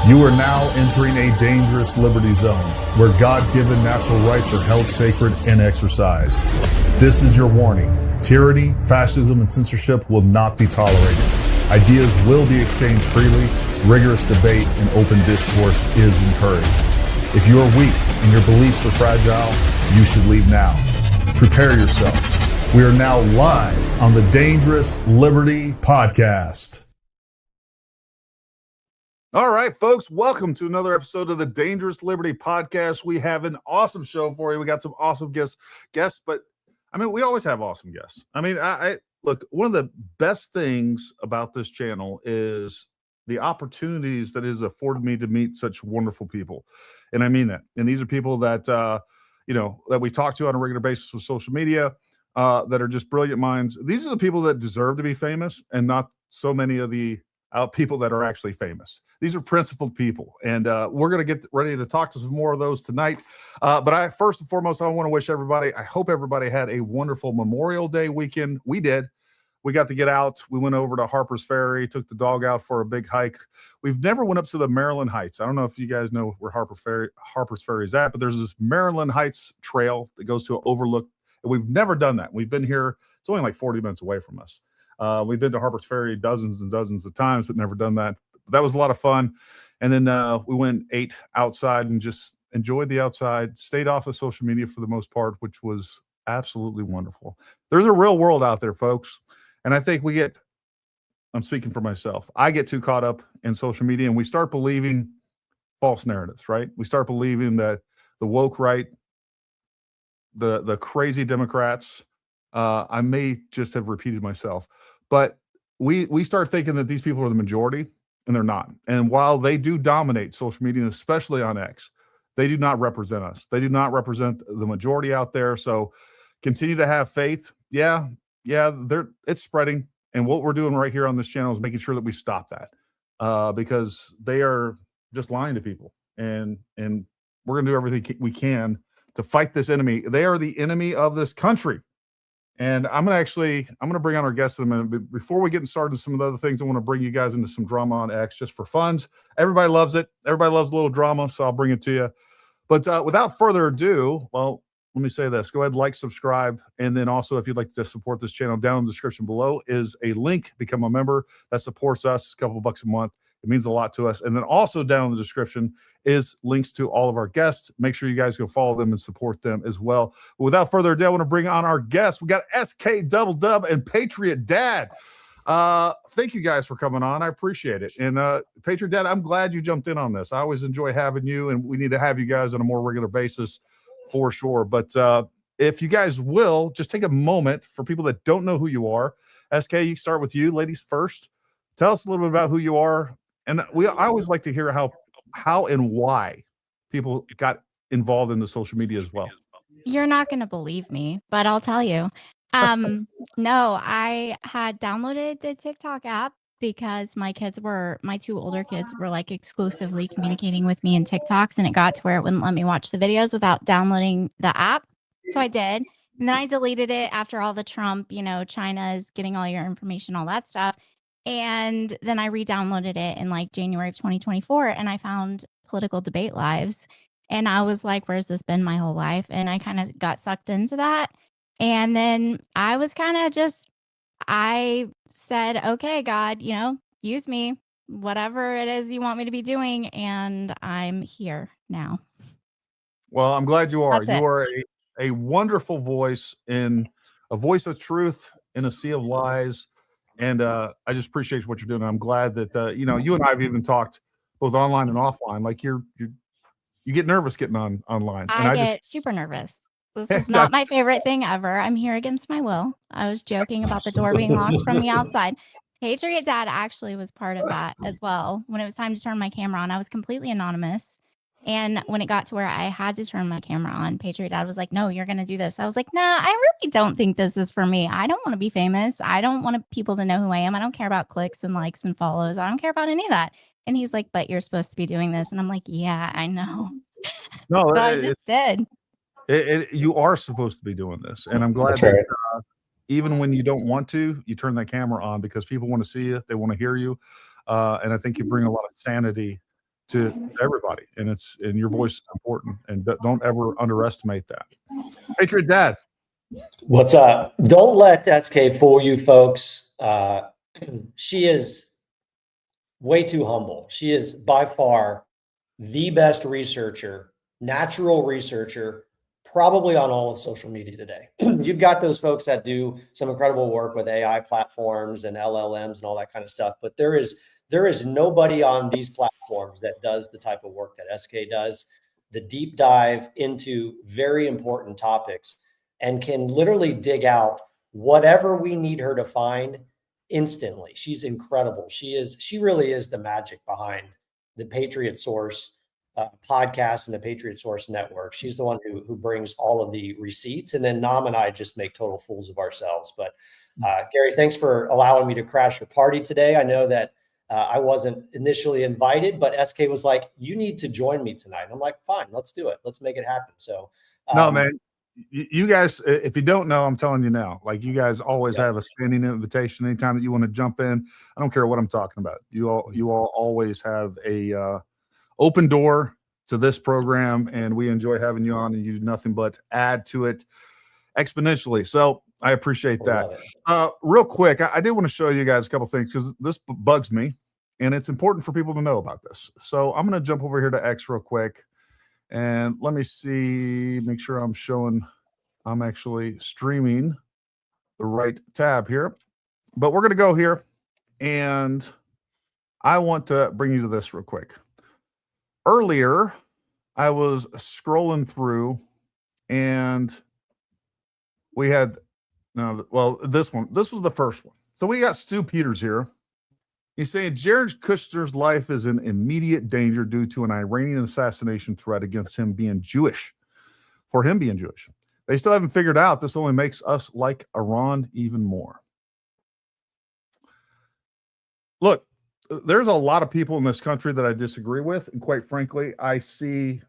You are now entering a dangerous liberty zone where God-given natural rights are held sacred and exercised. This is your warning. Tyranny, fascism, and censorship will not be tolerated. Ideas will be exchanged freely. Rigorous debate and open discourse is encouraged. If you are weak and your beliefs are fragile, you should leave now. Prepare yourself. We are now live on the Dangerous Liberty Podcast. All right, folks, welcome to another episode of the Dangerous Liberty Podcast. We have an awesome show for you. We got some awesome guests, but I mean, we always have awesome guests. I mean, I look, one of the best things about this channel is the opportunities that it has afforded me to meet such wonderful people. And I mean that. And these are people that, that we talk to on a regular basis with social media, that are just brilliant minds. These are the people that deserve to be famous and not so many of the people that are actually famous. These are principled people, and we're going to get ready to talk to some more of those tonight. But first and foremost, I want to wish everybody, I hope everybody had a wonderful Memorial Day weekend. We did. We got to get out. We went over to Harper's Ferry, took the dog out for a big hike. We've never went up to the Maryland Heights. I don't know if you guys know where Harper's Ferry is at, but there's this Maryland Heights trail that goes to an overlook, and we've never done that. We've been here. It's only like 40 minutes away from us. We've been to Harper's Ferry dozens and dozens of times, but never done that. But that was a lot of fun. And then we went, ate outside, and just enjoyed the outside, stayed off of social media for the most part, which was absolutely wonderful. There's a real world out there, folks. And I think I'm speaking for myself, I get too caught up in social media, and we start believing false narratives, right? We start believing that the woke right, the crazy Democrats, I may just have repeated myself, but we start thinking that these people are the majority, and they're not. And while they do dominate social media, especially on X, they do not represent us. They do not represent the majority out there. So continue to have faith. Yeah, it's spreading. And what we're doing right here on this channel is making sure that we stop that, because they are just lying to people. And we're going to do everything we can to fight this enemy. They are the enemy of this country. And I'm going to bring on our guests in a minute. But before we get started some of the other things, I want to bring you guys into some drama on X just for funds. Everybody loves it. Everybody loves a little drama, so I'll bring it to you. But without further ado, well, let me say this. Go ahead, like, subscribe, and then also if you'd like to support this channel, down in the description below is a link. Become a member. That supports us. A couple of bucks a month. It means a lot to us. And then also down in the description is links to all of our guests. Make sure you guys go follow them and support them as well. But without further ado, I want to bring on our guests. We got SKDoubleDub and Patriot Dad. Thank you guys for coming on. I appreciate it. And Patriot Dad, I'm glad you jumped in on this. I always enjoy having you, and we need to have you guys on a more regular basis for sure. But if you guys will, just take a moment for people that don't know who you are. SK, you start with you. Ladies first. Tell us a little bit about who you are. And I always like to hear how and why people got involved in the social media as well. You're not going to believe me, but I'll tell you. No, I had downloaded the TikTok app because my two older kids were like exclusively communicating with me in TikToks, and it got to where it wouldn't let me watch the videos without downloading the app. So I did. And then I deleted it after all the Trump, China is getting all your information, all that stuff. And then I re-downloaded it in like January of 2024, and I found Political Debate Lives. And I was like, where's this been my whole life? And I kind of got sucked into that. And then I was kind of I said, okay, God, use me, whatever it is you want me to be doing. And I'm here now. Well, I'm glad you are. That's you are a wonderful voice, in a voice of truth in a sea of lies. And I just appreciate what you're doing. I'm glad that, you and I have even talked both online and offline. Like you get nervous getting online. I get super nervous. This is not my favorite thing ever. I'm here against my will. I was joking about the door being locked from the outside. Patriot Dad actually was part of that as well. When it was time to turn my camera on, I was completely anonymous. And when it got to where I had to turn my camera on, Patriot Dad was like, no, you're going to do this. I was like, nah, I really don't think this is for me. I don't want to be famous. I don't want people to know who I am. I don't care about clicks and likes and follows. I don't care about any of that. And he's like, but you're supposed to be doing this. And I'm like, yeah, I know. No, so I just did. You are supposed to be doing this. And I'm glad that even when you don't want to, you turn that camera on because people want to see you. They want to hear you. And I think you bring a lot of sanity to everybody, and your voice is important, and don't ever underestimate that. Patriot Dad. What's up? Don't let SK fool you, folks. She is way too humble. She is by far the best researcher, natural researcher, probably on all of social media today. You've got those folks that do some incredible work with AI platforms and LLMs and all that kind of stuff, but there is nobody on these platforms that does the type of work that SK does, the deep dive into very important topics, and can literally dig out whatever we need her to find instantly. She's incredible. She really is the magic behind the Patriot Source podcast and the Patriot Source network. She's the one who brings all of the receipts, and then Nam and I just make total fools of ourselves. But Gary, thanks for allowing me to crash your party today. I know that I wasn't initially invited, but SK was like, "You need to join me tonight." And I'm like, "Fine, let's do it. Let's make it happen." So no, man, you guys, if you don't know, I'm telling you now, like, you guys always have a standing invitation anytime that you want to jump in. I don't care what I'm talking about. You all always have a open door to this program, and we enjoy having you on, and you do nothing but add to it exponentially. So I appreciate that. Real quick, I did want to show you guys a couple things, because this bugs me, and it's important for people to know about this. So I'm going to jump over here to X real quick, and let me see, make sure I'm actually streaming the right tab here. But we're going to go here, and I want to bring you to this real quick. Earlier, I was scrolling through, and we had, this was the first one. So we got Stu Peters here. He's saying Jared Kushner's life is in immediate danger due to an Iranian assassination threat against him being Jewish. For him being Jewish. They still haven't figured out this only makes us like Iran even more. Look, there's a lot of people in this country that I disagree with, and quite frankly, I see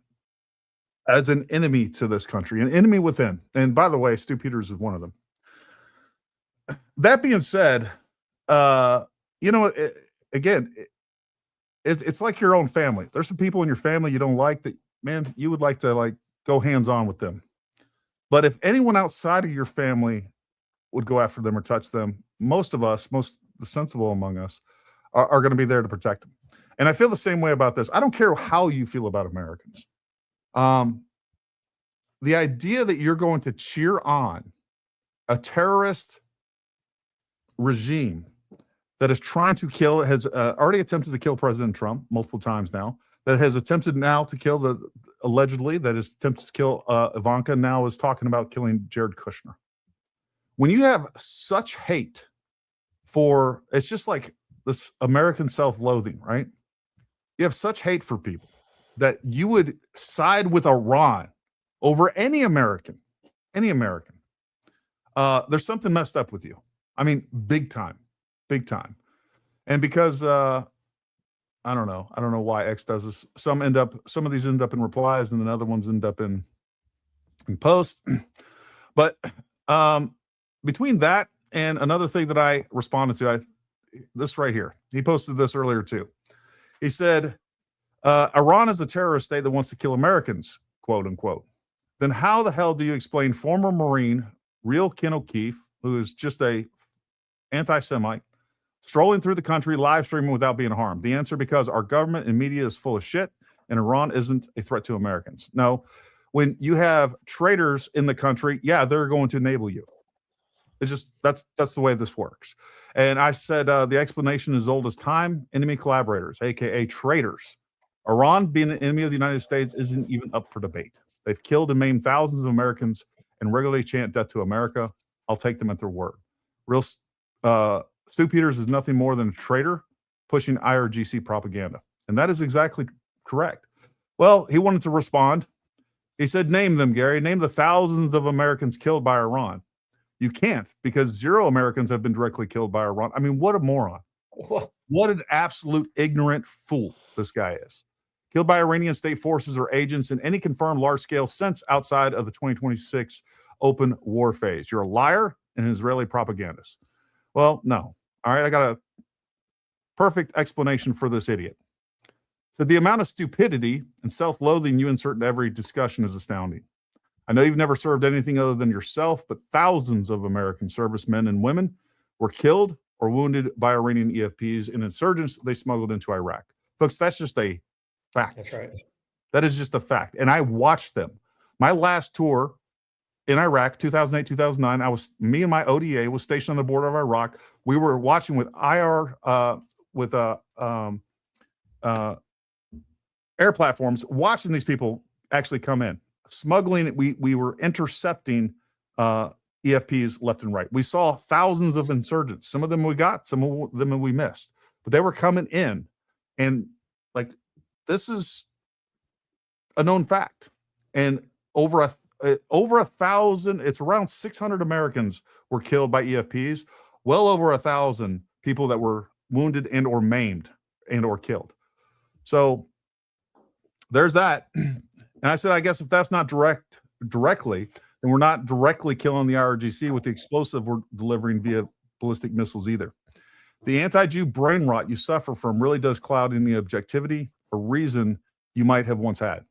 as an enemy to this country, an enemy within. And by the way, Stu Peters is one of them. That being said, it's like your own family. There's some people in your family you don't like that, man, you would like to go hands-on with them. But if anyone outside of your family would go after them or touch them, most of us, the sensible among us, are going to be there to protect them. And I feel the same way about this. I don't care how you feel about Americans. The idea that you're going to cheer on a terrorist regime that is trying to kill, has already attempted to kill President Trump multiple times now, that has attempted now to kill allegedly, that is attempted to kill Ivanka, now is talking about killing Jared Kushner. When you have such hate for, it's just like this American self-loathing, right? You have such hate for people that you would side with Iran over any American. There's something messed up with you. I mean, big time. And because I don't know why X does this. Some of these end up in replies, and then other ones end up in posts. But between that and another thing that I responded to, this right here, he posted this earlier too. He said, Iran is a terrorist state that wants to kill Americans, quote unquote. Then how the hell do you explain former Marine Real Ken O'Keefe, who is just a anti-Semite, strolling through the country, live streaming without being harmed? The answer: because our government and media is full of shit, and Iran isn't a threat to Americans. No, when you have traitors in the country, yeah, they're going to enable you. It's just, that's the way this works. And I said, the explanation is old as time. Enemy collaborators, aka traitors. Iran being an enemy of the United States isn't even up for debate. They've killed and maimed thousands of Americans and regularly chant death to America. I'll take them at their word. Real Stu Peters is nothing more than a traitor pushing IRGC propaganda. And that is exactly correct. Well, he wanted to respond. He said, name them, Gary. Name the thousands of Americans killed by Iran. You can't, because 0 Americans have been directly killed by Iran. I mean, what a moron. What an absolute ignorant fool this guy is. Killed by Iranian state forces or agents in any confirmed large-scale sense outside of the 2026 open war phase. You're a liar and an Israeli propagandist. Well, no. All right, I got a perfect explanation for this idiot. So the amount of stupidity and self-loathing you insert into every discussion is astounding. I know you've never served anything other than yourself, but thousands of American servicemen and women were killed or wounded by Iranian EFPs and insurgents they smuggled into Iraq. Folks, that's just a fact. That's right. That is just a fact. And I watched them. My last tour in Iraq, 2008, 2009, me and my ODA was stationed on the border of Iraq. We were watching with air platforms, watching these people actually come in. Smuggling, we were intercepting EFPs left and right. We saw thousands of insurgents. Some of them we got, some of them we missed. But they were coming in. And like, this is a known fact. And over a 1,000, it's around 600 Americans were killed by EFPs. Well over 1,000 people that were wounded and or maimed and or killed. So there's that. And I said, I guess if that's not directly, then we're not directly killing the IRGC with the explosive we're delivering via ballistic missiles either. The anti-Jew brain rot you suffer from really does cloud any objectivity or reason you might have once had.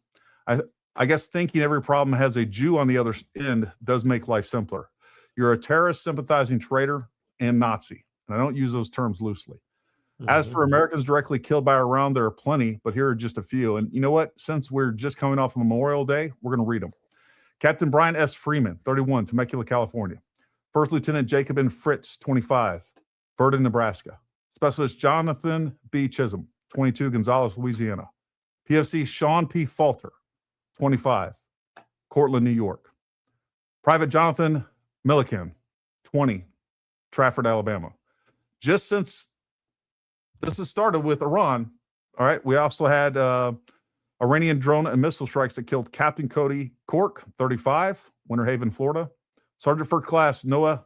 I guess thinking every problem has a Jew on the other end does make life simpler. You're a terrorist, sympathizing traitor, and Nazi. And I don't use those terms loosely. As for Americans directly killed by Iran, there are plenty, but here are just a few. And you know what? Since we're just coming off Memorial Day, we're going to read them. Captain Brian S. Freeman, 31, Temecula, California. First Lieutenant Jacob N. Fritz, 25, Verdun, Nebraska. Specialist Jonathan B. Chisholm, 22, Gonzales, Louisiana. PFC Sean P. Falter, 25, Cortland, New York. Private Jonathan Milliken, 20, Trafford, Alabama. Just since this has started with Iran, all right, we also had Iranian drone and missile strikes that killed Captain Cody Cork, 35, Winter Haven, Florida. Sergeant First Class Noah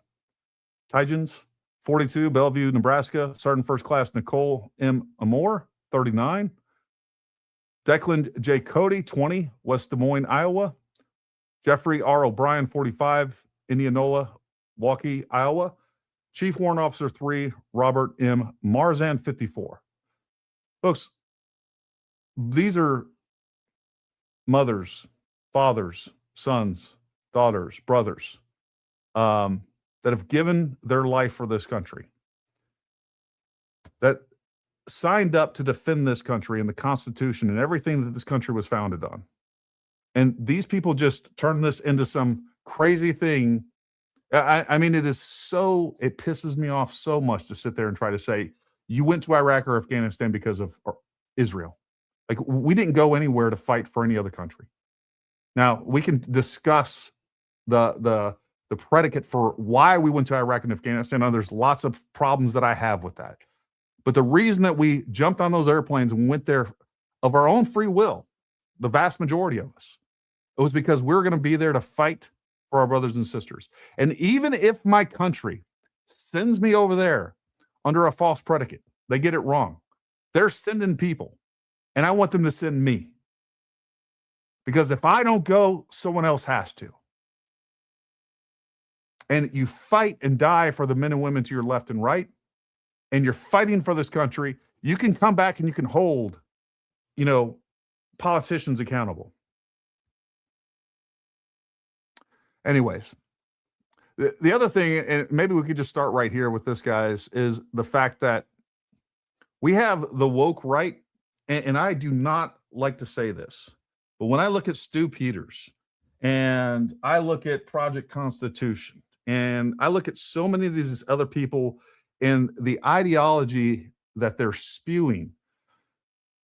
Tygens, 42, Bellevue, Nebraska. Sergeant First Class Nicole M. Amore, 39. Declan J. Cody, 20, West Des Moines, Iowa. Jeffrey R. O'Brien, 45, Indianola, Waukee, Iowa. Chief Warrant Officer 3, Robert M. Marzan, 54. Folks, these are mothers, fathers, sons, daughters, brothers that have given their life for this country, that signed up to defend this country and the Constitution and everything that this country was founded on. And these people just turn this into some crazy thing. I mean, it pisses me off so much to sit there and try to say, you went to Iraq or Afghanistan because of Israel. Like, we didn't go anywhere to fight for any other country. Now, we can discuss the predicate for why we went to Iraq and Afghanistan. Now, there's lots of problems that I have with that. But the reason that we jumped on those airplanes and went there of our own free will, the vast majority of us, it was because we were going to be there to fight for our brothers and sisters. And even if my country sends me over there under a false predicate, they get it wrong. They're sending people, and I want them to send me. Because if I don't go, someone else has to. And you fight and die for the men and women to your left and right, and you're fighting for this country, you can come back and you can hold, politicians accountable. Anyways, the other thing, and maybe we could just start right here with this, guys, is the fact that we have the woke right, and I do not like to say this, but when I look at Stu Peters, and I look at Project Constitution, and I look at so many of these other people and the ideology that they're spewing,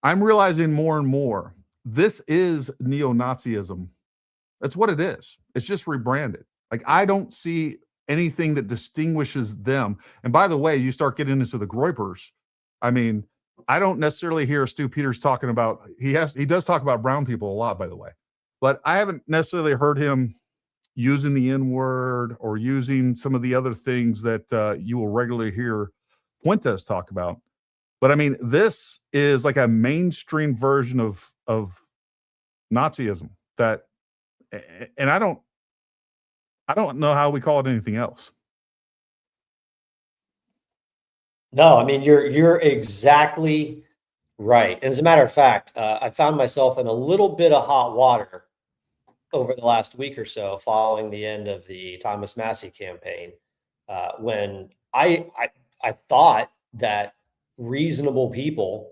I'm realizing more and more, this is neo-Nazism. That's what it is. It's just rebranded. Like, I don't see anything that distinguishes them. And by the way, you start getting into the Groypers. I mean, I don't necessarily hear Stu Peters talking about, he does talk about brown people a lot, by the way, but I haven't necessarily heard him using the N-word or using some of the other things that you will regularly hear Fuentes talk about. But I mean, this is like a mainstream version of Nazism that, and I don't know how we call it anything else. No, I mean, you're exactly Right. And as a matter of fact, I found myself in a little bit of hot water over the last week or so following the end of the Thomas Massey campaign, when I thought that reasonable people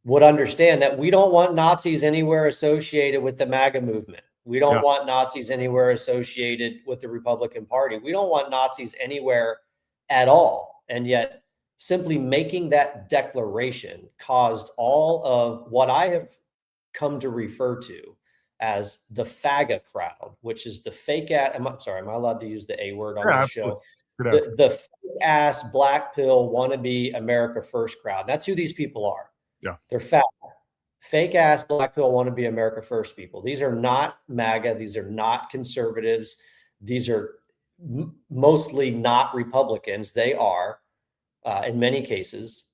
would understand that we don't want Nazis anywhere associated with the MAGA movement. We don't want Nazis anywhere associated with the Republican Party. We don't want Nazis anywhere at all. And yet simply making that declaration caused all of what I have come to refer to as the FAGA crowd, which is the fake ass. I'm sorry, am I allowed to use the A word on this show? The fake ass black pill wannabe America First crowd. That's who these people are. Yeah. They're fake ass black pill wannabe America First people. These are not MAGA. These are not conservatives. These are mostly not Republicans. They are, in many cases,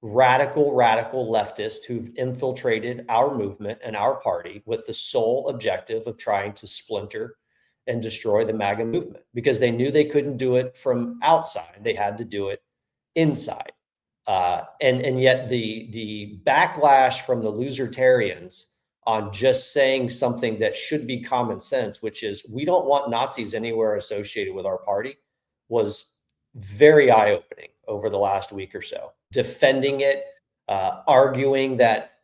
radical leftists who've infiltrated our movement and our party with the sole objective of trying to splinter and destroy the MAGA movement, because they knew they couldn't do it from outside. They had to do it inside. And yet the backlash from the losertarians on just saying something that should be common sense, which is we don't want Nazis anywhere associated with our party, was very eye-opening over the last week or so. Defending it, arguing that,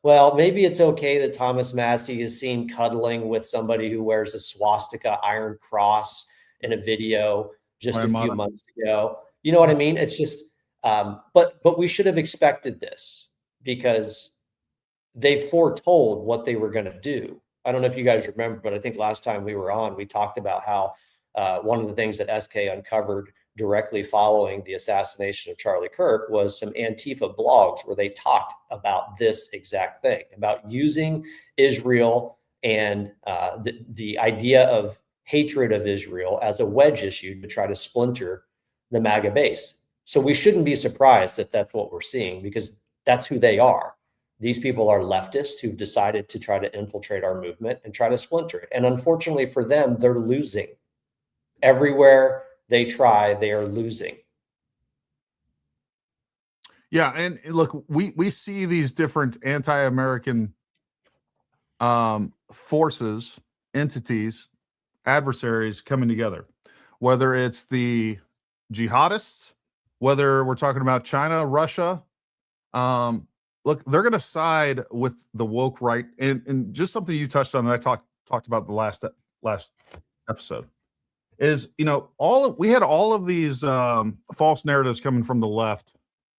well, maybe it's okay that Thomas Massey is seen cuddling with somebody who wears a swastika iron cross in a video just a few months ago. You know what I mean? It's just, but we should have expected this because they foretold what they were going to do. I don't know if you guys remember, but I think last time we were on, we talked about how one of the things that SK uncovered directly following the assassination of Charlie Kirk was some Antifa blogs where they talked about this exact thing, about using Israel and the idea of hatred of Israel as a wedge issue to try to splinter the MAGA base. So we shouldn't be surprised that that's what we're seeing, because that's who they are. These people are leftists who've decided to try to infiltrate our movement and try to splinter it. And unfortunately for them, they're losing. Everywhere they try, they are losing. Yeah, and look, we see these different anti-American forces, entities, adversaries coming together, whether it's the jihadists, whether we're talking about China, Russia. Look, they're going to side with the woke right, and just something you touched on that I talked about the last episode is, we had all of these false narratives coming from the left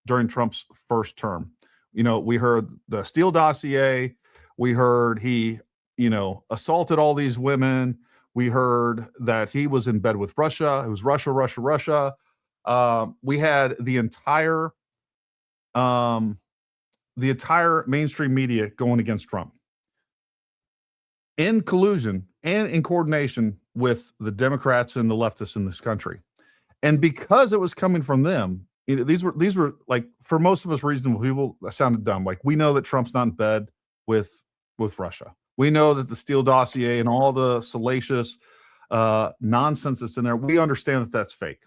during Trump's first term. We heard the Steele dossier, we heard he assaulted all these women, we heard that he was in bed with Russia. It was Russia. We had the entire mainstream media going against Trump in collusion and in coordination with the Democrats and the leftists in this country. And because it was coming from them, these were like, for most of us reasonable people, that sounded dumb. Like, we know that Trump's not in bed with Russia. We know that the Steele dossier and all the salacious nonsense that's in there, we understand that that's fake.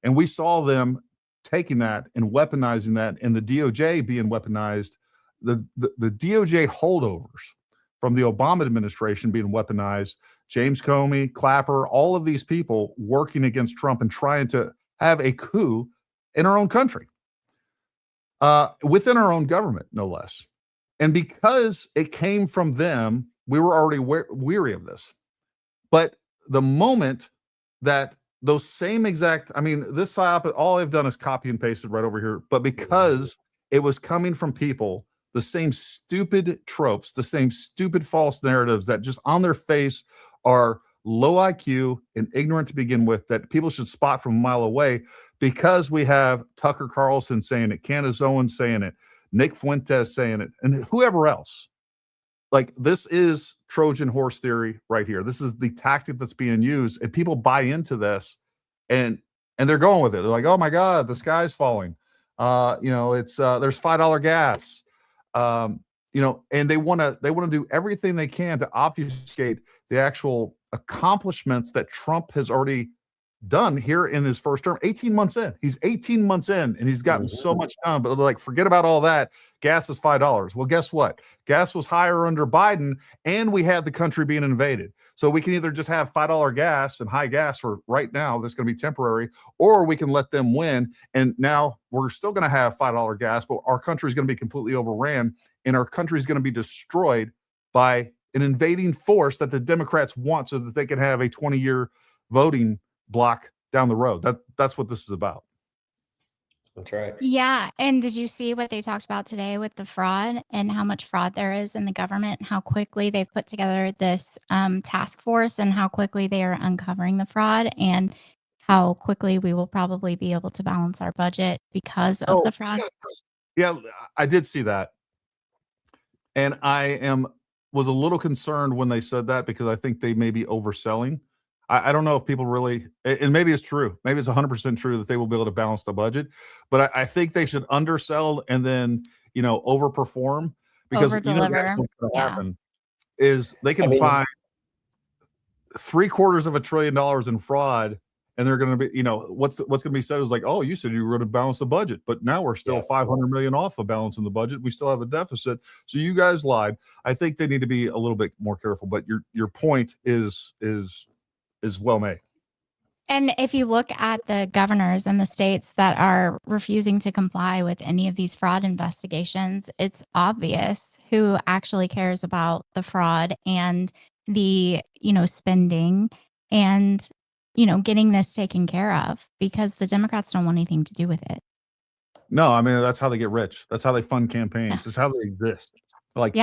And we saw them taking that and weaponizing that, and the DOJ being weaponized, the DOJ holdovers from the Obama administration being weaponized, James Comey, Clapper, all of these people working against Trump and trying to have a coup in our own country, within our own government, no less. And because it came from them, we were already weary of this. But the moment that those same exact, this Psyop, all they've done is copy and pasted right over here. But because it was coming from people, the same stupid tropes, the same stupid false narratives that just on their face are low IQ and ignorant to begin with, that people should spot from a mile away, because we have Tucker Carlson saying it, Candace Owens saying it, Nick Fuentes saying it, and whoever else. Like, this is Trojan horse theory right here. This is the tactic that's being used, and people buy into this, and they're going with it. They're like, oh my God, the sky's falling. It's there's $5 gas. And they want to do everything they can to obfuscate the actual accomplishments that Trump has already done here in his first term. 18 months in. He's 18 months in, and he's gotten so much done. But like, forget about all that. Gas is $5. Well, guess what? Gas was higher under Biden, and we had the country being invaded. So we can either just have $5 gas and high gas for right now, that's going to be temporary, or we can let them win. And now we're still going to have $5 gas, but our country is going to be completely overran, and our country is going to be destroyed by an invading force that the Democrats want so that they can have a 20-year voting block down the road. That's what this is about. That's right. Yeah. And did you see what they talked about today with the fraud and how much fraud there is in the government and how quickly they've put together this task force and how quickly they are uncovering the fraud and how quickly we will probably be able to balance our budget because of the fraud? Yeah, I did see that. And was a little concerned when they said that because I think they may be overselling. I don't know if people really, and maybe it's true. Maybe it's 100% true that they will be able to balance the budget. But I think they should undersell and then, overperform because Over-deliver. What's going to happen is they can find $750 billion in fraud, and they're going to be, what's going to be said is like, oh, you said you were going to balance the budget, but now we're still $500 million off of balancing the budget. We still have a deficit, so you guys lied. I think they need to be a little bit more careful. But your point is well made. And if you look at the governors in the states that are refusing to comply with any of these fraud investigations, it's obvious who actually cares about the fraud and the, spending and, getting this taken care of, because the Democrats don't want anything to do with it. No, I mean, that's how they get rich. That's how they fund campaigns. It's how they exist. Like,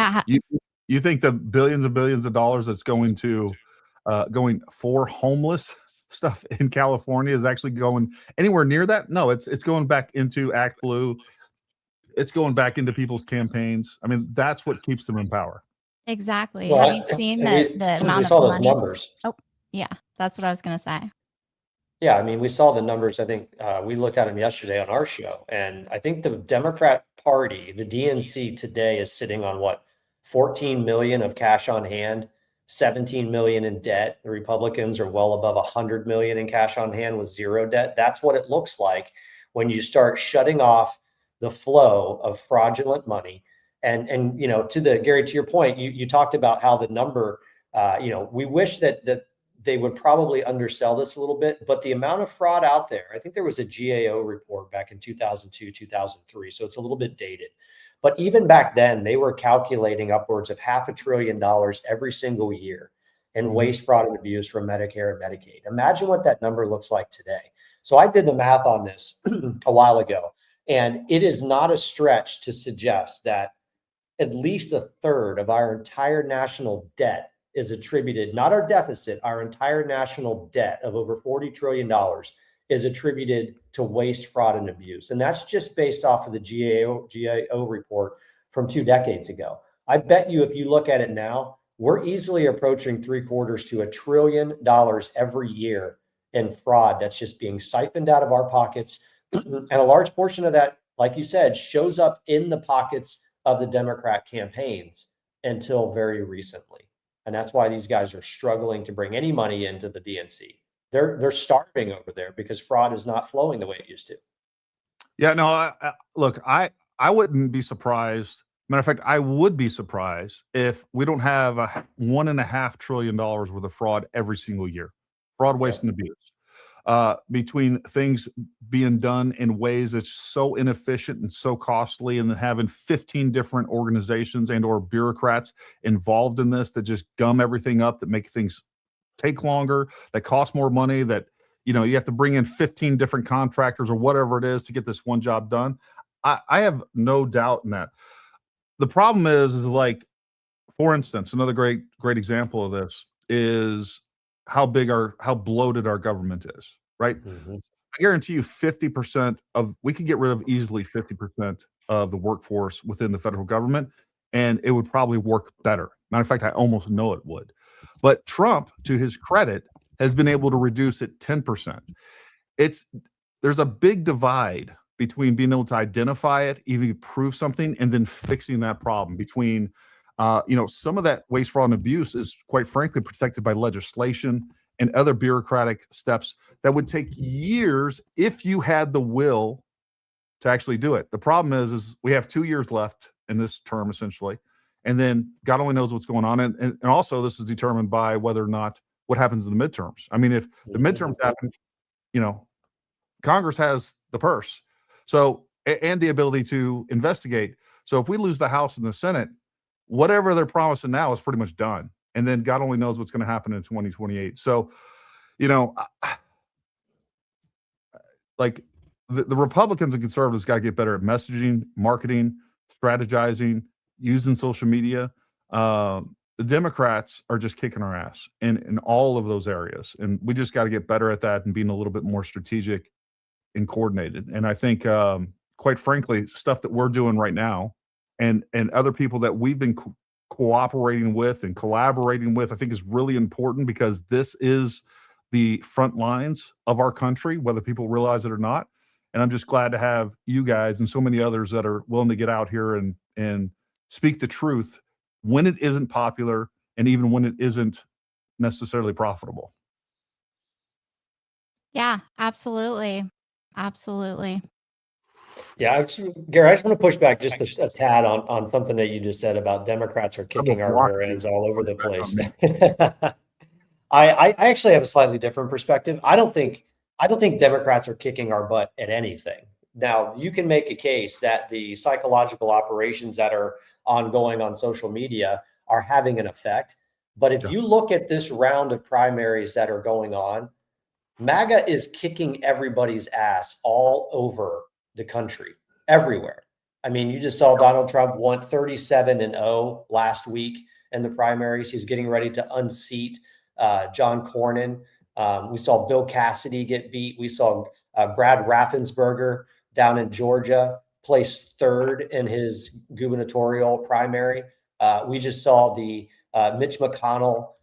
you think the billions and billions of dollars that's going for homeless stuff in California is actually going anywhere near that? No, it's going back into Act Blue. It's going back into people's campaigns. I mean, that's what keeps them in power. Exactly. Well, have you seen the amount of money? Numbers. Oh, yeah, that's what I was going to say. Yeah, I mean, we saw the numbers. I think we looked at them yesterday on our show, and I think the Democrat Party, the DNC today, is sitting on what, 14 million of cash on hand, 17 million in debt. The Republicans are well above 100 million in cash on hand with zero debt. That's what it looks like when you start shutting off the flow of fraudulent money. And Gary, to your point, you talked about how the number, we wish that they would probably undersell this a little bit, but the amount of fraud out there, I think there was a GAO report back in 2002, 2003. So it's a little bit dated. But even back then, they were calculating upwards of $500 billion every single year in waste, fraud, and abuse from Medicare and Medicaid. Imagine what that number looks like today. So I did the math on this a while ago, and it is not a stretch to suggest that at least a third of our entire national debt is attributed, not our deficit, our entire national debt of over $40 trillion is attributed to waste, fraud, and abuse. And that's just based off of the GAO report from 2 decades ago. I bet you if you look at it now, we're easily approaching $750 to $1 trillion every year in fraud that's just being siphoned out of our pockets. And a large portion of that, like you said, shows up in the pockets of the Democrat campaigns until very recently. And that's why these guys are struggling to bring any money into the DNC. They're starving over there because fraud is not flowing the way it used to. Yeah, no, look, I wouldn't be surprised. Matter of fact, I would be surprised if we don't have $1.5 trillion worth of fraud every single year. Fraud, waste, and abuse. Between things being done in ways that's so inefficient and so costly, and then having 15 different organizations and or bureaucrats involved in this that just gum everything up, that make things take longer, that cost more money, that you have to bring in 15 different contractors or whatever it is to get this one job done. I have no doubt in that. The problem is like, for instance, another great example of this is how bloated our government is, right? I guarantee you 50% we could get rid of easily 50% of the workforce within the federal government, and it would probably work better. Matter of fact, I almost know it would. But Trump, to his credit, has been able to reduce it 10%. There's a big divide between being able to identify it, even prove something, and then fixing that problem. Between some of that waste, fraud, and abuse is quite frankly protected by legislation and other bureaucratic steps that would take years if you had the will to actually do it. The problem is we have 2 years left in this term, essentially. And then God only knows what's going on. And also this is determined by whether or not what happens in the midterms. I mean, if the midterms happen, Congress has the purse. So, and the ability to investigate. So if we lose the House and the Senate, whatever they're promising now is pretty much done. And then God only knows what's going to happen in 2028. So, like the Republicans and conservatives got to get better at messaging, marketing, strategizing, using social media. The Democrats are just kicking our ass in all of those areas. And we just got to get better at that and being a little bit more strategic and coordinated. And I think, quite frankly, stuff that we're doing right now and other people that we've been cooperating with and collaborating with, I think is really important, because this is the front lines of our country, whether people realize it or not. And I'm just glad to have you guys and so many others that are willing to get out here and speak the truth when it isn't popular and even when it isn't necessarily profitable. Yeah, absolutely. Absolutely. Yeah, Gary, I just want to push back just a tad on something that you just said about Democrats are kicking our rear ends all over the place. I actually have a slightly different perspective. I don't think Democrats are kicking our butt at anything. Now, you can make a case that the psychological operations that are ongoing on social media are having an effect. But if you look at this round of primaries that are going on, MAGA is kicking everybody's ass all over the country, everywhere. I mean, you just saw Donald Trump won 37-0 last week in the primaries. He's getting ready to unseat John Cornyn. We saw Bill Cassidy get beat. We saw Brad Raffensperger down in Georgia place third in his gubernatorial primary. We just saw the Mitch McConnell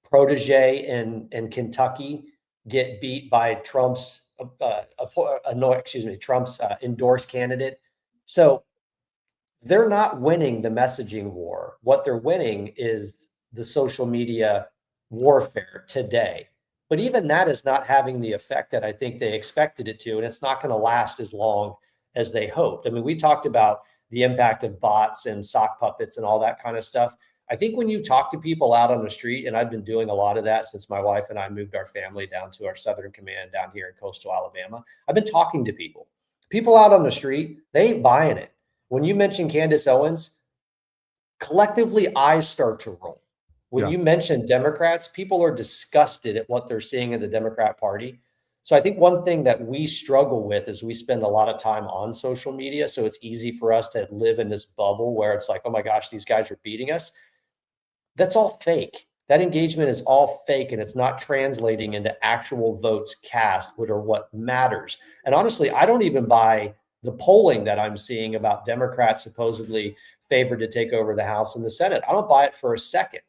protege in Kentucky get beat by Trump's endorsed candidate. So they're not winning the messaging war. What they're winning is the social media warfare today. But even that is not having the effect that I think they expected it to, and it's not going to last as long as they hoped. I mean, we talked about the impact of bots and sock puppets and all that kind of stuff. I think when you talk to people out on the street, and I've been doing a lot of that since my wife and I moved our family down to our Southern Command down here in coastal Alabama, I've been talking to people out on the street. They ain't buying it. When you mention Candace Owens, collectively eyes start to roll. When you mention Democrats, people are disgusted at what they're seeing in the Democrat Party. So I think one thing that we struggle with is we spend a lot of time on social media. So it's easy for us to live in this bubble where it's like, oh my gosh, these guys are beating us. That's all fake. That engagement is all fake, and it's not translating into actual votes cast, which are what matters. And honestly, I don't even buy the polling that I'm seeing about Democrats supposedly favored to take over the House and the Senate. I don't buy it for a second.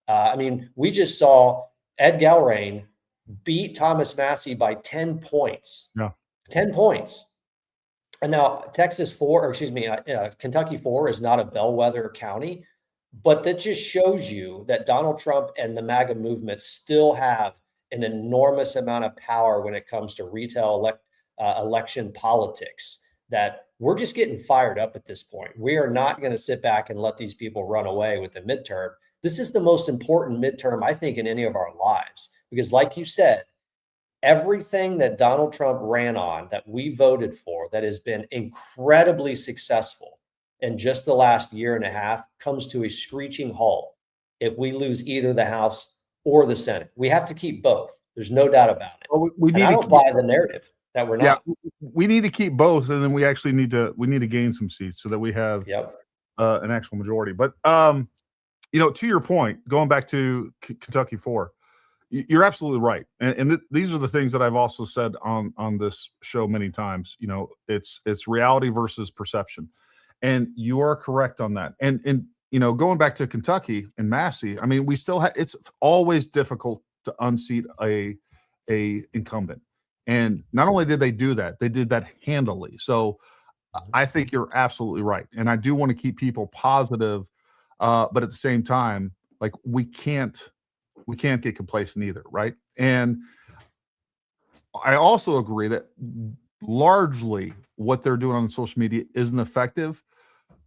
I mean, we just saw Ed Galrain beat Thomas Massey by 10 points. 10 points. And now Kentucky 4 is not a bellwether county, but that just shows you that Donald Trump and the MAGA movement still have an enormous amount of power when it comes to retail election politics, that we're just getting fired up at this point. We are not going to sit back and let these people run away with the midterm. This is the most important midterm, I think, in any of our lives, because like you said, everything that Donald Trump ran on, that we voted for, that has been incredibly successful in just the last year and a half, comes to a screeching halt if we lose either the House or the Senate. We have to keep both. There's no doubt about it. Well, I don't buy the narrative that we're not. Yeah, we need to keep both, and then we actually need to gain some seats so that we have an actual majority. But to your point, going back to Kentucky 4, you're absolutely right, and these are the things that I've also said on this show many times. It's reality versus perception, and you are correct on that. And going back to Kentucky and Massey, I mean, we still have. It's always difficult to unseat a incumbent, and not only did they do that, they did that handily. So I think you're absolutely right, and I do want to keep people positive, but at the same time, like we can't we can't get complacent either, right? And I also agree that largely what they're doing on social media isn't effective,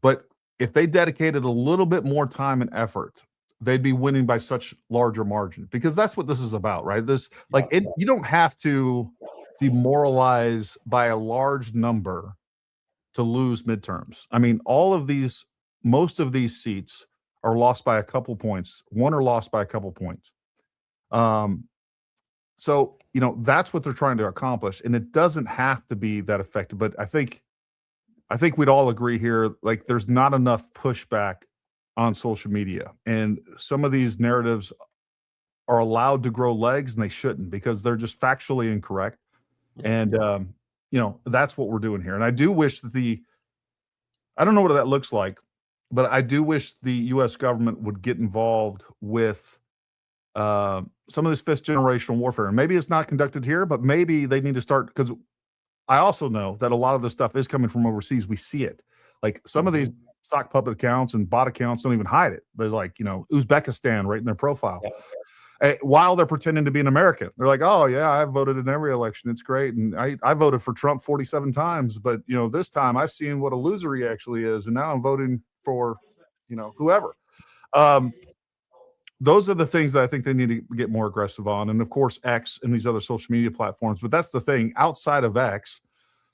but if they dedicated a little bit more time and effort, they'd be winning by such larger margin, because that's what this is about, right? You don't have to demoralize by a large number to lose midterms. I mean, most of these seats are lost by a couple points. One are lost by a couple points. So, that's what they're trying to accomplish, and it doesn't have to be that effective. But I think we'd all agree here, like, there's not enough pushback on social media, and some of these narratives are allowed to grow legs, and they shouldn't, because they're just factually incorrect. And that's what we're doing here. And I do wish that I don't know what that looks like, but I do wish the U.S. government would get involved with some of this fifth generational warfare. And maybe it's not conducted here, but maybe they need to start, because I also know that a lot of this stuff is coming from overseas. We see it. Like, some of these sock puppet accounts and bot accounts don't even hide it. They're like, Uzbekistan right in their profile. While they're pretending to be an American. They're like, oh yeah, I voted in every election. It's great. And I voted for Trump 47 times, but this time I've seen what a loser he actually is. And now I'm voting for, whoever. Those are the things that I think they need to get more aggressive on. And of course, X and these other social media platforms. But that's the thing, outside of X,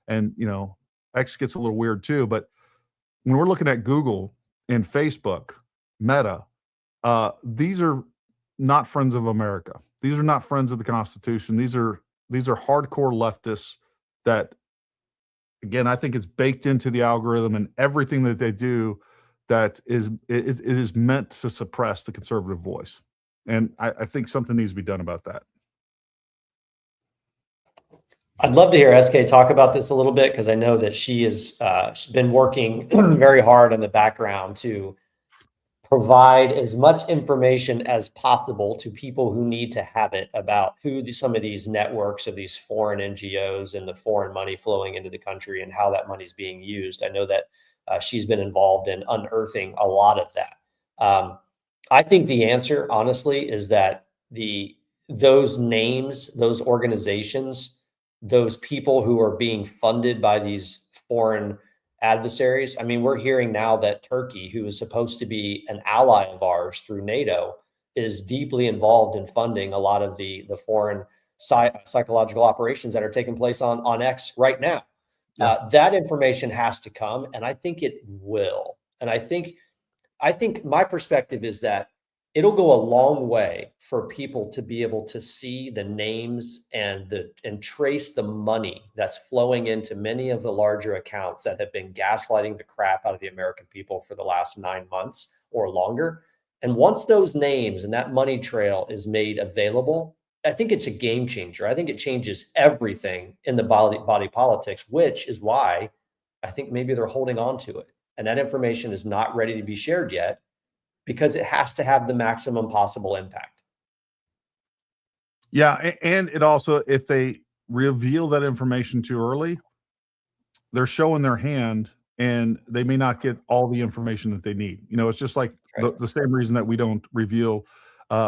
and X gets a little weird too. But when we're looking at Google and Facebook, Meta, these are not friends of America. These are not friends of the Constitution. These are hardcore leftists that, again, I think it's baked into the algorithm and everything that they do, that it is meant to suppress the conservative voice. And I think something needs to be done about that. I'd love to hear SK talk about this a little bit, because I know that she's been working very hard in the background to provide as much information as possible to people who need to have it about who some of these networks of these foreign NGOs and the foreign money flowing into the country and how that money is being used. I know that she's been involved in unearthing a lot of that. I think the answer, honestly, is that those names, those organizations, those people who are being funded by these foreign adversaries. I mean, we're hearing now that Turkey, who is supposed to be an ally of ours through NATO, is deeply involved in funding a lot of the foreign psychological operations that are taking place on X right now. Yeah. That information has to come, and I think it will. And I think my perspective is that it'll go a long way for people to be able to see the names and trace the money that's flowing into many of the larger accounts that have been gaslighting the crap out of the American people for the last 9 months or longer. And once those names and that money trail is made available, I think it's a game changer. I think it changes everything in the body politics, which is why I think maybe they're holding on to it. And that information is not ready to be shared yet, because it has to have the maximum possible impact. Yeah, and it also, if they reveal that information too early, they're showing their hand, and they may not get all the information that they need. It's just like the same reason that we don't reveal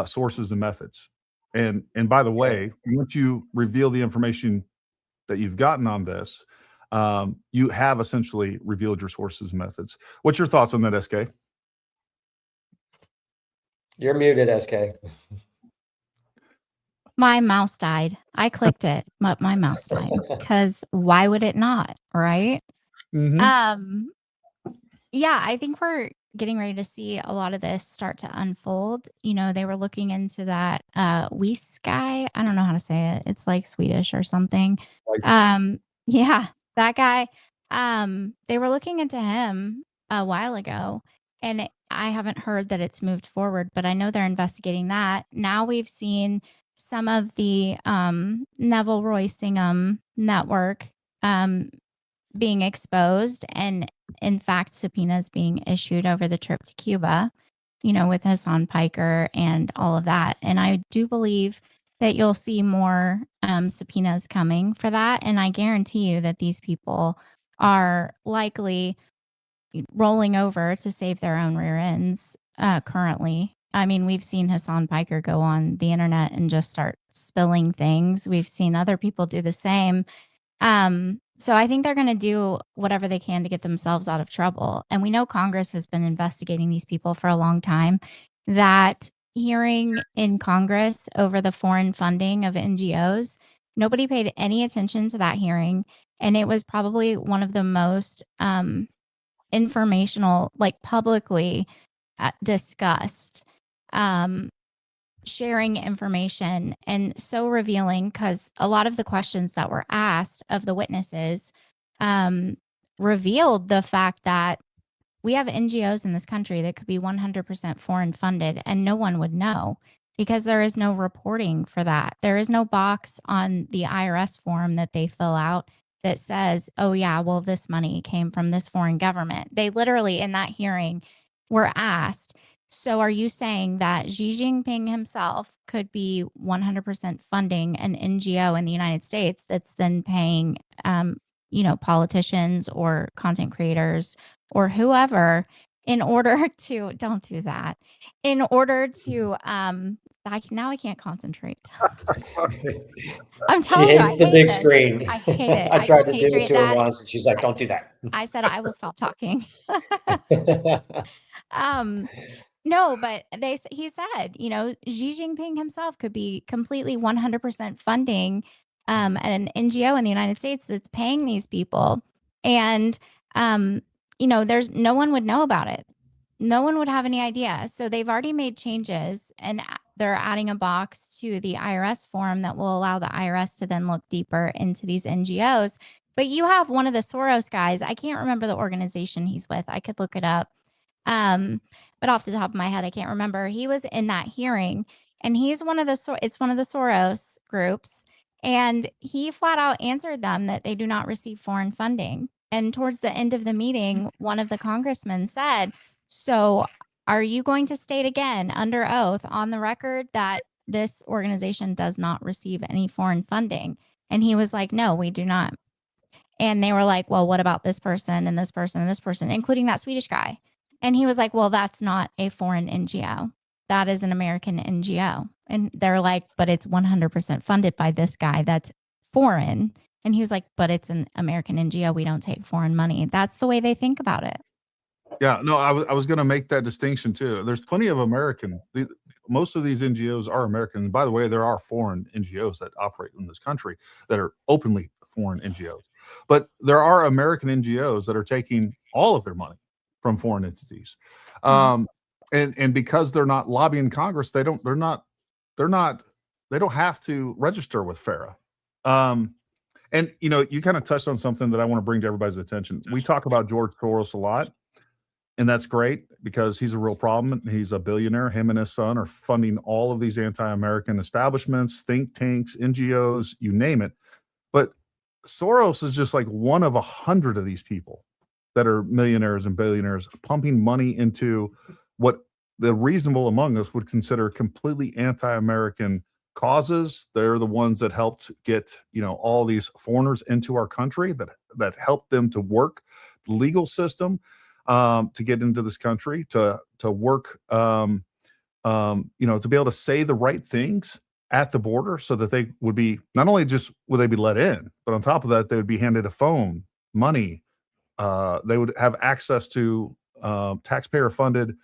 sources and methods. And by the way, once you reveal the information that you've gotten on this, you have essentially revealed your sources and methods. What's your thoughts on that, SK? You're muted, SK. My mouse died. I clicked it, but my mouse died, because why would it not, right? Mm-hmm. Yeah, I think we're getting ready to see a lot of this start to unfold. They were looking into that Sky. I don't know how to say it. It's like Swedish or something. Yeah, that guy. They were looking into him a while ago, and I haven't heard that it's moved forward, but I know they're investigating that. Now we've seen some of the Neville Roycingham network being exposed, and in fact, subpoenas being issued over the trip to Cuba, with Hassan Piker and all of that. And I do believe that you'll see more subpoenas coming for that. And I guarantee you that these people are likely rolling over to save their own rear ends currently. I mean, we've seen Hassan Piker go on the internet and just start spilling things. We've seen other people do the same. So I think they're going to do whatever they can to get themselves out of trouble. And we know Congress has been investigating these people for a long time. That hearing in Congress over the foreign funding of NGOs, nobody paid any attention to that hearing. And it was probably one of the most informational, like publicly discussed, sharing information, and so revealing, because a lot of the questions that were asked of the witnesses revealed the fact that we have NGOs in this country that could be 100% foreign funded and no one would know because there is no reporting for that. There is no box on the IRS form that they fill out that says, oh yeah, well, this money came from this foreign government. They literally in that hearing were asked, so are you saying that Xi Jinping himself could be 100% funding an NGO in the United States that's then paying, politicians or content creators or whoever in order to, don't do that, in order to, now I can't concentrate. I'm She telling you, hates I the hate big this. screen. I hate it. I tried told to do it Patriot to her Dad, once, and she's like, "Don't do that." I said I will stop talking. No, but he said, Xi Jinping himself could be completely 100% funding an NGO in the United States that's paying these people. And, there's no one would know about it. No one would have any idea. So they've already made changes and they're adding a box to the IRS form that will allow the IRS to then look deeper into these NGOs. But you have one of the Soros guys. I can't remember the organization he's with. I could look it up. But off the top of my head, I can't remember. He was in that hearing and he's it's one of the Soros groups. And he flat out answered them that they do not receive foreign funding. And towards the end of the meeting, one of the congressmen said, so are you going to state again under oath on the record that this organization does not receive any foreign funding? And he was like, no, we do not. And they were like, well, what about this person and this person and this person, including that Swedish guy? And he was like, well, that's not a foreign NGO. That is an American NGO. And they're like, but it's 100% funded by this guy that's foreign. And he was like, but it's an American NGO. We don't take foreign money. That's the way they think about it. Yeah, no, I was going to make that distinction too. There's plenty of most of these NGOs are American. And by the way, there are foreign NGOs that operate in this country that are openly foreign NGOs. But there are American NGOs that are taking all of their money from foreign entities. And because they're not lobbying Congress, they don't have to register with FARA. And you kind of touched on something that I want to bring to everybody's attention. We talk about George Soros a lot, and that's great because he's a real problem. He's a billionaire. Him and his son are funding all of these anti-American establishments, think tanks, NGOs, you name it. But Soros is just like one of 100 of these people that are millionaires and billionaires pumping money into what the reasonable among us would consider completely anti-American causes. They're the ones that helped get, all these foreigners into our country, that helped them to work the legal system, to get into this country, to work, to be able to say the right things at the border so that they would be, not only just would they be let in, but on top of that, they would be handed a phone, money. They would have access to taxpayer funded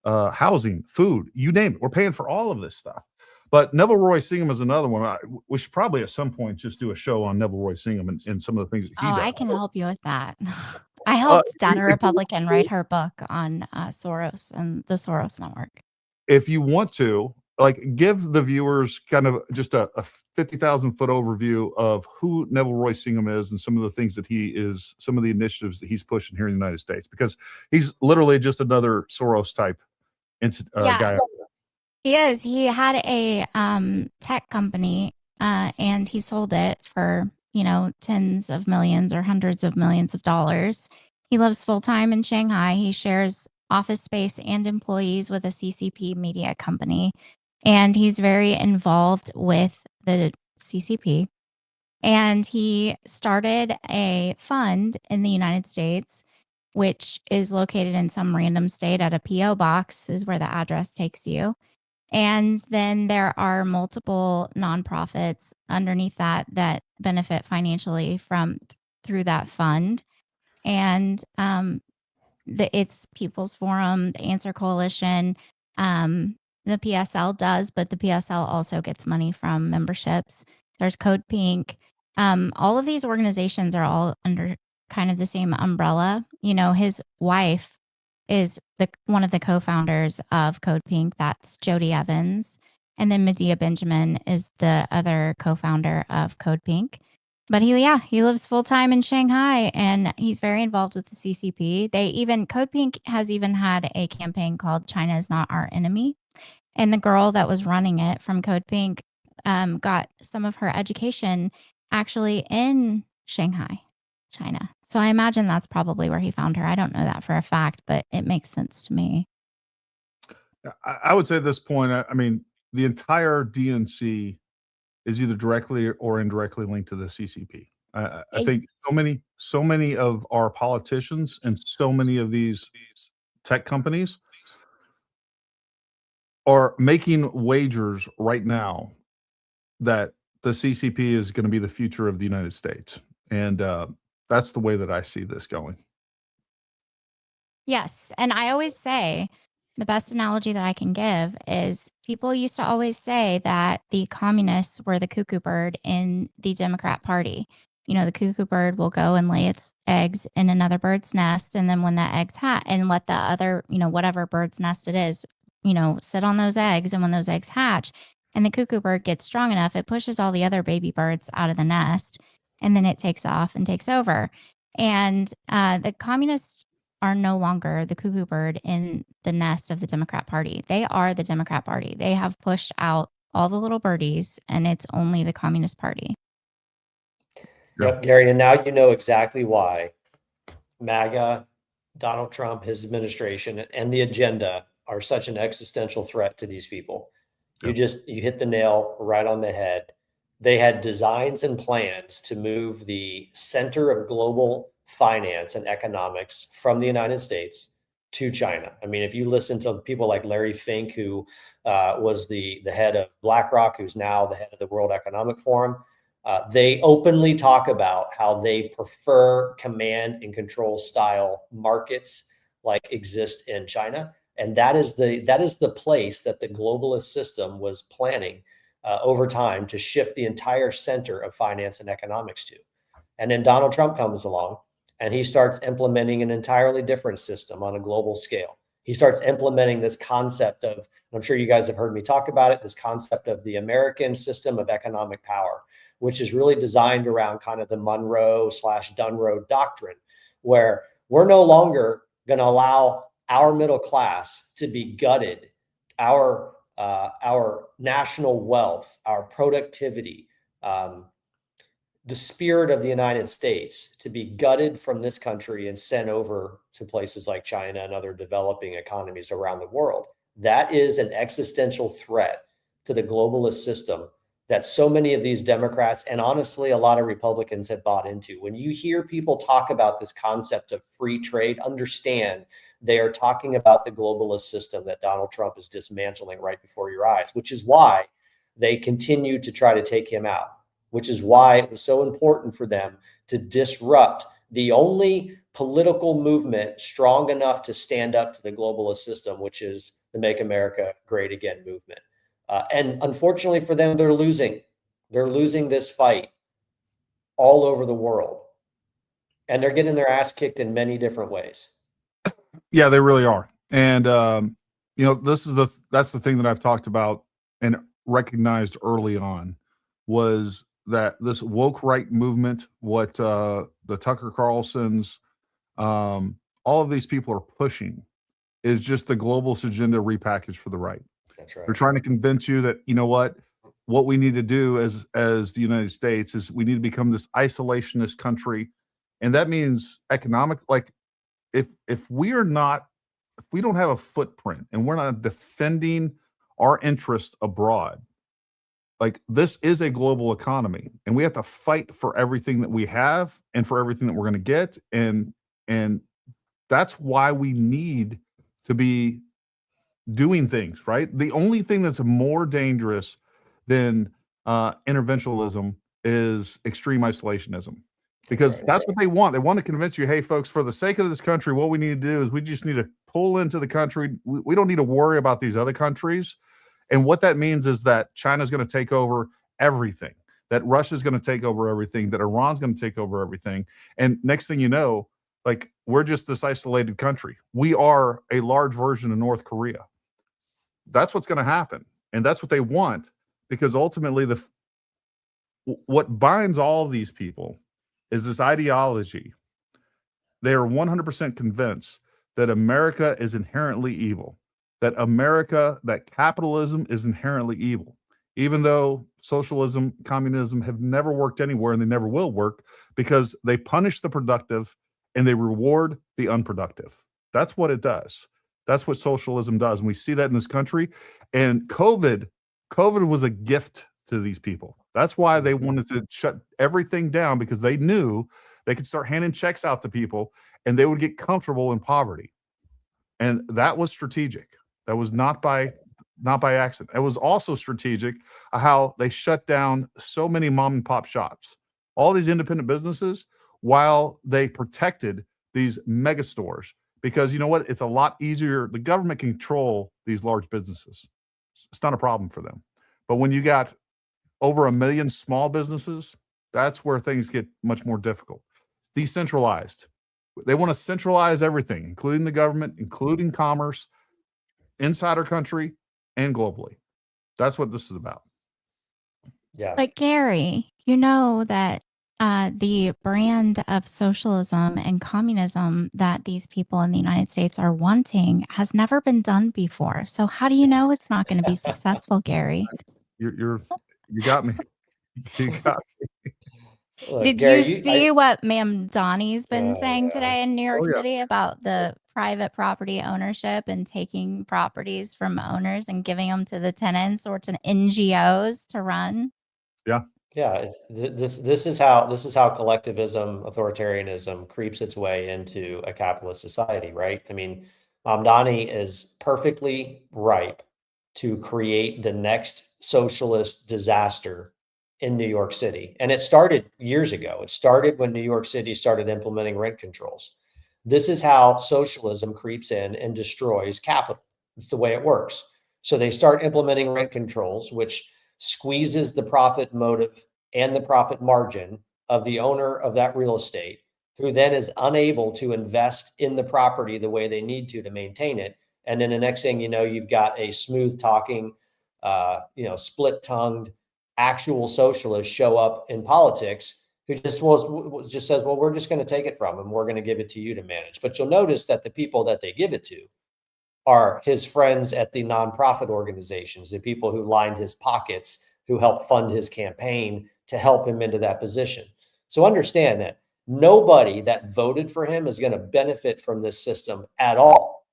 housing, food, you name it. We're paying for all of this stuff. But Neville Roy Singham is another one. We should probably at some point just do a show on Neville Roy Singham and some of the things that he does. I can help you with that. I helped Data Republican write her book on Soros and the Soros Network. If you want to, give the viewers kind of just a 50,000 foot overview of who Neville Roy Singham is and some of the things that he is, some of the initiatives that he's pushing here in the United States, because he's literally just another Soros type guy. He is. He had a tech company and he sold it for, tens of millions or hundreds of millions of dollars. He lives full-time in Shanghai. He shares office space and employees with a CCP media company. And he's very involved with the CCP. And he started a fund in the United States which is located in some random state at a PO box, is where the address takes you. And then there are multiple nonprofits underneath that benefit financially through that fund. And it's People's Forum, the Answer Coalition, the PSL does, but the PSL also gets money from memberships. There's Code Pink. All of these organizations are all under kind of the same umbrella. You know, his wife is one of the co-founders of Code Pink. That's Jody Evans. And then Medea Benjamin is the other co-founder of Code Pink. But he lives full-time in Shanghai, and he's very involved with the CCP. Code Pink has even had a campaign called China is Not Our Enemy. And the girl that was running it from Code Pink got some of her education actually in Shanghai, China. So I imagine that's probably where he found her. I don't know that for a fact, but it makes sense to me. I would say at this point, I mean, the entire DNC is either directly or indirectly linked to the CCP. I think so many of our politicians and so many of these tech companies are making wagers right now that the CCP is going to be the future of the United States. And that's the way that I see this going. Yes. And I always say the best analogy that I can give is people used to always say that the communists were the cuckoo bird in the Democrat Party. You know, the cuckoo bird will go and lay its eggs in another bird's nest. And then when that egg's hatch, and let the other, whatever bird's nest it is, sit on those eggs. And when those eggs hatch and the cuckoo bird gets strong enough, it pushes all the other baby birds out of the nest. And then it takes off and takes over. And the communists are no longer the cuckoo bird in the nest of the Democrat Party. They are the Democrat Party. They have pushed out all the little birdies, and it's only the Communist Party. Yep, Gary, and now you know exactly why MAGA, Donald Trump, his administration, and the agenda are such an existential threat to these people. Yep. You hit the nail right on the head. They had designs and plans to move the center of global finance and economics from the United States to China. I mean, if you listen to people like Larry Fink, who was the head of BlackRock, who's now the head of the World Economic Forum, they openly talk about how they prefer command and control style markets like exist in China. And that is the place that the globalist system was planning over time to shift the entire center of finance and economics to. And then Donald Trump comes along and he starts implementing an entirely different system on a global scale. He starts implementing this concept of, and I'm sure you guys have heard me talk about it, this concept of the American system of economic power, which is really designed around kind of the Monroe/Dunroe doctrine, where we're no longer going to allow our middle class to be gutted, our national wealth, our productivity, the spirit of the United States to be gutted from this country and sent over to places like China and other developing economies around the world. That is an existential threat to the globalist system that so many of these Democrats and honestly, a lot of Republicans have bought into. When you hear people talk about this concept of free trade, understand they are talking about the globalist system that Donald Trump is dismantling right before your eyes, which is why they continue to try to take him out, which is why it was so important for them to disrupt the only political movement strong enough to stand up to the globalist system, which is the Make America Great Again movement. And unfortunately for them, they're losing. They're losing this fight all over the world. And they're getting their ass kicked in many different ways. Yeah, they really are. And, that's the thing that I've talked about and recognized early on was that this woke right movement, what the Tucker Carlsons, all of these people are pushing is just the globalist agenda repackaged for the right. That's right. They're trying to convince you that, what we need to do as the United States is we need to become this isolationist country. And that means economics. Like if we don't have a footprint and we're not defending our interests abroad, like this is a global economy and we have to fight for everything that we have and for everything that we're going to get. And That's why we need to be doing things, right? The only thing that's more dangerous than interventionism is extreme isolationism, because that's what they want. They want to convince you, hey, folks, for the sake of this country, what we need to do is we just need to pull into the country. We don't need to worry about these other countries. And what that means is that China's going to take over everything, that Russia's going to take over everything, that Iran's going to take over everything. And next thing you know, like, we're just this isolated country. We are a large version of North Korea. That's what's going to happen. And that's what they want, because ultimately what binds all of these people is this ideology. They are 100% convinced that America is inherently evil, that capitalism is inherently evil, even though socialism, communism have never worked anywhere, and they never will work, because they punish the productive and they reward the unproductive. That's what it does. That's what socialism does. And we see that in this country. And COVID was a gift to these people. That's why they wanted to shut everything down, because they knew they could start handing checks out to people and they would get comfortable in poverty. And that was strategic. That was not by accident. It was also strategic how they shut down so many mom and pop shops, all these independent businesses, while they protected these mega stores. Because you know what? It's a lot easier. The government can control these large businesses. It's not a problem for them. But when you got over 1 million small businesses, that's where things get much more difficult. Decentralized. They want to centralize everything, including the government, including commerce, inside our country and globally. That's what this is about. Yeah. But Gary, you know that the brand of socialism and communism that these people in the United States are wanting has never been done before. So how do you know it's not going to be successful, Gary? You got me. You got me. Look, Did Gary, you see what Ma'am Donnie's been saying today in New York yeah. City about the private property ownership and taking properties from owners and giving them to the tenants or to NGOs to run? Yeah. Yeah, this is how collectivism, authoritarianism creeps its way into a capitalist society, right? I mean, Mamdani is perfectly ripe to create the next socialist disaster in New York City. And it started years ago. It started when New York City started implementing rent controls. This is how socialism creeps in and destroys capital. It's the way it works. So they start implementing rent controls, which squeezes the profit motive and the profit margin of the owner of that real estate, who then is unable to invest in the property the way they need to maintain it. And then the next thing you know, you've got a smooth talking, split tongued actual socialist show up in politics who just says, well, we're just going to take it from him. We're going to give it to you to manage. But you'll notice that the people that they give it to are his friends at the nonprofit organizations, the people who lined his pockets, who helped fund his campaign to help him into that position. So understand that nobody that voted for him is going to benefit from this system at all.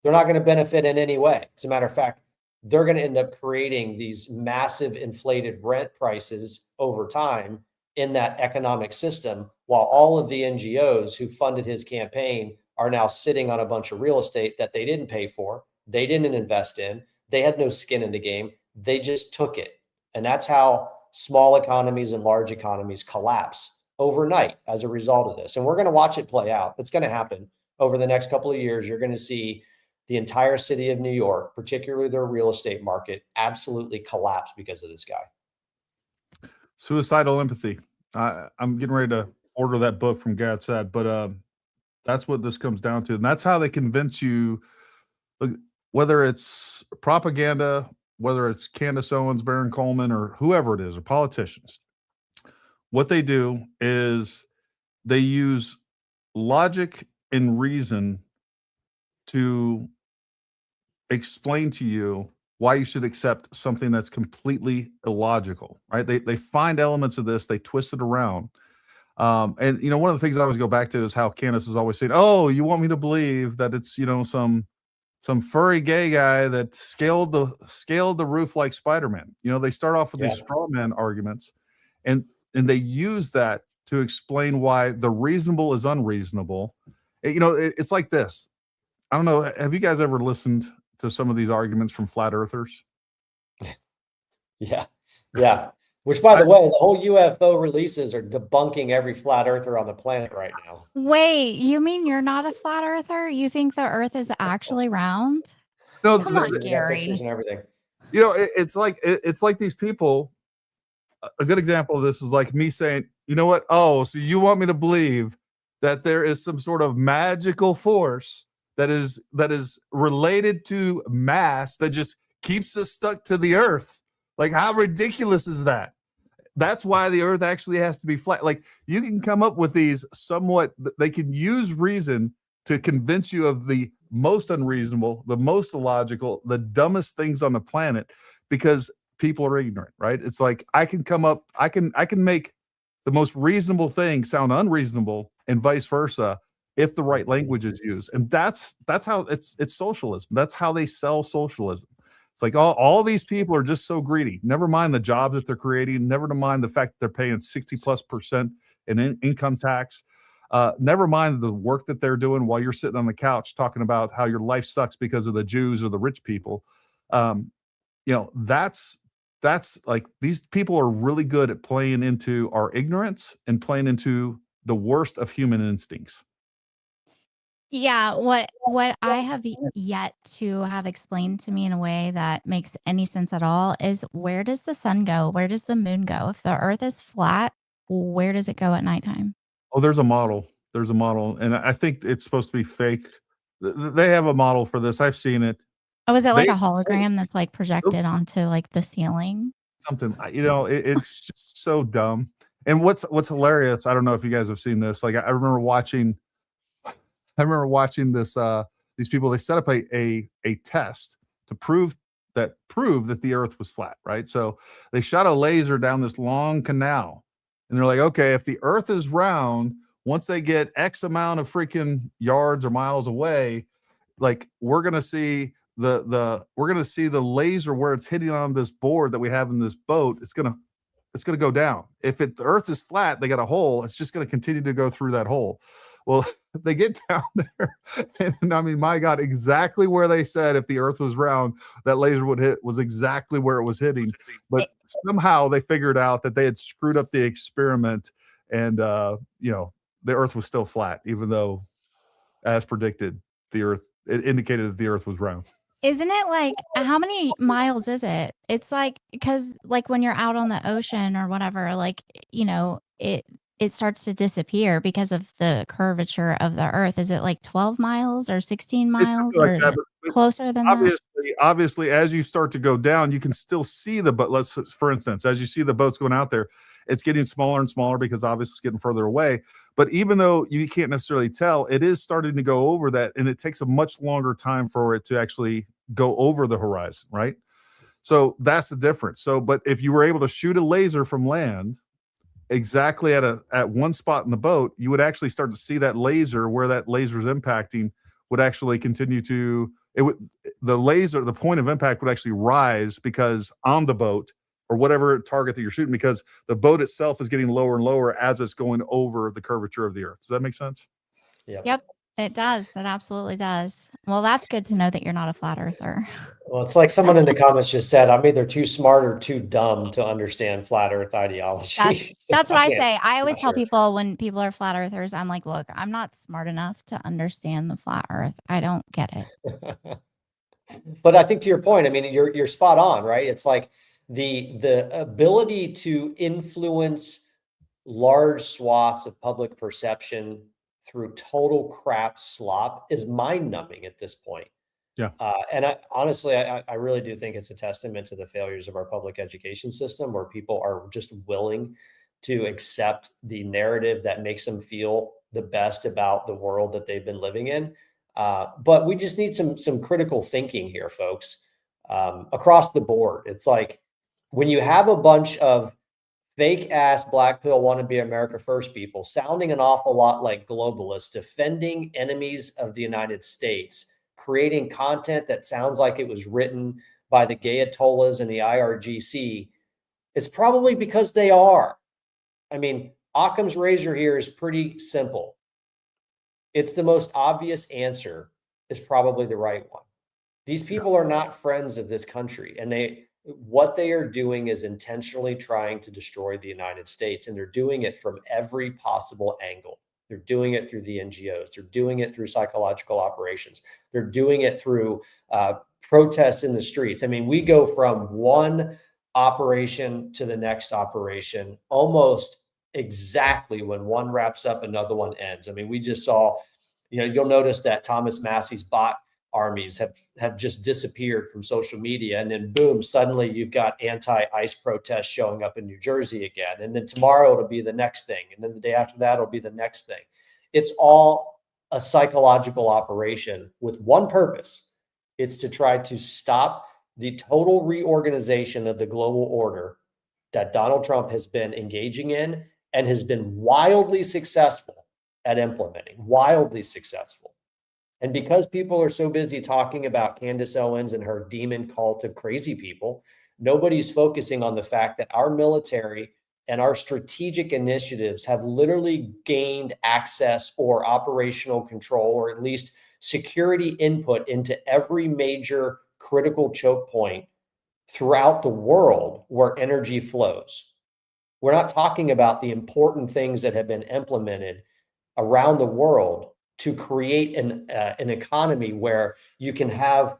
They're not going to benefit in any way. As a matter of fact, they're going to end up creating these massive inflated rent prices over time in that economic system, while all of the NGOs who funded his campaign are now sitting on a bunch of real estate that they didn't pay for, they didn't invest in, they had no skin in the game, they just took it. And that's how small economies and large economies collapse overnight as a result of this. And we're going to watch it play out. It's going to happen over the next couple of years. You're going to see the entire city of New York, particularly their real estate market, absolutely collapse because of this guy. Suicidal empathy. I'm getting ready to order that book from Gad Saad, but that's what this comes down to. And that's how they convince you, look, whether it's propaganda, whether it's Candace Owens, Baron Coleman, or whoever it is, or politicians. What they do is they use logic and reason to explain to you why you should accept something that's completely illogical, right? They find elements of this, they twist it around. And you know, one of the things I always go back to is how Candace is always saying, "Oh, you want me to believe that it's, you know, some furry gay guy that scaled the roof like Spider-Man." You know, they start off with these straw man arguments, and they use that to explain why the reasonable is unreasonable, It's like this. I don't know. Have you guys ever listened to some of these arguments from flat earthers? Yeah. Yeah. Which, by the way, the whole UFO releases are debunking every flat earther on the planet right now. Wait, you mean you're not a flat earther? You think the earth is actually round? No, Come on, We got Gary. pictures and everything. it's like these people. A good example of this is like me saying, you know what? Oh, so you want me to believe that there is some sort of magical force that is related to mass that just keeps us stuck to the earth? Like, how ridiculous is that? That's why the earth actually has to be flat. Like, you can come up with these somewhat, they can use reason to convince you of the most unreasonable, the most illogical, the dumbest things on the planet, because people are ignorant, right? It's like I can make the most reasonable thing sound unreasonable, and vice versa, if the right language is used. And that's how it's socialism. That's how they sell socialism. It's like all these people are just so greedy. Never mind the jobs that they're creating. Never mind the fact that they're paying 60+% in income tax. Never mind the work that they're doing while you're sitting on the couch talking about how your life sucks because of the Jews or the rich people. That's like, these people are really good at playing into our ignorance and playing into the worst of human instincts. Yeah, what I have yet to have explained to me in a way that makes any sense at all is, where does the sun go? Where does the moon go? If the earth is flat, where does it go at nighttime? Oh, there's a model. And I think it's supposed to be fake. They have a model for this. I've seen it. Oh, is it like They- a hologram that's like projected onto like the ceiling? Something, it's just so dumb. And what's hilarious, I don't know if you guys have seen this. Like, I remember watching this, these people, they set up a test to prove that the earth was flat, right? So they shot a laser down this long canal, and they're like, okay, if the earth is round, once they get X amount of freaking yards or miles away, like, we're gonna see the laser where it's hitting on this board that we have in this boat. It's gonna go down. If the earth is flat, they got a hole, it's just gonna continue to go through that hole. Well, they get down there, and I mean, my God, exactly where they said if the earth was round, that laser would hit was exactly where it was hitting. But somehow they figured out that they had screwed up the experiment, and the earth was still flat, even though, as predicted, it indicated that the earth was round. Isn't it like, how many miles is it? It's like, because like when you're out on the ocean or whatever, like, it starts to disappear because of the curvature of the earth. Is it like 12 miles or 16 It's miles, something or like is that, it but closer than that? obviously, as you start to go down, you can still see the boat. For instance, as you see the boats going out there, it's getting smaller and smaller because obviously it's getting further away. But even though you can't necessarily tell, it is starting to go over that, and it takes a much longer time for it to actually go over the horizon, right? So that's the difference. So, but if you were able to shoot a laser from land exactly at one spot in the boat, you would actually start to see that laser, where that laser is impacting, would actually continue to, the point of impact would actually rise, because on the boat, or whatever target that you're shooting, because the boat itself is getting lower and lower as it's going over the curvature of the earth. Does that make sense? Yep, it does. It absolutely does. Well, that's good to know that you're not a flat earther. Well, it's like someone in the comments just said, I'm either too smart or too dumb to understand flat earth ideology. That's what I say. I always tell sure. people, when people are flat earthers, I'm like, look, I'm not smart enough to understand the flat earth. I don't get it. But I think, to your point, I mean, you're spot on, right? It's like the ability to influence large swaths of public perception through total crap slop is mind numbing at this point. Yeah. And I really do think it's a testament to the failures of our public education system, where people are just willing to accept the narrative that makes them feel the best about the world that they've been living in. But we just need some critical thinking here, folks, across the board. It's like, when you have a bunch of fake ass black pill wannabe America First people sounding an awful lot like globalists, defending enemies of the United States, creating content that sounds like it was written by the Gayatollahs and the IRGC, it's probably because they are. I mean, Occam's razor here is pretty simple. It's the most obvious answer is probably the right one. These people are not friends of this country, and what they are doing is intentionally trying to destroy the United States, and they're doing it from every possible angle. They're doing it through the NGOs. They're doing it through psychological operations. They're doing it through protests in the streets. I mean, we go from one operation to the next operation almost exactly. When one wraps up, another one ends. I mean, we just saw, you'll notice that Thomas Massey's bot armies have just disappeared from social media, and then boom, suddenly you've got anti-ICE protests showing up in New Jersey again, and then tomorrow it'll be the next thing, and then the day after that it'll be the next thing. It's all a psychological operation with one purpose. It's to try to stop the total reorganization of the global order that Donald Trump has been engaging in and has been wildly successful at implementing, wildly successful. And because people are so busy talking about Candace Owens and her demon cult of crazy people, nobody's focusing on the fact that our military and our strategic initiatives have literally gained access or operational control, or at least security input into every major critical choke point throughout the world where energy flows. We're not talking about the important things that have been implemented around the world to create an economy where you can have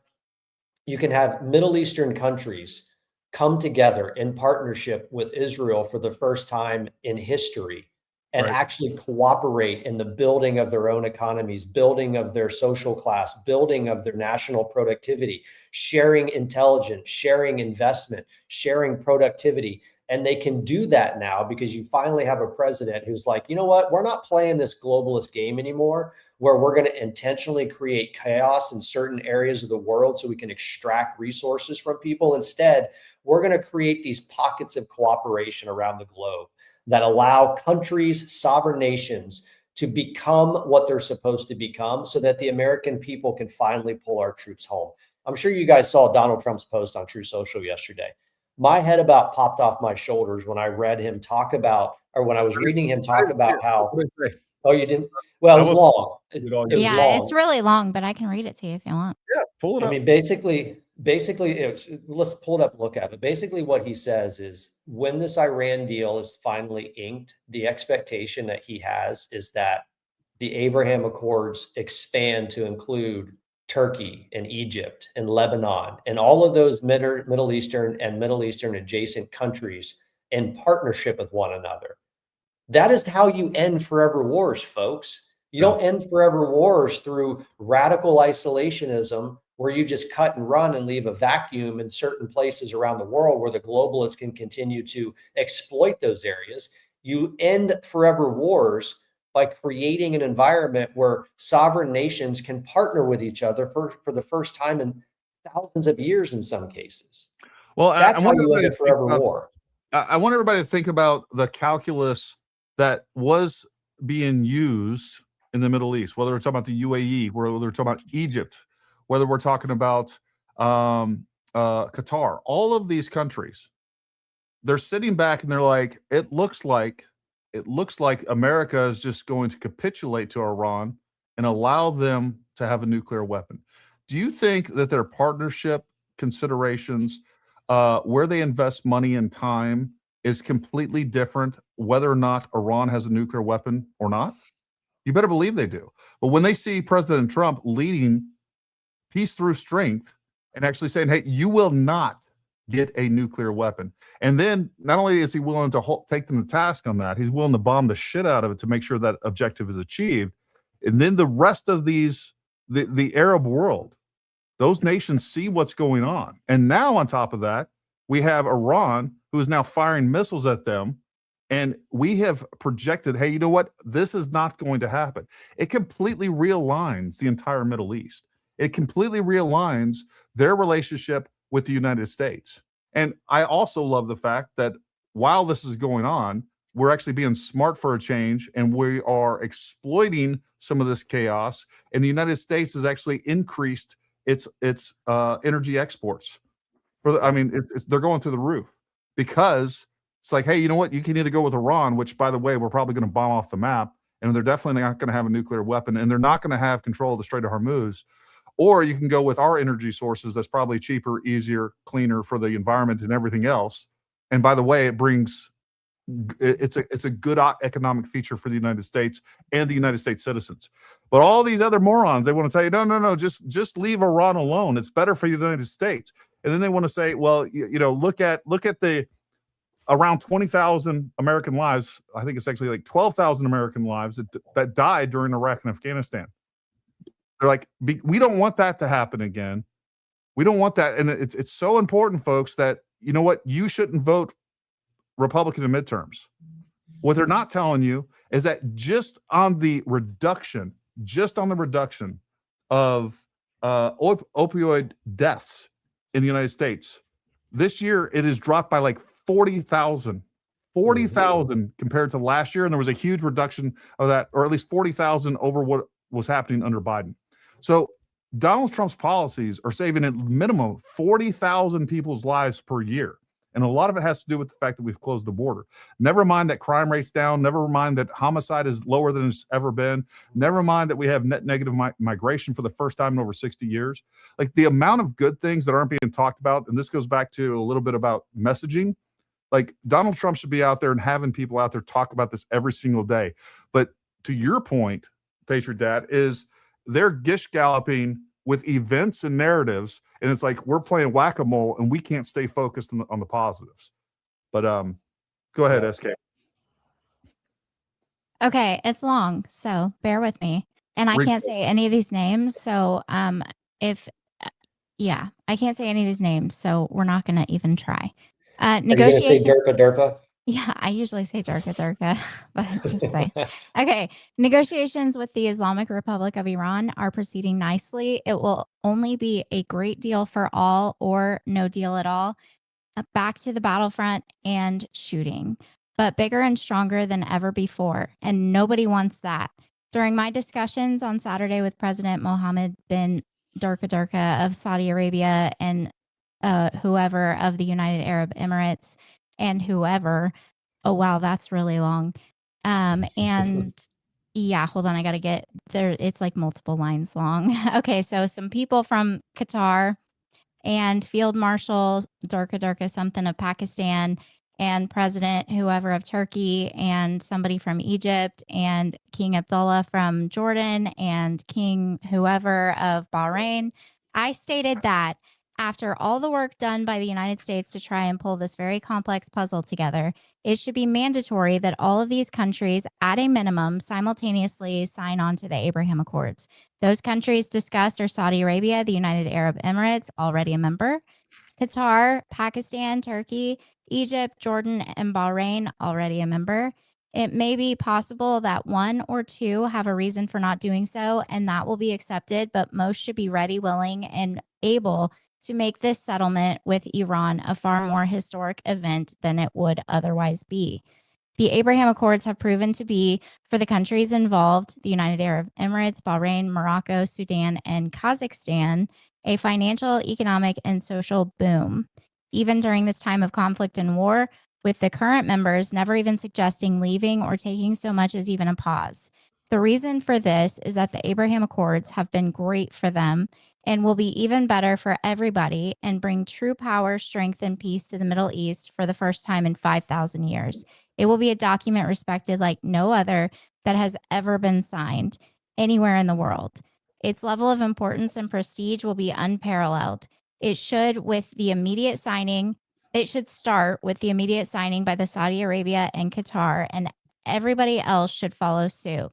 Middle Eastern countries come together in partnership with Israel for the first time in history and actually cooperate in the building of their own economies, building of their social class, building of their national productivity, sharing intelligence, sharing investment, sharing productivity. And they can do that now because you finally have a president who's like, you know what, we're not playing this globalist game anymore, where we're going to intentionally create chaos in certain areas of the world so we can extract resources from people. Instead, we're going to create these pockets of cooperation around the globe that allow countries, sovereign nations, to become what they're supposed to become so that the American people can finally pull our troops home. I'm sure you guys saw Donald Trump's post on True Social yesterday. My head about popped off my shoulders when I read him talk about, or when I was reading him talk about how, oh, you didn't? Well, it was long. It was long. It's really long, but I can read it to you if you want. Yeah, pull it up. I mean, basically, let's pull it up and look at it. Basically, what he says is when this Iran deal is finally inked, the expectation that he has is that the Abraham Accords expand to include Turkey and Egypt and Lebanon and all of those Middle Eastern and Middle Eastern adjacent countries in partnership with one another. That is how you end forever wars, folks. You don't end forever wars through radical isolationism where you just cut and run and leave a vacuum in certain places around the world where the globalists can continue to exploit those areas. You end forever wars by creating an environment where sovereign nations can partner with each other for the first time in thousands of years in some cases. Well, that's how you end a forever war. I want everybody to think about the calculus that was being used in the Middle East, whether we're talking about the UAE, whether we're talking about Egypt, whether we're talking about Qatar, all of these countries, they're sitting back and they're like, it looks like America is just going to capitulate to Iran and allow them to have a nuclear weapon. Do you think that their partnership considerations, where they invest money and time, is completely different whether or not Iran has a nuclear weapon or not? You better believe they do. But when they see President Trump leading peace through strength and actually saying, hey, you will not get a nuclear weapon. And then not only is he willing to take them to task on that, he's willing to bomb the shit out of it to make sure that objective is achieved. And then the rest of the Arab world, those nations see what's going on. And now on top of that, we have Iran, who is now firing missiles at them. And we have projected, hey, you know what? This is not going to happen. It completely realigns the entire Middle East. It completely realigns their relationship with the United States. And I also love the fact that while this is going on, we're actually being smart for a change, and we are exploiting some of this chaos. And the United States has actually increased its energy exports. They're going through the roof because it's like, hey, you know what? You can either go with Iran, which, by the way, we're probably going to bomb off the map, and they're definitely not going to have a nuclear weapon, and they're not going to have control of the Strait of Hormuz. Or you can go with our energy sources that's probably cheaper, easier, cleaner for the environment and everything else. And by the way, it's a good economic feature for the United States and the United States citizens. But all these other morons, they want to say, no, just leave Iran alone. It's better for the United States. And then they want to say, well, look at the around 20,000 American lives. I think it's actually like 12,000 American lives that died during Iraq and Afghanistan. They're like, we don't want that to happen again. We don't want that. And it's so important, folks, that, you know what, you shouldn't vote Republican in midterms. What they're not telling you is that just on the reduction of opioid deaths in the United States, this year it has dropped by like 40,000 compared to last year. And there was a huge reduction of that, or at least 40,000 over what was happening under Biden. So Donald Trump's policies are saving at minimum 40,000 people's lives per year. And a lot of it has to do with the fact that we've closed the border. Never mind that crime rate's down. Never mind that homicide is lower than it's ever been. Never mind that we have net negative migration for the first time in over 60 years. Like, the amount of good things that aren't being talked about, and this goes back to a little bit about messaging. Like, Donald Trump should be out there and having people out there talk about this every single day. But to your point, Patriot Dad, is they're gish galloping with events and narratives, and it's like we're playing whack-a-mole and we can't stay focused on the positives. But go ahead, SK. Okay, it's long, so bear with me. And I can't say any of these names, so I can't say any of these names, so we're not going to even try. Negotiation. Are you going to say Durka? Yeah, I usually say Durka, but just say. Okay, negotiations with the Islamic Republic of Iran are proceeding nicely. It will only be a great deal for all or no deal at all. Back to the battlefront and shooting, but bigger and stronger than ever before. And nobody wants that. During my discussions on Saturday with President Mohammed bin Durka of Saudi Arabia and whoever of the United Arab Emirates, and whoever, oh wow, that's really long. And yeah, hold on, I gotta get there. It's like multiple lines long. Okay, so some people from Qatar and Field Marshal Durka something of Pakistan, and President whoever of Turkey, and somebody from Egypt, and King Abdullah from Jordan, and King whoever of Bahrain. I stated that after all the work done by the United States to try and pull this very complex puzzle together, it should be mandatory that all of these countries, at a minimum, simultaneously sign on to the Abraham Accords. Those countries discussed are Saudi Arabia, the United Arab Emirates, already a member, Qatar, Pakistan, Turkey, Egypt, Jordan, and Bahrain, already a member. It may be possible that one or two have a reason for not doing so, and that will be accepted, but most should be ready, willing, and able to make this settlement with Iran a far more historic event than it would otherwise be. The Abraham Accords have proven to be, for the countries involved, the United Arab Emirates, Bahrain, Morocco, Sudan, and Kazakhstan, a financial, economic, and social boom. Even during this time of conflict and war, with the current members never even suggesting leaving or taking so much as even a pause. The reason for this is that the Abraham Accords have been great for them and will be even better for everybody and bring true power, strength, and peace to the Middle East for the first time in 5,000 years. It will be a document respected like no other that has ever been signed anywhere in the world. Its level of importance and prestige will be unparalleled. It should start with the immediate signing by the Saudi Arabia and Qatar, and everybody else should follow suit.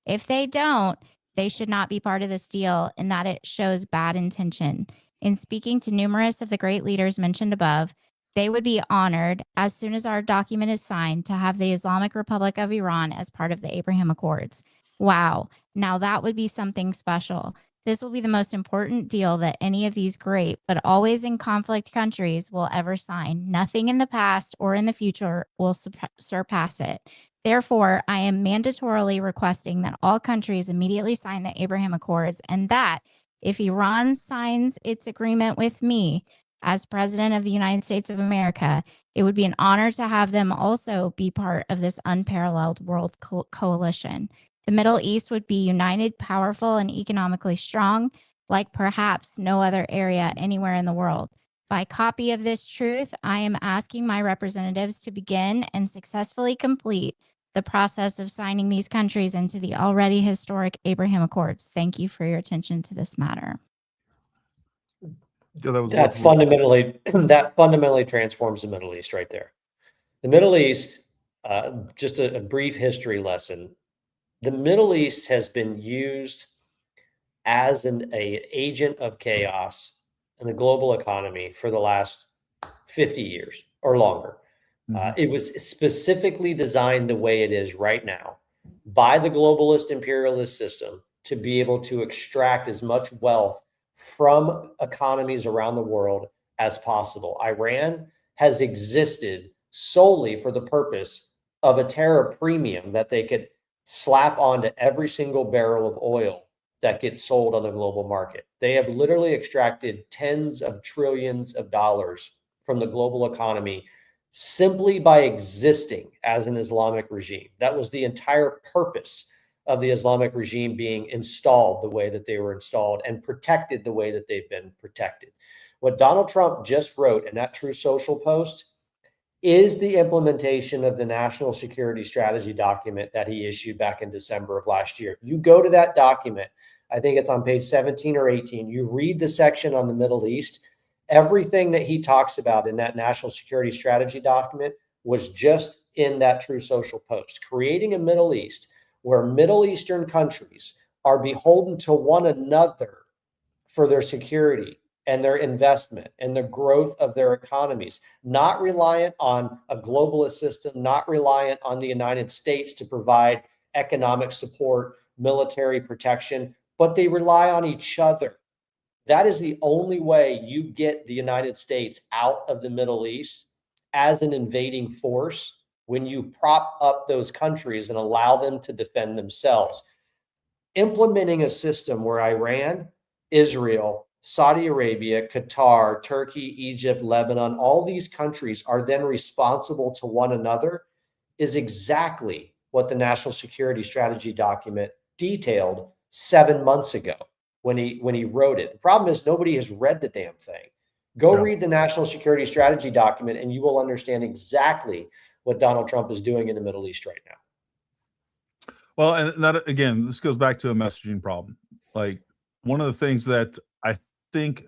If they don't, they should not be part of this deal, in that it shows bad intention. In speaking to numerous of the great leaders mentioned above, they would be honored, as soon as our document is signed, to have the Islamic Republic of Iran as part of the Abraham Accords. Wow, now that would be something special. This will be the most important deal that any of these great, but always in conflict countries will ever sign. Nothing in the past or in the future will surpass it. Therefore, I am mandatorily requesting that all countries immediately sign the Abraham Accords, and that if Iran signs its agreement with me as President of the United States of America, it would be an honor to have them also be part of this unparalleled world coalition. The Middle East would be united, powerful, and economically strong, like perhaps no other area anywhere in the world. By copy of this truth, I am asking my representatives to begin and successfully complete the process of signing these countries into the already historic Abraham Accords. Thank you for your attention to this matter. Yeah, That fundamentally transforms the Middle East right there. The Middle East, just a brief history lesson. The Middle East has been used as an agent of chaos in the global economy for the last 50 years or longer. It was specifically designed the way it is right now by the globalist imperialist system to be able to extract as much wealth from economies around the world as possible. Iran has existed solely for the purpose of a terror premium that they could slap onto every single barrel of oil that gets sold on the global market. They have literally extracted tens of trillions of dollars from the global economy simply by existing as an Islamic regime. That was the entire purpose of the Islamic regime being installed the way that they were installed and protected the way that they've been protected. What Donald Trump just wrote in that True Social post is the implementation of the national security strategy document that he issued back in December of last year. If you go to that document, I think it's on page 17 or 18, you read the section on the Middle East, everything that he talks about in that national security strategy document was just in that True Social post, creating a Middle East where Middle Eastern countries are beholden to one another for their security and their investment and the growth of their economies, not reliant on a globalist system, not reliant on the United States to provide economic support, military protection, but they rely on each other. That is the only way you get the United States out of the Middle East as an invading force, when you prop up those countries and allow them to defend themselves. Implementing a system where Iran, Israel, Saudi Arabia, Qatar, Turkey, Egypt, Lebanon, all these countries are then responsible to one another is exactly what the National Security Strategy document detailed 7 months ago when he wrote it. The problem is nobody has read the damn thing. Go read the National Security Strategy document and you will understand exactly what Donald Trump is doing in the Middle East right now. Well, and that, again, this goes back to a messaging problem. Like, one of the things that I think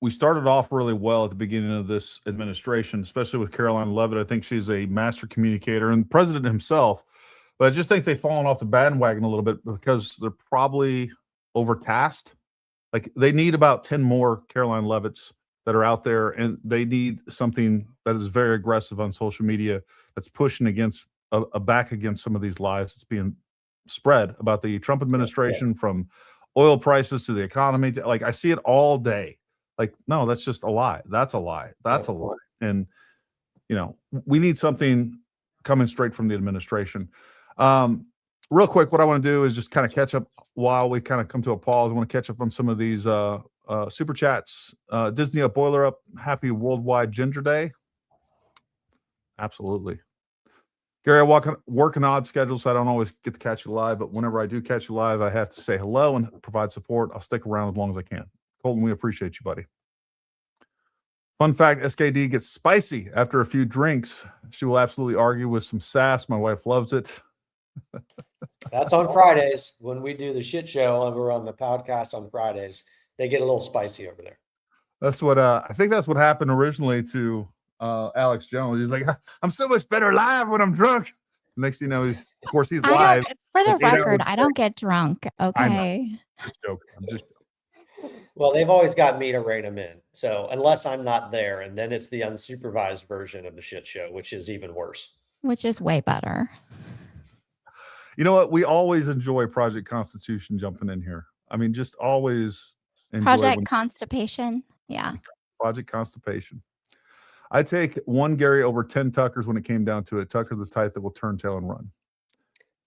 we started off really well at the beginning of this administration, especially with Caroline Leavitt. I think she's a master communicator, and the president himself. But I just think they've fallen off the bandwagon a little bit because they're probably overtasked. Like, they need about 10 more Caroline Leavitts that are out there, and they need something that is very aggressive on social media that's pushing against back against some of these lies that's being spread about the Trump administration, from oil prices to the economy. Like, I see it all day. Like, no, that's just a lie. That's a lie. That's a lie. And, you know, we need something coming straight from the administration. Real quick, what I want to do is just kind of catch up while we kind of come to a pause. I want to catch up on some of these super chats. Disney Up, Boiler Up, happy Worldwide Ginger Day. Absolutely. Gary, I work an odd schedule, so I don't always get to catch you live, but whenever I do catch you live, I have to say hello and provide support. I'll stick around as long as I can. Colton, we appreciate you, buddy. Fun fact, SKD gets spicy after a few drinks. She will absolutely argue with some sass. My wife loves it. That's on Fridays when we do the shit show over on the podcast on Fridays. They get a little spicy over there. That's what I think that's what happened originally to Alex Jones. He's like, I'm so much better live when I'm drunk. Next thing you know, of course, he's live. For the record, I don't get drunk. Okay. I'm just joking. Well, they've always got me to rein them in. So unless I'm not there, and then it's the unsupervised version of the shit show, which is even worse. Which is way better. You know what? We always enjoy Project Constitution jumping in here. I mean, just always enjoy Project Constipation. Yeah. Project Constipation. I take one Gary over 10 Tuckers when it came down to it. Tucker, the type that will turn tail and run.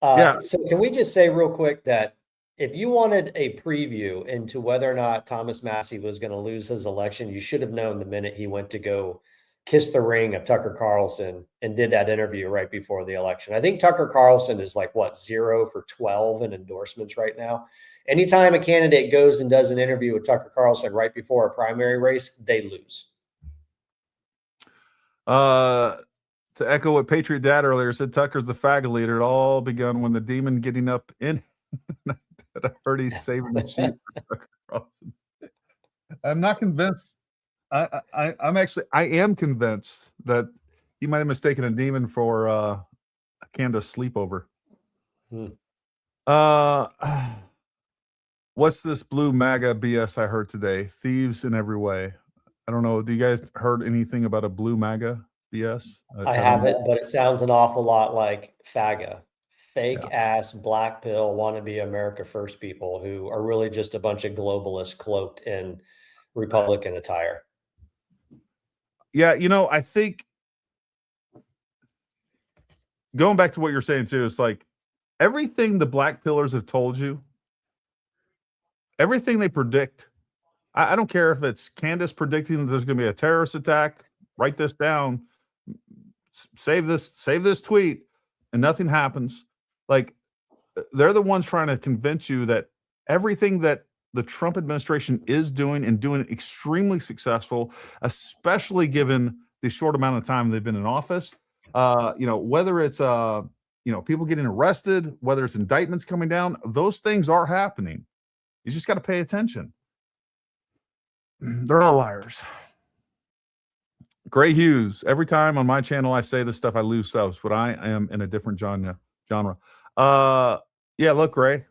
Yeah. So can we just say real quick that if you wanted a preview into whether or not Thomas Massey was going to lose his election, you should have known the minute he went to go kissed the ring of Tucker Carlson and did that interview right before the election. I think Tucker Carlson is like, what, 0 for 12 in endorsements right now. Anytime a candidate goes and does an interview with Tucker Carlson right before a primary race, they lose. To echo what Patriot Dad earlier said, Tucker's the fag leader. It all begun when the demon getting up in I heard he's saving the sheep for Tucker Carlson. I'm not convinced. I am convinced that he might have mistaken a demon for a Candace sleepover. What's this blue MAGA BS I heard today? Thieves in every way. I don't know. Do you guys heard anything about a blue MAGA BS? I haven't, but it sounds an awful lot like FAGA. Fake ass black pill wannabe America First people who are really just a bunch of globalists cloaked in Republican attire. Yeah, I think going back to what you're saying too, it's like everything the black pillars have told you, everything they predict. I don't care if it's Candace predicting that there's going to be a terrorist attack. Write this down. Save this tweet, and nothing happens. Like, they're the ones trying to convince you that everything that the Trump administration is doing and doing extremely successful, especially given the short amount of time they've been in office. Whether it's people getting arrested, whether it's indictments coming down, those things are happening. You just got to pay attention. They're all liars. Gray Hughes. Every time on my channel I say this stuff, I lose subs, but I am in a different genre. Yeah, look, Gray.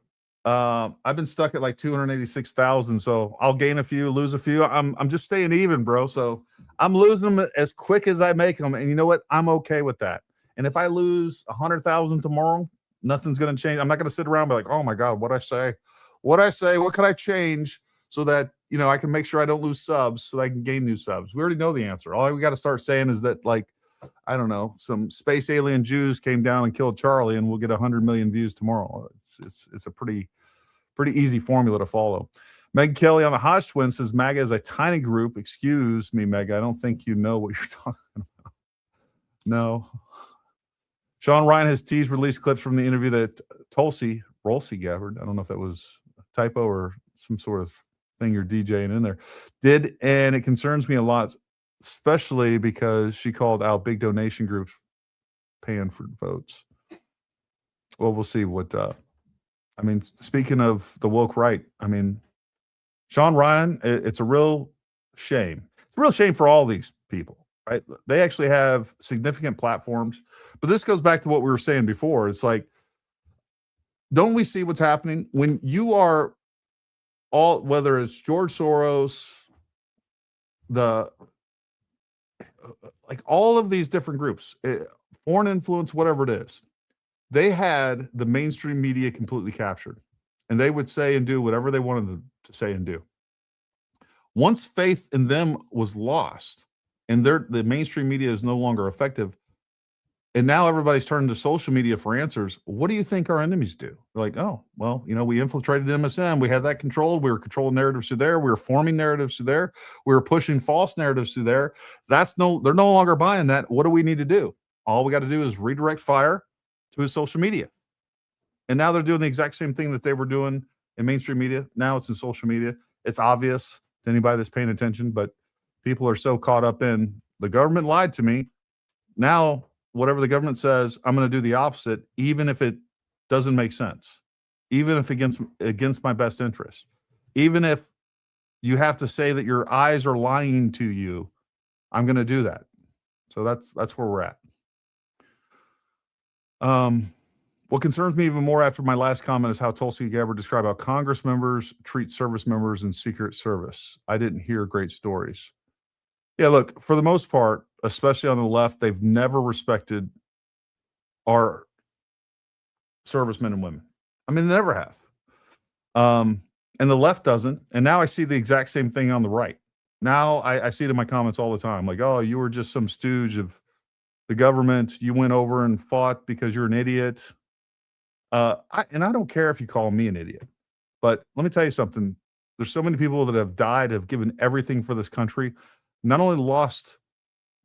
I've been stuck at like 286,000, so I'll gain a few, lose a few. I'm just staying even, bro. So I'm losing them as quick as I make them, and you know what? I'm okay with that. And if I lose 100,000 tomorrow, nothing's gonna change. I'm not gonna sit around and be like, oh my God, what'd I say? What can I change so that I can make sure I don't lose subs so that I can gain new subs? We already know the answer. All we got to start saying is that, like, I don't know, some space alien Jews came down and killed Charlie, and we'll get 100 million views tomorrow. It's a pretty easy formula to follow. Meg Kelly on the Hodge Twins says MAGA is a tiny group. Excuse me, Meg. I don't think you know what you're talking about. No. Sean Ryan has teased release clips from the interview that Rolsey Gabbard, I don't know if that was a typo or some sort of thing you're DJing in there, did, and it concerns me a lot, especially because she called out big donation groups paying for votes. Well, we'll see what speaking of the woke right, Sean Ryan, it's a real shame. It's a real shame for all these people, right? They actually have significant platforms, but this goes back to what we were saying before. It's like, don't we see what's happening when you are whether it's George Soros, all of these different groups, foreign influence, whatever it is, they had the mainstream media completely captured, and they would say and do whatever they wanted to say and do. Once faith in them was lost and the mainstream media is no longer effective, and now everybody's turning to social media for answers, what do you think our enemies do? They're like, oh, well, we infiltrated MSM. We had that controlled. We were controlling narratives through there. We were forming narratives through there. We were pushing false narratives through there. They're no longer buying that. What do we need to do? All we got to do is redirect fire to his social media. And now they're doing the exact same thing that they were doing in mainstream media. Now it's in social media. It's obvious to anybody that's paying attention, but people are so caught up in the government lied to me. Now, whatever the government says, I'm going to do the opposite, even if it doesn't make sense, even if against my best interest, even if you have to say that your eyes are lying to you, I'm going to do that. So that's where we're at. What concerns me even more after my last comment is how Tulsi Gabbard described how Congress members treat service members in Secret Service. I didn't hear great stories. Yeah, look, for the most part, especially on the left, they've never respected our servicemen and women. They never have. And the left doesn't. And now I see the exact same thing on the right. Now I see it in my comments all the time. Like, oh, you were just some stooge of the government. You went over and fought because you're an idiot. And I don't care if you call me an idiot. But let me tell you something. There's so many people that have died, have given everything for this country, not only lost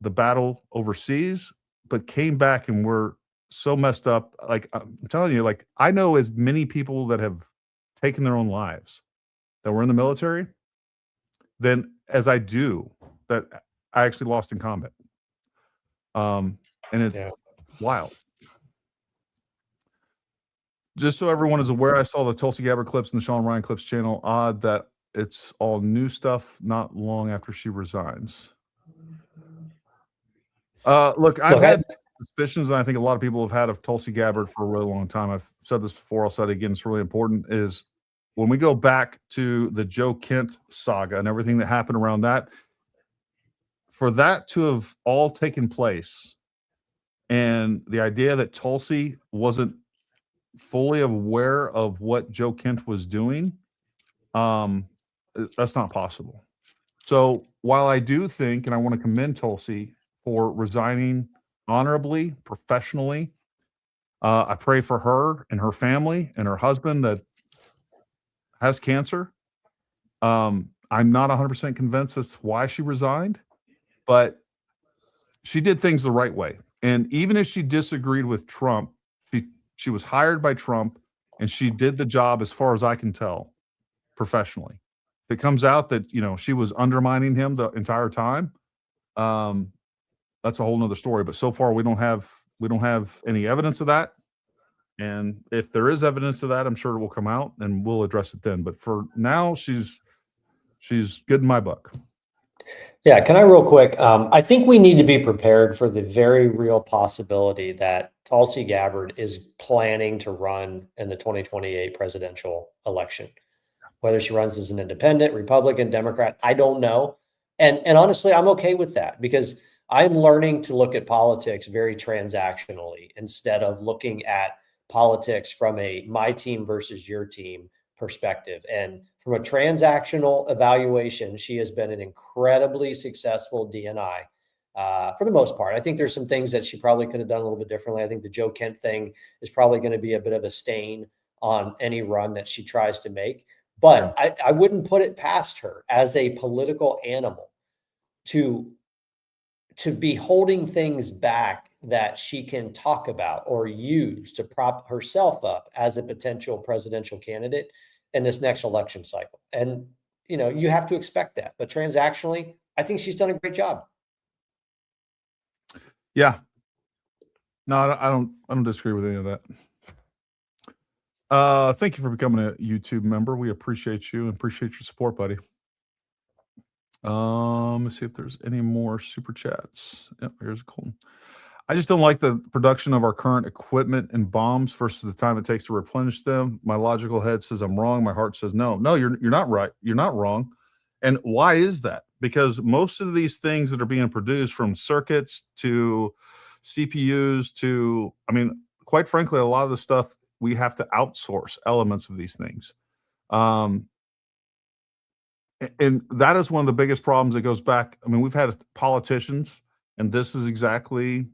the battle overseas, but came back and were so messed up. Like, I'm telling you, like, I know as many people that have taken their own lives that were in the military than as I do that I actually lost in combat. And it's wild. Just so everyone is aware, I saw the Tulsi Gabbard clips in the Sean Ryan Clips channel. Odd that it's all new stuff not long after she resigns. Look, I've had suspicions, and I think a lot of people have had of Tulsi Gabbard for a really long time. I've said this before, I'll say it again, it's really important, is when we go back to the Joe Kent saga and everything that happened around that, for that to have all taken place, and the idea that Tulsi wasn't fully aware of what Joe Kent was doing, that's not possible. So while I do think, and I want to commend Tulsi for resigning honorably, professionally, I pray for her and her family and her husband that has cancer. I'm not 100% convinced that's why she resigned, but she did things the right way. And even if she disagreed with Trump, she was hired by Trump, and she did the job, as far as I can tell, professionally. If it comes out that, you know, she was undermining him the entire time, that's a whole nother story. But so far, we don't have any evidence of that. And if there is evidence of that, I'm sure it will come out, and we'll address it then. But for now, she's good in my book. Yeah, can I real quick? I think we need to be prepared for the very real possibility that Tulsi Gabbard is planning to run in the 2028 presidential election. Whether she runs as an independent, Republican, Democrat, I don't know. And honestly, I'm okay with that, because I'm learning to look at politics very transactionally instead of looking at politics from a my team versus your team perspective. And from a transactional evaluation, she has been an incredibly successful DNI for the most part. I think there's some things that she probably could have done a little bit differently. I think the Joe Kent thing is probably going to be a bit of a stain on any run that she tries to make. But I wouldn't put it past her as a political animal to be holding things back that she can talk about or use to prop herself up as a potential presidential candidate in this next election cycle. And, you know, you have to expect that. But transactionally, I think she's done a great job. Yeah. No, I don't disagree with any of that. Thank you for becoming a YouTube member. We appreciate you and appreciate your support, buddy. Let's see if there's any more super chats. Yep, here's a cool one. I just don't like the production of our current equipment and bombs versus the time it takes to replenish them. My logical head says I'm wrong. My heart says no. No, you're not right. You're not wrong. And why is that? Because most of these things that are being produced, from circuits to CPUs to, I mean, quite frankly, a lot of the stuff we have to outsource elements of these things. And that is one of the biggest problems that goes back. I mean, we've had politicians, and this is exactly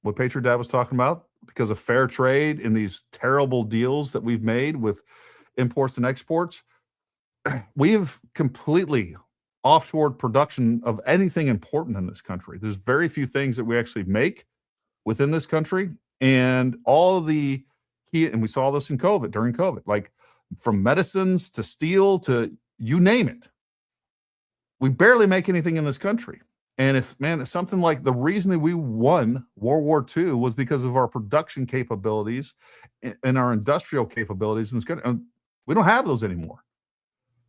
what Patriot Dad was talking about, because of fair trade and these terrible deals that we've made with imports and exports. We've completely offshored production of anything important in this country. There's very few things that we actually make within this country, and all of the key, and we saw this in COVID, during COVID, like from medicines to steel to you name it. We barely make anything in this country. And if something like the reason that we won World War II was because of our production capabilities and our industrial capabilities in this country. And we don't have those anymore.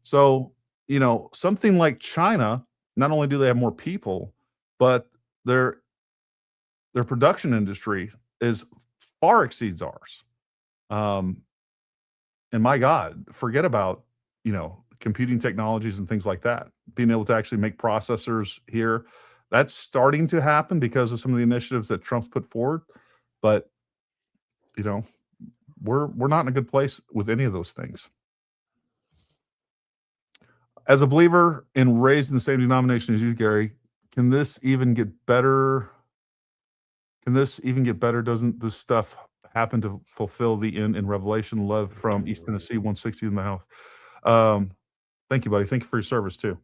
So, you know, something like China, not only do they have more people, but their production industry is far exceeds ours. And my God, forget about, you know, computing technologies and things like that. Being able to actually make processors here, that's starting to happen because of some of the initiatives that Trump's put forward. But, you know, we're not in a good place with any of those things. As a believer and raised in the same denomination as you, Gary, can this even get better? Doesn't this stuff happen to fulfill the end in Revelation? Love from East Tennessee, 160 in the house. Thank you, buddy. Thank you for your service too.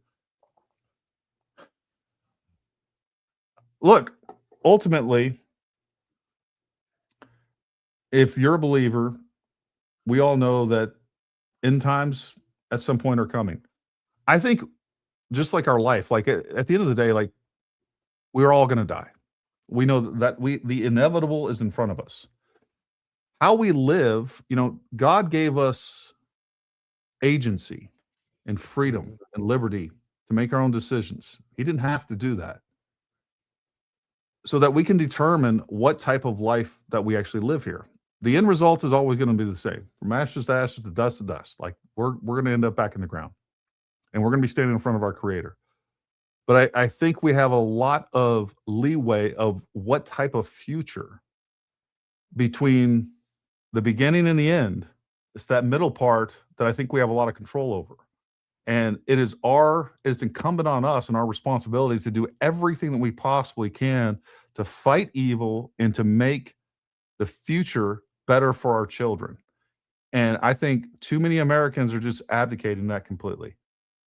look, ultimately, if you're a believer, we all know that end times at some point are coming. I think just like our life, like at the end of the day, like we're all going to die. We know that the inevitable is in front of us. How we live, God gave us agency and freedom and liberty to make our own decisions. He didn't have to do that. So that we can determine what type of life that we actually live here. The end result is always going to be the same. From ashes to ashes to dust to dust. Like we're going to end up back in the ground. And we're going to be standing in front of our Creator. But I think we have a lot of leeway of what type of future between the beginning and the end. It's that middle part that I think we have a lot of control over. And it's incumbent on us and our responsibility to do everything that we possibly can to fight evil and to make the future better for our children. And I think too many Americans are just abdicating that completely.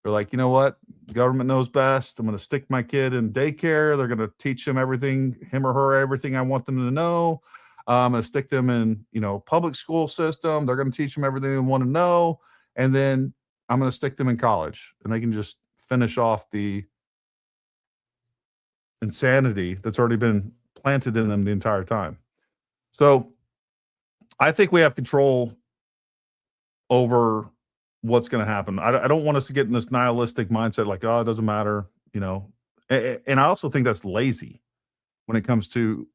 They're like, you know what? The government knows best. I'm going to stick my kid in daycare. They're going to teach him or her, everything I want them to know. I'm going to stick them in, public school system. They're going to teach them everything they want to know. And then I'm going to stick them in college and they can just finish off the insanity that's already been planted in them the entire time. So I think we have control over what's going to happen. I don't want us to get in this nihilistic mindset like, oh, it doesn't matter, And I also think that's lazy when it comes to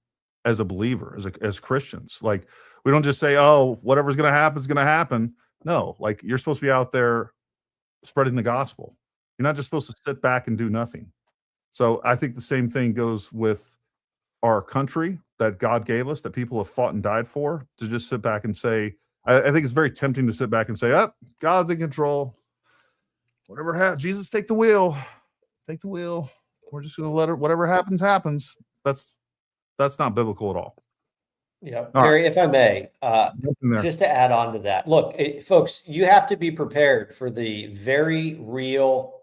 as a believer, as Christians. Like we don't just say, oh, whatever's going to happen is going to happen. No, like you're supposed to be out there spreading the gospel. You're not just supposed to sit back and do nothing. So I think the same thing goes with our country that God gave us, that people have fought and died for, to just sit back and say, I think it's very tempting to sit back and say, oh, God's in control. Whatever happens, Jesus, take the wheel. Take the wheel. We're just going to let it, whatever happens, happens. That's not biblical at all. Yeah. Gary, if I may, just to add on to that, look, folks, you have to be prepared for the very real,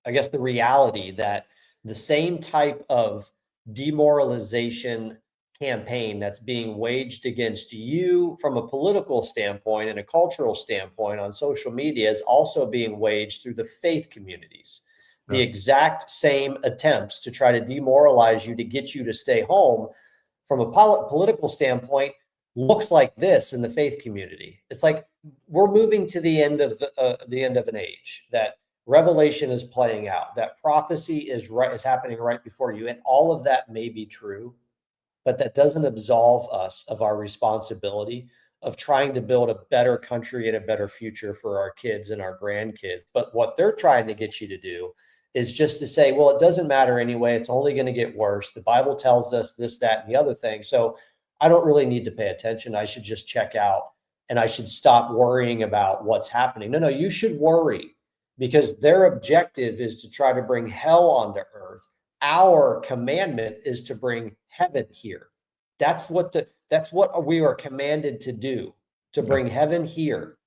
the reality that the same type of demoralization campaign that's being waged against you from a political standpoint and a cultural standpoint on social media is also being waged through the faith communities. The exact same attempts to try to demoralize you, to get you to stay home from a political standpoint looks like this in the faith community. It's like we're moving to the end of the end of an age, that revelation is playing out, that prophecy is happening right before you. And all of that may be true, but that doesn't absolve us of our responsibility of trying to build a better country and a better future for our kids and our grandkids. But what they're trying to get you to do is just to say, well, it doesn't matter anyway. It's only going to get worse. The Bible tells us this, that, and the other thing. So I don't really need to pay attention. I should just check out and I should stop worrying about what's happening. No, you should worry, because their objective is to try to bring hell onto earth. Our commandment is to bring heaven here. That's what we are commanded to do, to bring heaven here,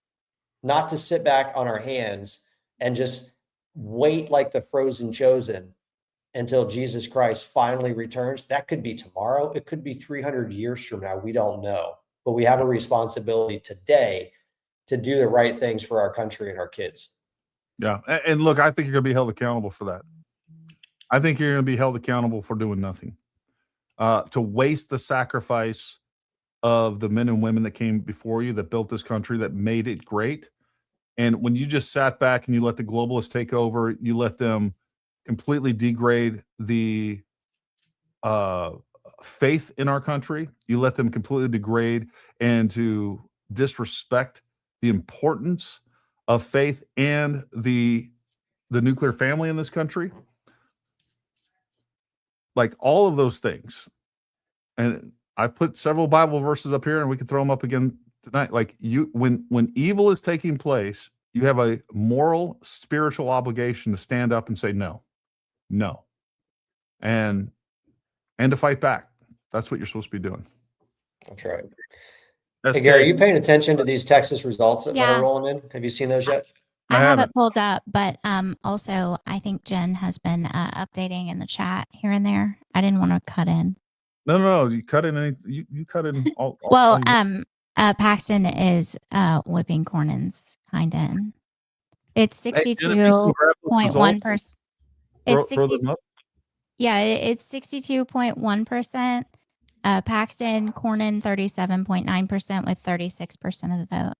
not to sit back on our hands and just wait like the frozen chosen until Jesus Christ finally returns. That could be tomorrow. It could be 300 years from now. We don't know, but we have a responsibility today to do the right things for our country and our kids. Yeah. And look, I think you're going to be held accountable for that. I think you're going to be held accountable for doing nothing, to waste the sacrifice of the men and women that came before you, that built this country, that made it great. And when you just sat back and you let the globalists take over, you let them completely degrade the faith in our country. You let them completely degrade and to disrespect the importance of faith and the nuclear family in this country. Like all of those things. And I've put several Bible verses up here and we can throw them up again tonight. Like when evil is taking place, you have a moral, spiritual obligation to stand up and say no, and to fight back. That's what you're supposed to be doing. That's right. Hey, Gary, are you paying attention to these Texas results that are rolling in? Have you seen those yet? I have it pulled up, but also I think Jen has been updating in the chat here and there. I didn't want to cut in. No. You cut in any. You cut in all. Well, Paxton is whipping Cornyn's hind end. It's 62.1%. It's 60. Yeah, it's 62.1%. Paxton, Cornyn 37.9% with 36% of the vote.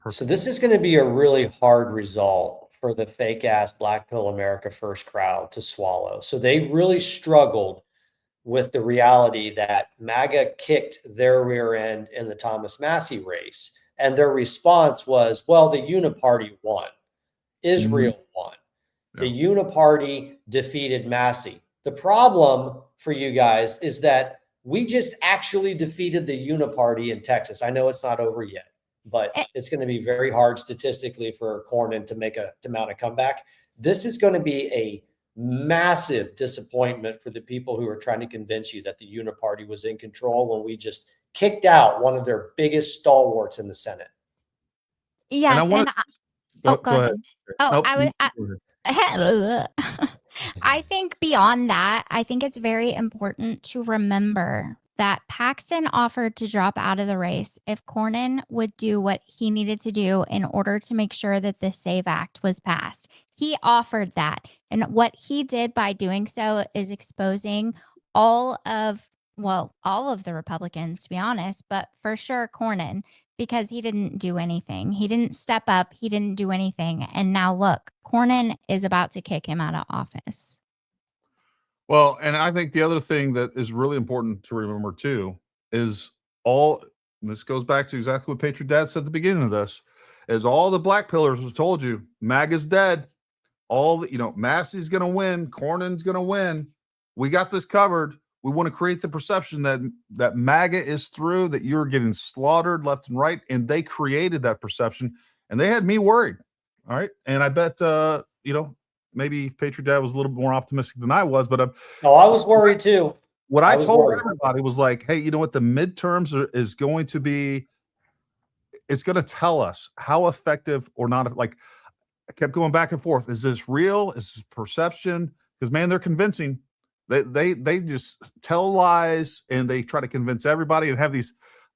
So this is going to be a really hard result for the fake ass Black Pill America First crowd to swallow. So they really struggled with the reality that MAGA kicked their rear end in the Thomas Massie race. And their response was, well, the Uniparty won. Israel won. Yeah. The Uniparty defeated Massie. The problem for you guys is that we just actually defeated the Uniparty in Texas. I know it's not over yet, but it's going to be very hard statistically for Cornyn to mount a comeback. This is going to be a massive disappointment for the people who are trying to convince you that the Uniparty was in control when we just kicked out one of their biggest stalwarts in the Senate. Yes, go ahead. Oh, nope. I think beyond that, I think it's very important to remember that Paxton offered to drop out of the race if Cornyn would do what he needed to do in order to make sure that the SAVE Act was passed. He offered that. And what he did by doing so is exposing all of the Republicans, to be honest, but for sure Cornyn, because he didn't do anything. He didn't step up. He didn't do anything. And now look, Cornyn is about to kick him out of office. Well, and I think the other thing that is really important to remember too is this goes back to exactly what Patriot Dad said at the beginning of this, is all the black pillars have told you, MAGA's dead. Massey's going to win. Cornyn's going to win. We got this covered. We want to create the perception that MAGA is through, that you're getting slaughtered left and right. And they created that perception and they had me worried. All right. And I bet, maybe Patriot Dad was a little bit more optimistic than I was, but I was worried too. What I told everybody was like, hey, you know what? The midterms is going to be, it's going to tell us how effective or not. Like I kept going back and forth. Is this real? Is this perception? Because man, they're convincing. They just tell lies and they try to convince everybody and have these,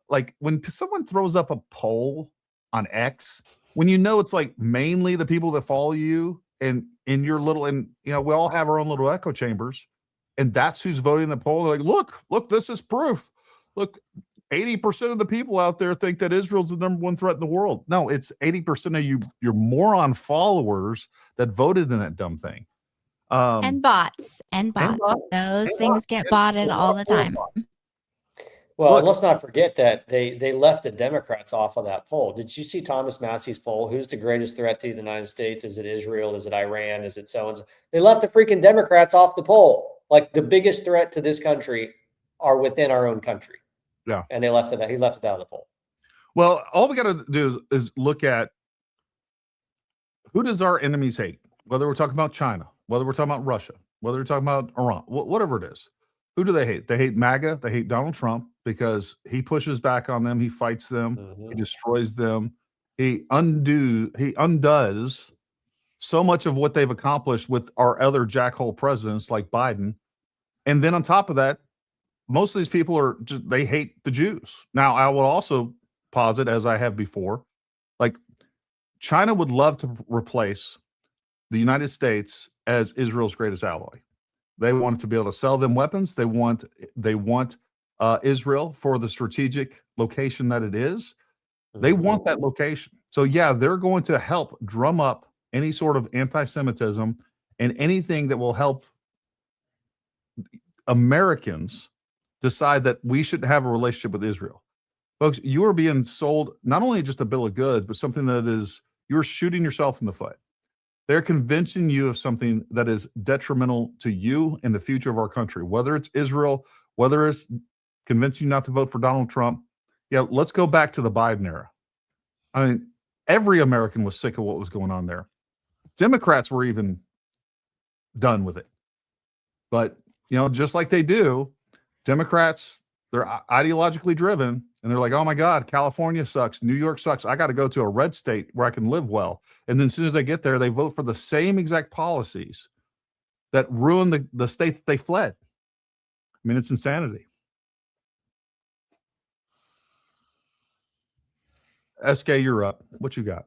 like when someone throws up a poll on X, when it's like mainly the people that follow you and in your little, and we all have our own little echo chambers, and that's who's voting the poll. They're like, look, this is proof. Look, 80% of the people out there think that Israel's the number one threat in the world. No, it's 80% of your moron followers that voted in that dumb thing. And bots. Those things get botted all the time. Well, and let's not forget that they left the Democrats off of that poll. Did you see Thomas Massie's poll? Who's the greatest threat to the United States? Is it Israel? Is it Iran? Is it so-and-so? They left the freaking Democrats off the poll. Like the biggest threat to this country are within our own country. Yeah. And he left it out of the poll. Well, all we got to do is look at who does our enemies hate, whether we're talking about China, whether we're talking about Russia, whether we're talking about Iran, whatever it is. Who do they hate? They hate MAGA. They hate Donald Trump because he pushes back on them. He fights them. He destroys them. He undoes so much of what they've accomplished with our other jackhole presidents like Biden. And then on top of that, most of these people they hate the Jews. Now, I will also posit, as I have before, like China would love to replace the United States as Israel's greatest ally. They want to be able to sell them weapons. They want Israel for the strategic location that it is. They want that location. So yeah, they're going to help drum up any sort of anti-Semitism and anything that will help Americans decide that we should have a relationship with Israel. Folks, you are being sold not only just a bill of goods, but something that is, you're shooting yourself in the foot. They're convincing you of something that is detrimental to you and the future of our country, whether it's Israel, whether it's convincing you not to vote for Donald Trump. Yeah, let's go back to the Biden era. I mean, every American was sick of what was going on there. Democrats were even done with it. But, just like they do, Democrats They're ideologically driven, and they're like, oh my God, California sucks. New York sucks. I got to go to a red state where I can live well. And then as soon as they get there, they vote for the same exact policies that ruin the state that they fled. I mean, it's insanity. SK, you're up. What you got?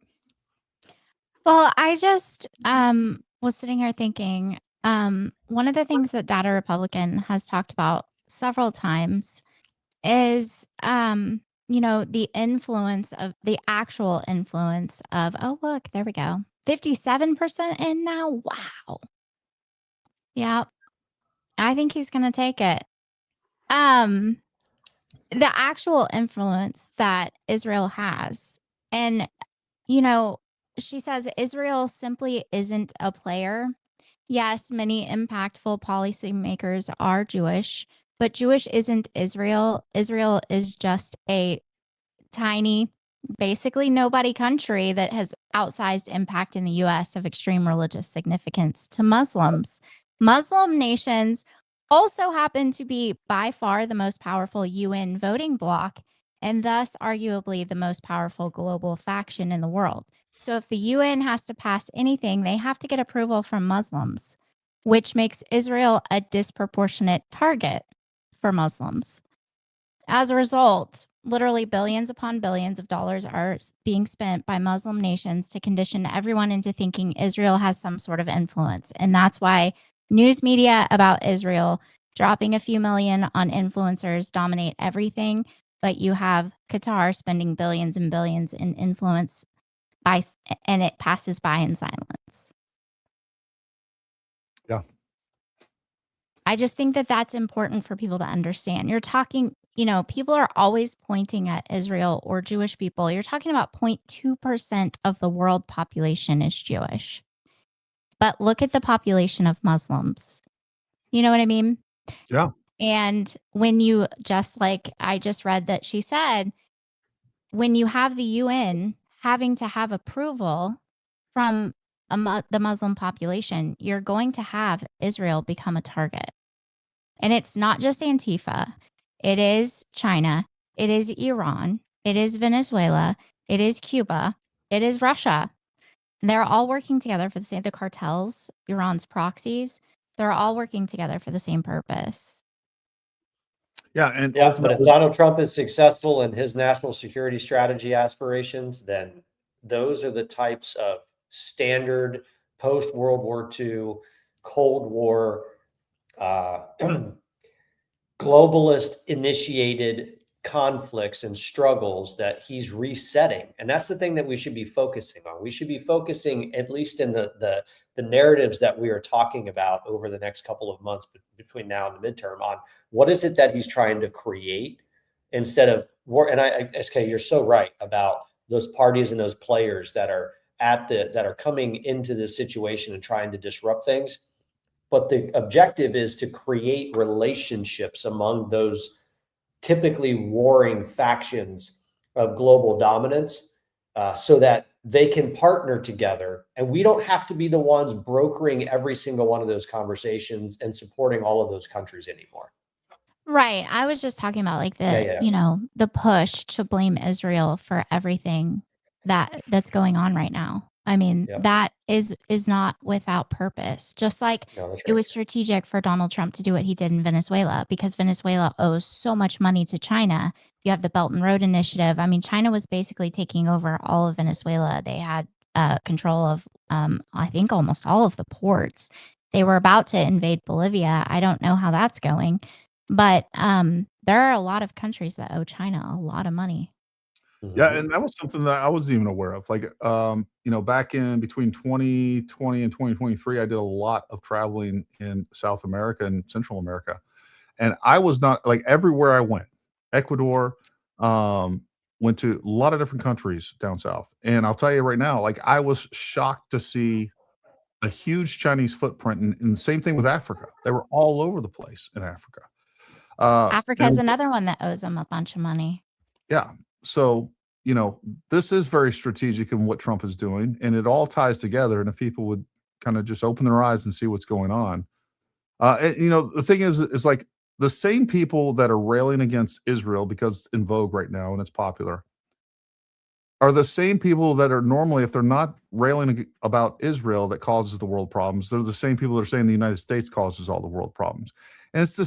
Well, I just was sitting here thinking, one of the things that Data Republican has talked about several times is, the influence of the actual influence of, oh, look, there we go. 57% in now. Wow. Yeah. I think he's going to take it. The actual influence that Israel has. And, she says Israel simply isn't a player. Yes, many impactful policymakers are Jewish, but Jewish isn't Israel. Israel is just a tiny, basically nobody country that has outsized impact in the US of extreme religious significance to Muslims. Muslim nations also happen to be by far the most powerful UN voting bloc and thus arguably the most powerful global faction in the world. So if the UN has to pass anything, they have to get approval from Muslims, which makes Israel a disproportionate target for Muslims. As a result, literally billions upon billions of dollars are being spent by Muslim nations to condition everyone into thinking Israel has some sort of influence. And that's why news media about Israel dropping a few million on influencers dominate everything. But you have Qatar spending billions and billions in influence and it passes by in silence. Yeah. I just think that that's important for people to understand. You're talking, people are always pointing at Israel or Jewish people. You're talking about 0.2% of the world population is Jewish. But look at the population of Muslims. You know what I mean? Yeah. And when you I just read that she said, when you have the UN having to have approval from the Muslim population, you're going to have Israel become a target. And it's not just Antifa. It is China. It is Iran. It is Venezuela. It is Cuba. It is Russia. And they're all working together for the cartels, Iran's proxies. They're all working together for the same purpose. Yeah. And but if Donald Trump is successful in his national security strategy aspirations, then those are the types of standard post-World War II, Cold War, globalist initiated conflicts and struggles that he's resetting. And that's the thing that we should be focusing on. We should be focusing, at least in the narratives that we are talking about over the next couple of months between now and the midterm, on what is it that he's trying to create instead of war. And SK, you're so right about those parties and those players that are that are coming into this situation and trying to disrupt things. But the objective is to create relationships among those typically warring factions of global dominance, so that they can partner together. And we don't have to be the ones brokering every single one of those conversations and supporting all of those countries anymore. Right. I was just talking about the push to blame Israel for everything that's going on right now. I mean, that is not without purpose. Just like it was strategic for Donald Trump to do what he did in Venezuela, because Venezuela owes so much money to China. You have the Belt and Road Initiative. I mean, China was basically taking over all of Venezuela. They had control of, I think, almost all of the ports. They were about to invade Bolivia. I don't know how that's going. But there are a lot of countries that owe China a lot of money. Yeah, and that was something that I wasn't even aware of. Like, back in between 2020 and 2023, I did a lot of traveling in South America and Central America. And I was not, like, everywhere I went, Ecuador, went to a lot of different countries down south. And I'll tell you right now, like, I was shocked to see a huge Chinese footprint. And the same thing with Africa. They were all over the place in Africa. Africa is another one that owes them a bunch of money. Yeah. So, this is very strategic in what Trump is doing, and it all ties together. And if people would kind of just open their eyes and see what's going on, the thing is like, the same people that are railing against Israel because it's in vogue right now and it's popular are the same people that are normally, if they're not railing about Israel that causes the world problems, they're the same people that are saying the United States causes all the world problems. And it's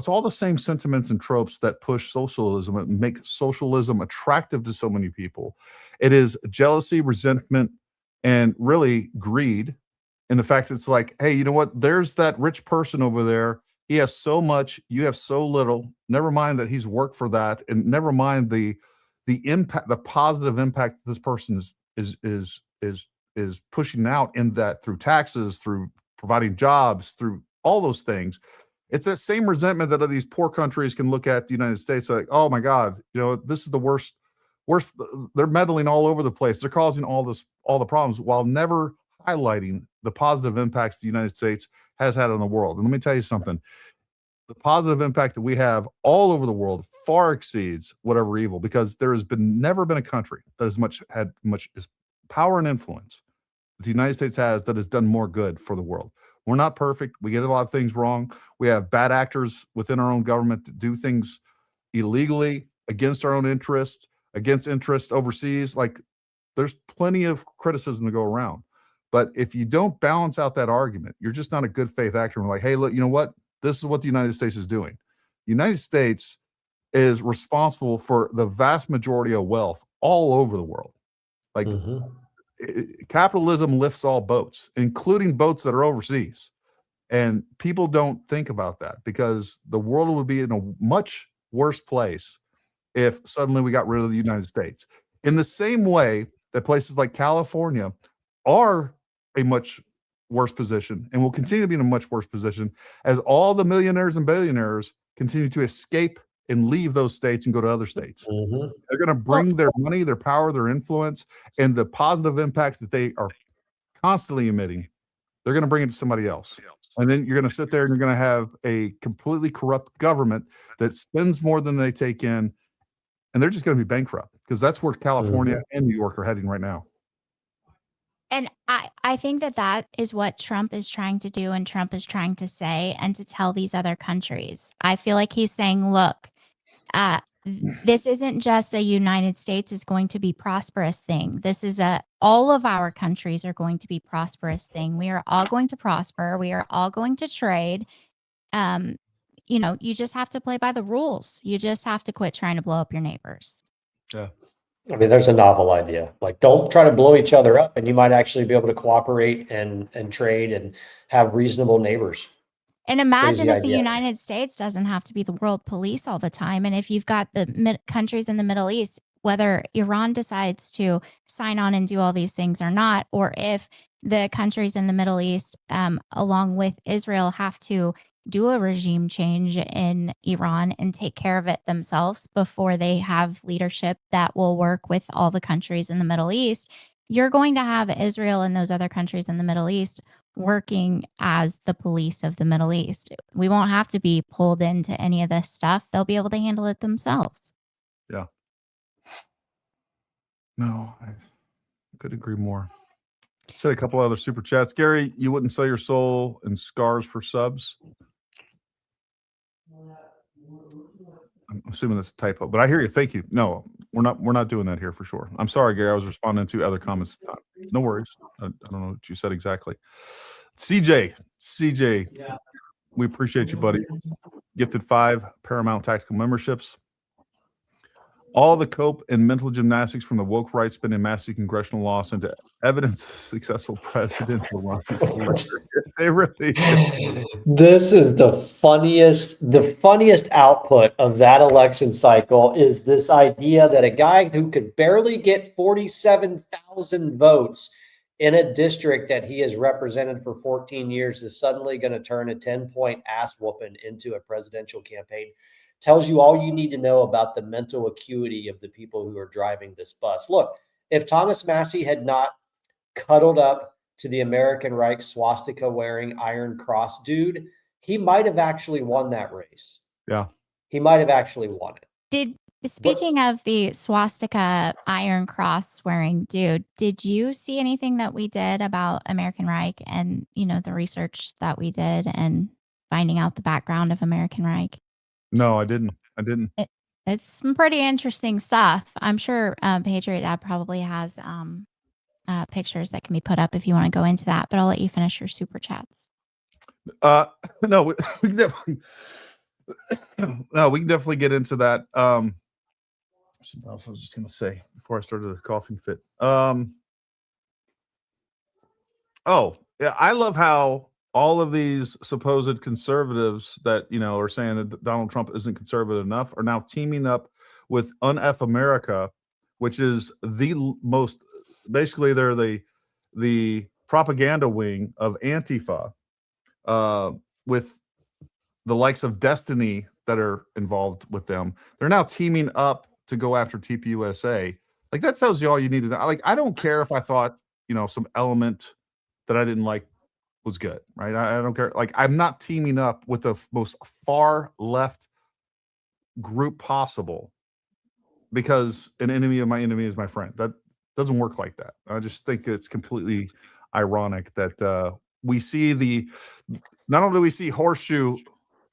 all the same sentiments and tropes that push socialism and make socialism attractive to so many people. It is jealousy, resentment, and really greed. And the fact that it's like, hey, you know what? There's that rich person over there. He has so much, you have so little. Never mind that he's worked for that, and never mind the impact, the positive impact this person is pushing out in that through taxes, through providing jobs, through all those things. It's that same resentment that these poor countries can look at the United States like, oh my God, you know, this is the worst. They're meddling all over the place. They're causing all the problems, while never highlighting the positive impacts the United States has had on the world. And let me tell you something. The positive impact that we have all over the world far exceeds whatever evil, because there has never been a country that has had much power and influence that the United States has that has done more good for the world. We're not perfect. We get a lot of things wrong. We have bad actors within our own government that do things illegally against our own interests, against interests overseas. Like, there's plenty of criticism to go around. But if you don't balance out that argument, you're just not a good faith actor. We're like, hey, look, you know what? This is what the United States is doing. The United States is responsible for the vast majority of wealth all over the world. Like, capitalism lifts all boats, including boats that are overseas. And people don't think about that, because the world would be in a much worse place if suddenly we got rid of the United States. In the same way that places like California are a much worse position and will continue to be in a much worse position as all the millionaires and billionaires continue to escape and leave those states and go to other states. They're going to bring their money, their power, their influence, and the positive impact that they are constantly emitting. They're going to bring it to somebody else. And then you're going to sit there and you're going to have a completely corrupt government that spends more than they take in. And they're just going to be bankrupt, because that's where California and New York are heading right now. And I think that is what Trump is trying to do, and Trump is trying to say and to tell these other countries. I feel like he's saying, look, this isn't just a United States is going to be prosperous thing. This is all of our countries are going to be prosperous thing. We are all going to prosper. We are all going to trade. You know, you just have to play by the rules. You just have to quit trying to blow up your neighbors. Yeah. I mean, there's a novel idea. Like, don't try to blow each other up, and you might actually be able to cooperate and trade and have reasonable neighbors. And imagine if the United States doesn't have to be the world police all the time. And if you've got the countries in the Middle East, whether Iran decides to sign on and do all these things or not, or if the countries in the Middle East, along with Israel, have to do a regime change in Iran and take care of it themselves before they have leadership that will work with all the countries in the Middle East, you're going to have Israel and those other countries in the Middle East working as the police of the Middle East. We won't have to be pulled into any of this stuff. They'll be able to handle it themselves. Yeah. No, I could agree more. Said a couple other super chats. Gary, you wouldn't sell your soul in scars for subs? I'm assuming that's a typo, but I hear you. Thank you. No, we're not doing that here for sure. I'm sorry, Gary. I was responding to other comments at the time. No worries. I don't know what you said exactly. CJ, yeah. We appreciate you, buddy. Gifted 5 Paramount Tactical memberships. All the cope and mental gymnastics from the woke right spinning massive congressional loss into evidence of successful presidential runs. They really do. This is the funniest output of that election cycle is this idea that a guy who could barely get 47,000 votes in a district that he has represented for 14 years is suddenly going to turn a 10-point ass whooping into a presidential campaign. Tells you all you need to know about the mental acuity of the people who are driving this bus. Look, if Thomas Massie had not cuddled up to the American Reich swastika wearing Iron Cross dude, he might have actually won that race. Yeah. He might have actually won it. Speaking of the swastika Iron Cross wearing dude, did you see anything that we did about American Reich and, the research that we did and finding out the background of American Reich. No, I didn't. It's some pretty interesting stuff. I'm sure Patriot Dad probably has pictures that can be put up if you want to go into that, but I'll let you finish your super chats. No, we can definitely we can definitely get into that. Something else I was just gonna say before I started a coughing fit. Oh, yeah, I love how all of these supposed conservatives that are saying that Donald Trump isn't conservative enough are now teaming up with UNF America, which is the most basically they're the propaganda wing of Antifa, with the likes of Destiny that are involved with them. They're now teaming up to go after TPUSA. Like, that tells you all you need to know. Like, I don't care if I thought some element that I didn't like was good, right? I don't care. Like, I'm not teaming up with the most far left group possible because an enemy of my enemy is my friend. That doesn't work like that. I just think it's completely ironic that we see not only do we see horseshoe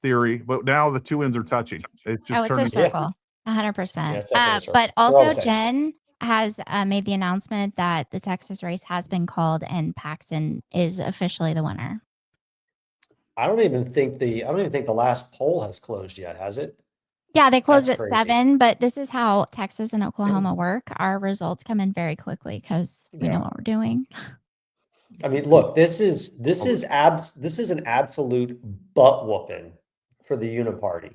theory, but now the two ends are touching. It's just it's a circle, 100%. But also Jen has made the announcement that the Texas race has been called and Paxton is officially the winner. I don't even think the last poll has closed yet, has it? Yeah, they closed at 7, but this is how Texas and Oklahoma work. Our results come in very quickly because we know what we're doing. I mean, look, this is an absolute butt whooping for the Uniparty.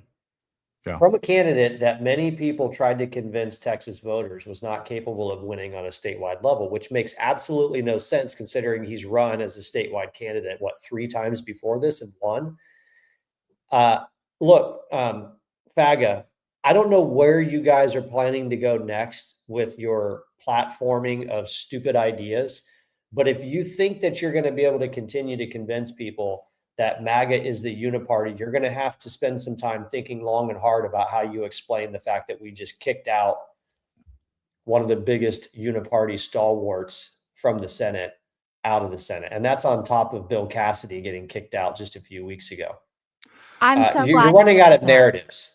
Yeah. From a candidate that many people tried to convince Texas voters was not capable of winning on a statewide level, which makes absolutely no sense considering he's run as a statewide candidate, 3 times before this and won. Look, Faga, I don't know where you guys are planning to go next with your platforming of stupid ideas, but if you think that you're going to be able to continue to convince people that MAGA is the uniparty, you're going to have to spend some time thinking long and hard about how you explain the fact that we just kicked out one of the biggest uniparty stalwarts from the Senate out of the Senate. And that's on top of Bill Cassidy getting kicked out just a few weeks ago. I'm so glad you're running out of narratives.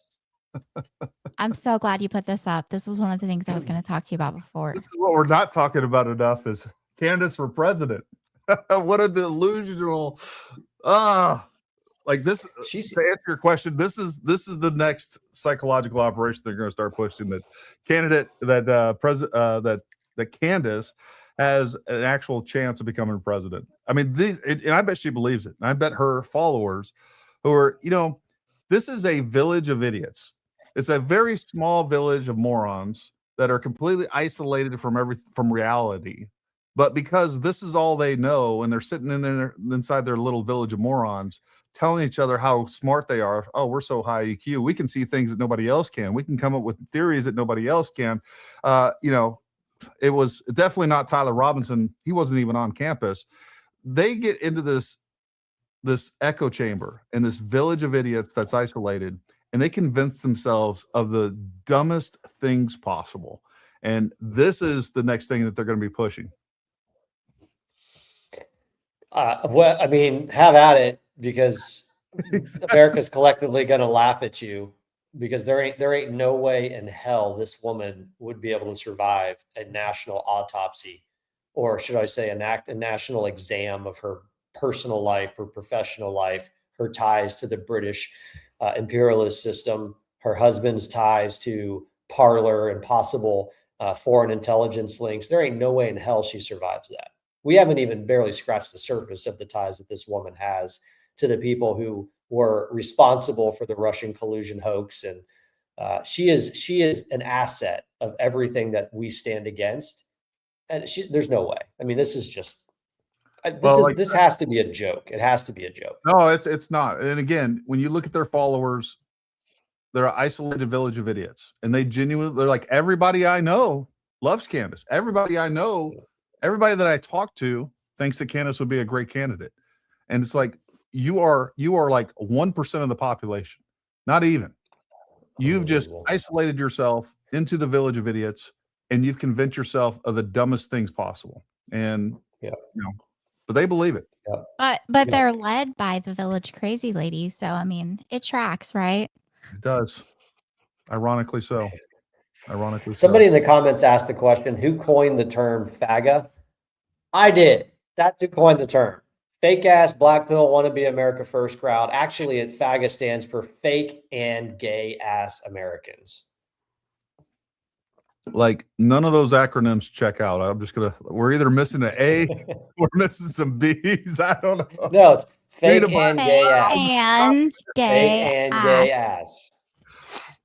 I'm so glad you put this up. This was one of the things I was going to talk to you about before. This is what we're not talking about enough is Candace for president. What a delusional like this. To answer your question, this is the next psychological operation they're going to start pushing, that candidate that Candace has an actual chance of becoming president. I mean, and I bet she believes it. And I bet her followers who are, this is a village of idiots. It's a very small village of morons that are completely isolated from reality. But because this is all they know, and they're sitting inside their little village of morons, telling each other how smart they are. Oh, we're so high EQ. We can see things that nobody else can. We can come up with theories that nobody else can. It was definitely not Tyler Robinson. He wasn't even on campus. They get into this echo chamber in this village of idiots that's isolated, and they convince themselves of the dumbest things possible. And this is the next thing that they're going to be pushing. Well, I mean, have at it, because America's collectively going to laugh at you, because there ain't no way in hell this woman would be able to survive a national autopsy, or should I say a national exam of her personal life, her professional life, her ties to the British imperialist system, her husband's ties to Parler and possible foreign intelligence links. There ain't no way in hell she survives that. We haven't even barely scratched the surface of the ties that this woman has to the people who were responsible for the Russian collusion hoax. And she is an asset of everything that we stand against. And there's no way. I mean, this is just, this has to be a joke. It has to be a joke. No, it's not. And again, when you look at their followers, they're an isolated village of idiots. And they're like, everybody I know loves Candace. Everybody I know, everybody that I talk to thinks that Candace would be a great candidate. And it's like, you are like 1% of the population. Not even. You've just isolated yourself into the village of idiots, and you've convinced yourself of the dumbest things possible. And but they believe it. But Yeah. they're led by the village crazy lady, so I mean, it tracks, right? It does. Ironically so. Ironically Somebody so. in the comments asked the question, who coined the term fagga? I did. That's who coined the term. Fake ass black pill wannabe America First crowd. Actually, fagga stands for fake and gay ass Americans. Like none of those acronyms check out. We're either missing an A or missing some B's. I don't know. No, it's fake Read 'em and up. gay ass. And Fake gay and gay ass. ass.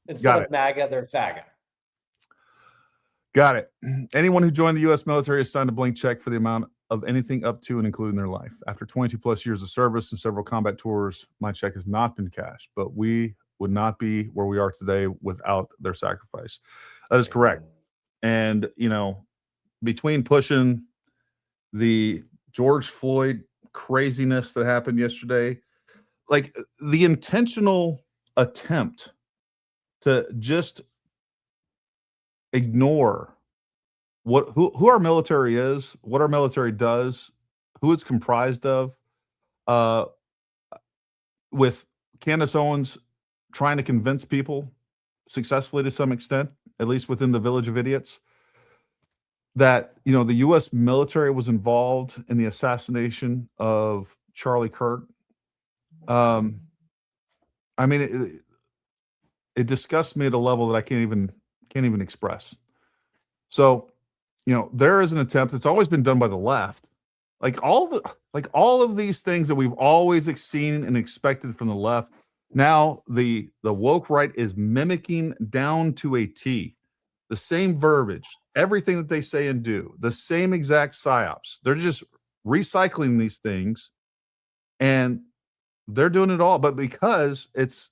Instead Got of MAGA, they're fagga. Got it. Anyone who joined the U.S. military is signed a blank check for the amount of anything up to and including their life. After 22 plus years of service and several combat tours, my check has not been cashed, but we would not be where we are today without their sacrifice. That is correct. And, you know, between pushing the George Floyd craziness that happened yesterday, like the intentional attempt to just ignore who our military is, what our military does, who it's comprised of, with Candace Owens trying to convince people successfully to some extent, at least within the Village of Idiots, that, you know, the U.S. military was involved in the assassination of Charlie Kirk. I mean, it disgusts me at a level that I can't even express. So, you know, there is an attempt. It's always been done by the left. Like all of these things that we've always seen and expected from the left. Now the woke right is mimicking down to a T, the same verbiage, everything that they say and do, the same exact psyops. They're just recycling these things, and they're doing it all. But because it's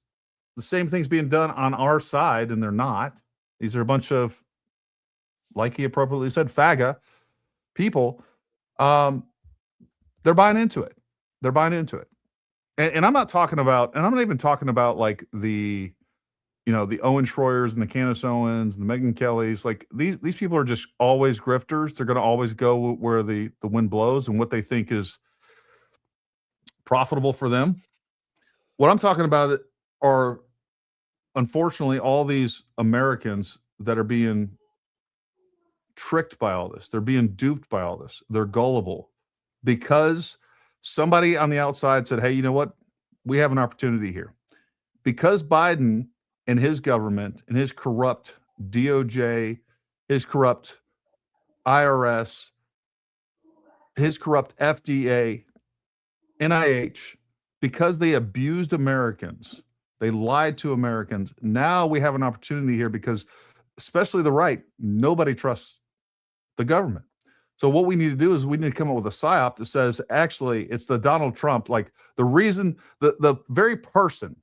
the same things being done on our side, and they're not. These are a bunch of, like he appropriately said, fagga people. They're buying into it. They're buying into it. And I'm not talking about, and I'm not even talking about like the, you know, the Owen Schroyers and the Candace Owens and the Megyn Kellys. Like these people are just always grifters. They're going to always go where the wind blows and what they think is profitable for them. What I'm talking about are, unfortunately, all these Americans that are being tricked by all this. They're being duped by all this. They're gullible because somebody on the outside said, hey, you know what? We have an opportunity here. Because Biden and his government and his corrupt DOJ, his corrupt IRS, his corrupt FDA, NIH, because they abused Americans, they lied to Americans. Now we have an opportunity here because, especially the right, nobody trusts the government. So what we need to do is we need to come up with a psyop that says, actually, it's the Donald Trump, like the reason, the very person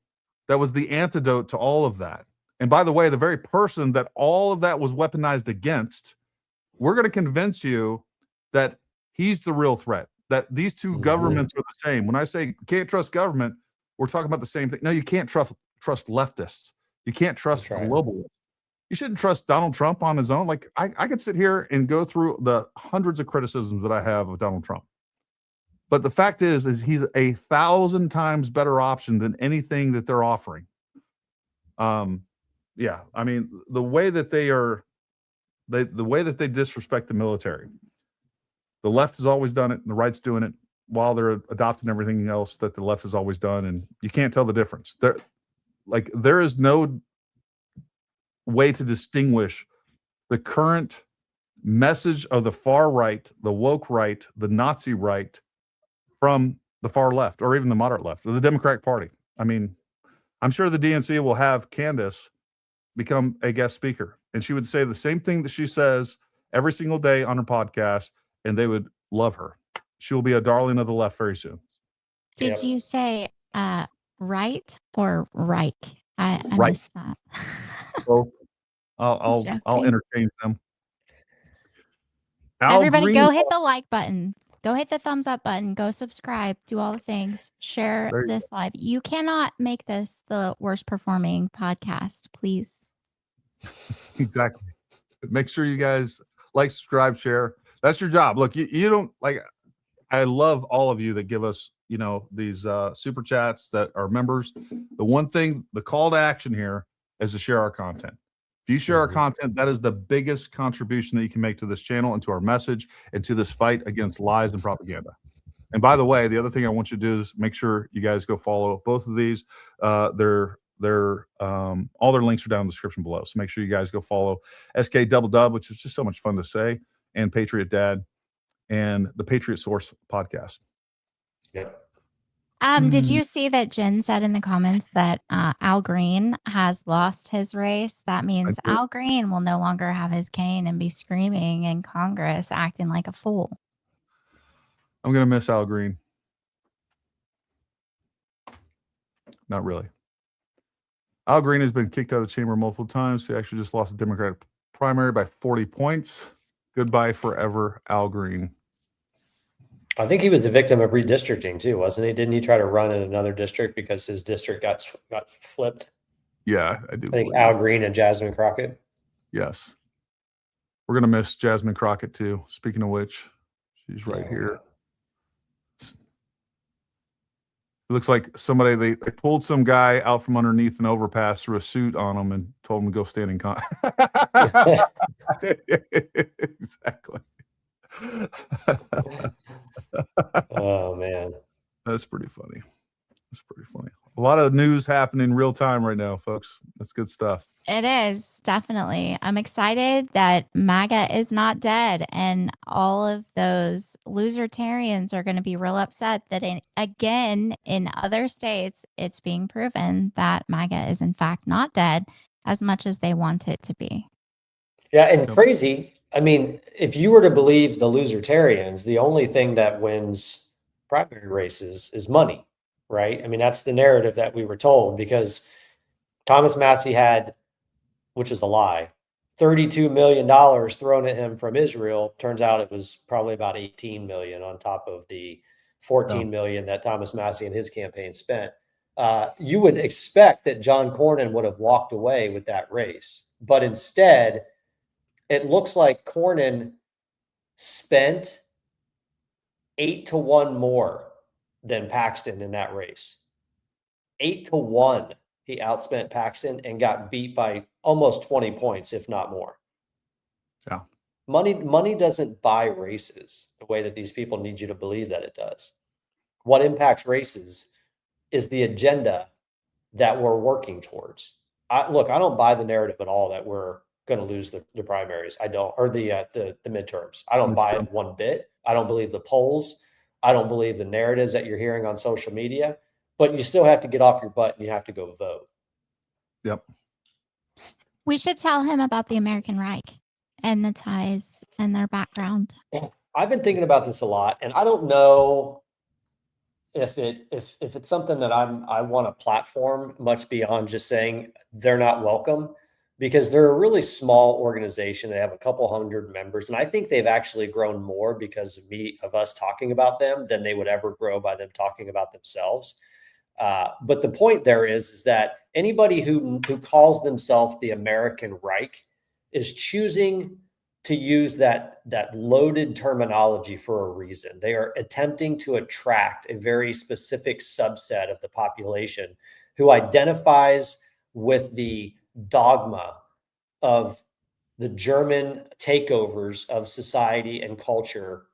that was the antidote to all of that. And by the way, the very person that all of that was weaponized against, we're going to convince you that he's the real threat, that these two governments are the same. When I say can't trust government, we're talking about the same thing. No, you can't trust leftists. You can't trust globalists. You shouldn't trust Donald Trump on his own. Like I could sit here and go through the hundreds of criticisms that I have of Donald Trump. But the fact is he's 1,000 times better option than anything that they're offering. Yeah, I mean, the way that they disrespect the military, the left has always done it, and the right's doing it while they're adopting everything else that the left has always done, and you can't tell the difference. There is no way to distinguish the current message of the far right, the woke right, the Nazi right, from the far left, or even the moderate left, or the Democratic Party. I mean, I'm sure the DNC will have Candace become a guest speaker, and she would say the same thing that she says every single day on her podcast, and they would love her. She will be a darling of the left very soon. Did you say right or Reich? I Right. missed that. So I'll interchange them. Everybody go hit the like button. Go hit the thumbs up button. Go subscribe. Do all the things. Share this live. You cannot make this the worst performing podcast, please. Exactly. Make sure you guys like, subscribe, share. That's your job. Look, you don't like, I love all of you that give us, these super chats that are members. The one thing, the call to action here is to share our content. If you share our content, that is the biggest contribution that you can make to this channel and to our message and to this fight against lies and propaganda. And by the way, the other thing I want you to do is make sure you guys go follow both of these. All their links are down in the description below. So make sure you guys go follow SKDoubleDub, which is just so much fun to say, and Patriot Dad and the Patriot Source podcast. Yep. Did you see that Jen said in the comments that Al Green has lost his race? That means Al Green will no longer have his cane and be screaming in Congress, acting like a fool. I'm going to miss Al Green. Not really. Al Green has been kicked out of the chamber multiple times. He actually just lost the Democratic primary by 40 points. Goodbye forever, Al Green. I think he was a victim of redistricting too, wasn't he? Didn't he try to run in another district because his district got flipped? Yeah, I do. I think Al Green and Jasmine Crockett. Yes. We're going to miss Jasmine Crockett too. Speaking of which, she's right here. It looks like somebody, they pulled some guy out from underneath an overpass, threw a suit on him and told him to go stand in Exactly. Oh man, that's pretty funny. That's pretty funny. A lot of news happening real time right now, folks. That's good stuff. It is, definitely. I'm excited that MAGA is not dead, and all of those losertarians are going to be real upset that again in other states it's being proven that MAGA is in fact not dead as much as they want it to be. Yeah, and crazy. I mean, if you were to believe the losertarians, the only thing that wins primary races is money, right? I mean, that's the narrative that we were told, because Thomas Massie had, which is a lie, $32 million thrown at him from Israel. Turns out it was probably about 18 million on top of the 14 million that Thomas Massie and his campaign spent. You would expect that John Cornyn would have walked away with that race, but instead, it looks like Cornyn spent 8-1 more than Paxton in that race. 8-1. He outspent Paxton and got beat by almost 20 points, if not more. Yeah. Money doesn't buy races the way that these people need you to believe that it does. What impacts races is the agenda that we're working towards. I don't buy the narrative at all that we're going to lose the primaries. I don't, or the midterms. I don't buy it one bit. I don't believe the polls. I don't believe the narratives that you're hearing on social media, but you still have to get off your butt and you have to go vote. Yep. We should tell him about the American Reich and the ties and their background. I've been thinking about this a lot, and I don't know if it's something that I want to platform much beyond just saying they're not welcome, because they're a really small organization. They have a couple hundred members, and I think they've actually grown more because of us talking about them than they would ever grow by them talking about themselves. But the point there is that anybody who calls themselves the American Reich is choosing to use that loaded terminology for a reason. They are attempting to attract a very specific subset of the population who identifies with the dogma of the German takeovers of society and culture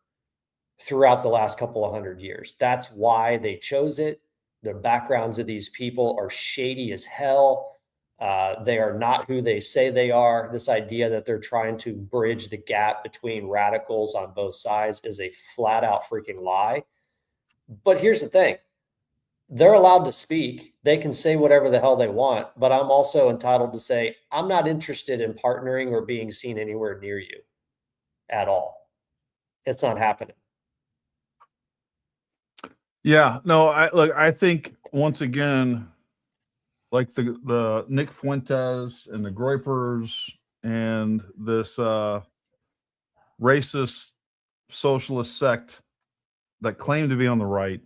throughout the last couple of hundred years. That's why they chose it. The backgrounds of these people are shady as hell. They are not who they say they are. This idea that they're trying to bridge the gap between radicals on both sides is a flat out freaking lie. But here's the thing. They're allowed to speak. They can say whatever the hell they want, but I'm also entitled to say, I'm not interested in partnering or being seen anywhere near you at all. It's not happening. Yeah, no, I think once again, like the Nick Fuentes and the Groypers and this racist socialist sect that claim to be on the right,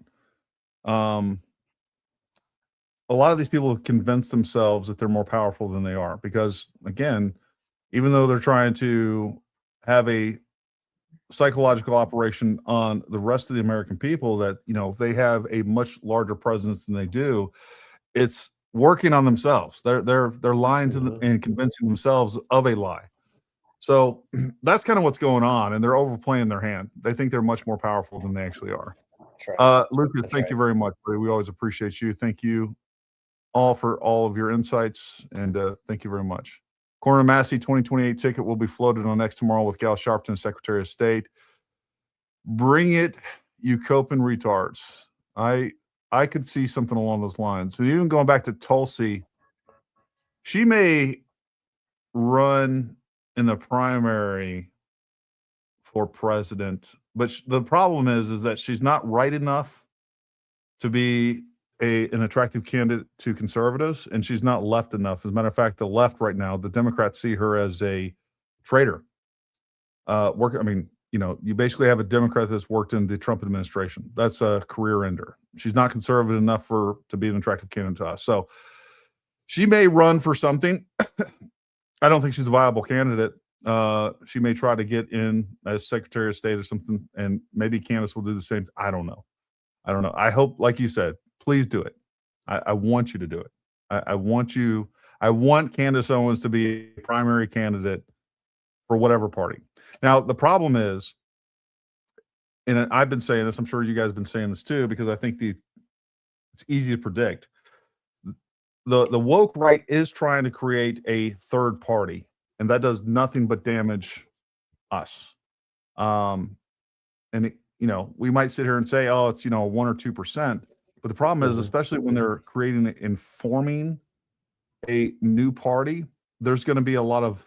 a lot of these people have convinced themselves that they're more powerful than they are, because again, even though they're trying to have a psychological operation on the rest of the American people that, you know, they have a much larger presence than they do. It's working on themselves. They're lying to them and convincing themselves of a lie. So that's kind of what's going on, and they're overplaying their hand. They think they're much more powerful than they actually are. That's right. Lucas, thank you very much, buddy. We always appreciate you. Thank you all for all of your insights, and thank you very much. Corner Massey 2028 ticket will be floated on Next Tomorrow with Gal Sharpton, Secretary of State. Bring it, you coping retards. I could see something along those lines. So even going back to Tulsi, she may run in the primary for president, but the problem is that she's not right enough to be an attractive candidate to conservatives, and she's not left enough. As a matter of fact, the left right now, the Democrats see her as a traitor. I mean, you know, you basically have a Democrat that's worked in the Trump administration. That's a career ender. She's not conservative enough to be an attractive candidate to us. So she may run for something. I don't think she's a viable candidate. She may try to get in as Secretary of State or something, and maybe Candace will do the same. I don't know. I hope, like you said, please do it. I want you to do it. I want Candace Owens to be a primary candidate for whatever party. Now, the problem is, and I've been saying this, I'm sure you guys have been saying this too, because I think it's easy to predict. The woke right is trying to create a third party, and that does nothing but damage us. And you know, we might sit here and say, oh, it's, you know, 1 or 2%, but the problem is, especially when they're creating and forming a new party, there's going to be a lot of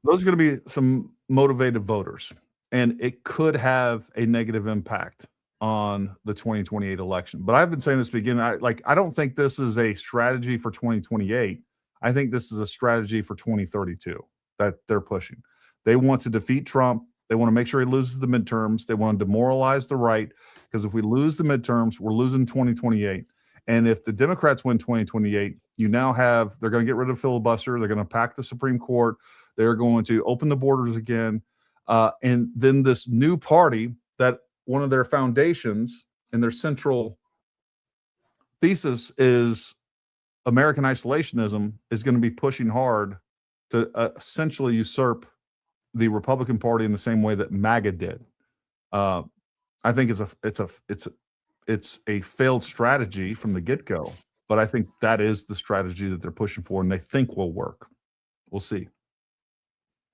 those are going to be some motivated voters, and it could have a negative impact on the 2028 election. But I've been saying this beginning, I don't think this is a strategy for 2028. I think this is a strategy for 2032 that they're pushing. They want to defeat Trump. They want to make sure he loses the midterms. They want to demoralize the right, because if we lose the midterms, we're losing 2028. And if the Democrats win 2028, they're going to get rid of filibuster. They're going to pack the Supreme Court. They're going to open the borders again. And then this new party, that one of their foundations and their central thesis is American isolationism, is going to be pushing hard to essentially usurp the Republican Party in the same way that MAGA did. I think it's a failed strategy from the get-go, but I think that is the strategy that they're pushing for, and they think will work. We'll see.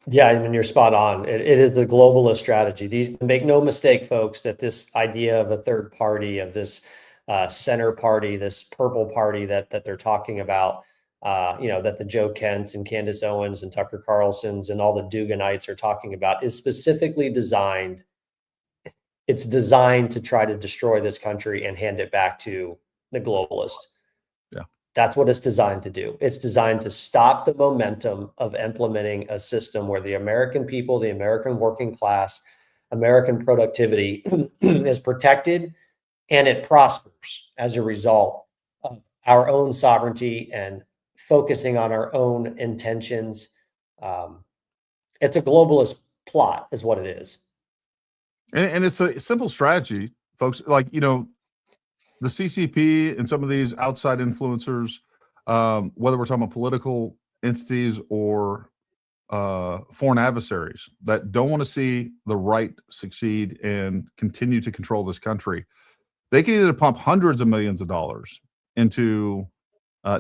Yeah, I mean, you're spot on. It is the globalist strategy. Make no mistake, folks, that this idea of a third party, of this center party, this purple party that they're talking about, that the Joe Kents and Candace Owens and Tucker Carlsons and all the Duganites are talking about, is specifically designed. It's designed to try to destroy this country and hand it back to the globalists. Yeah. That's what it's designed to do. It's designed to stop the momentum of implementing a system where the American people, the American working class, American productivity is protected, and it prospers as a result of our own sovereignty and focusing on our own intentions. It's a globalist plot is what it is. And it's a simple strategy, folks. Like, you know, the CCP and some of these outside influencers, whether we're talking about political entities or foreign adversaries that don't want to see the right succeed and continue to control this country, they can either pump hundreds of millions of dollars into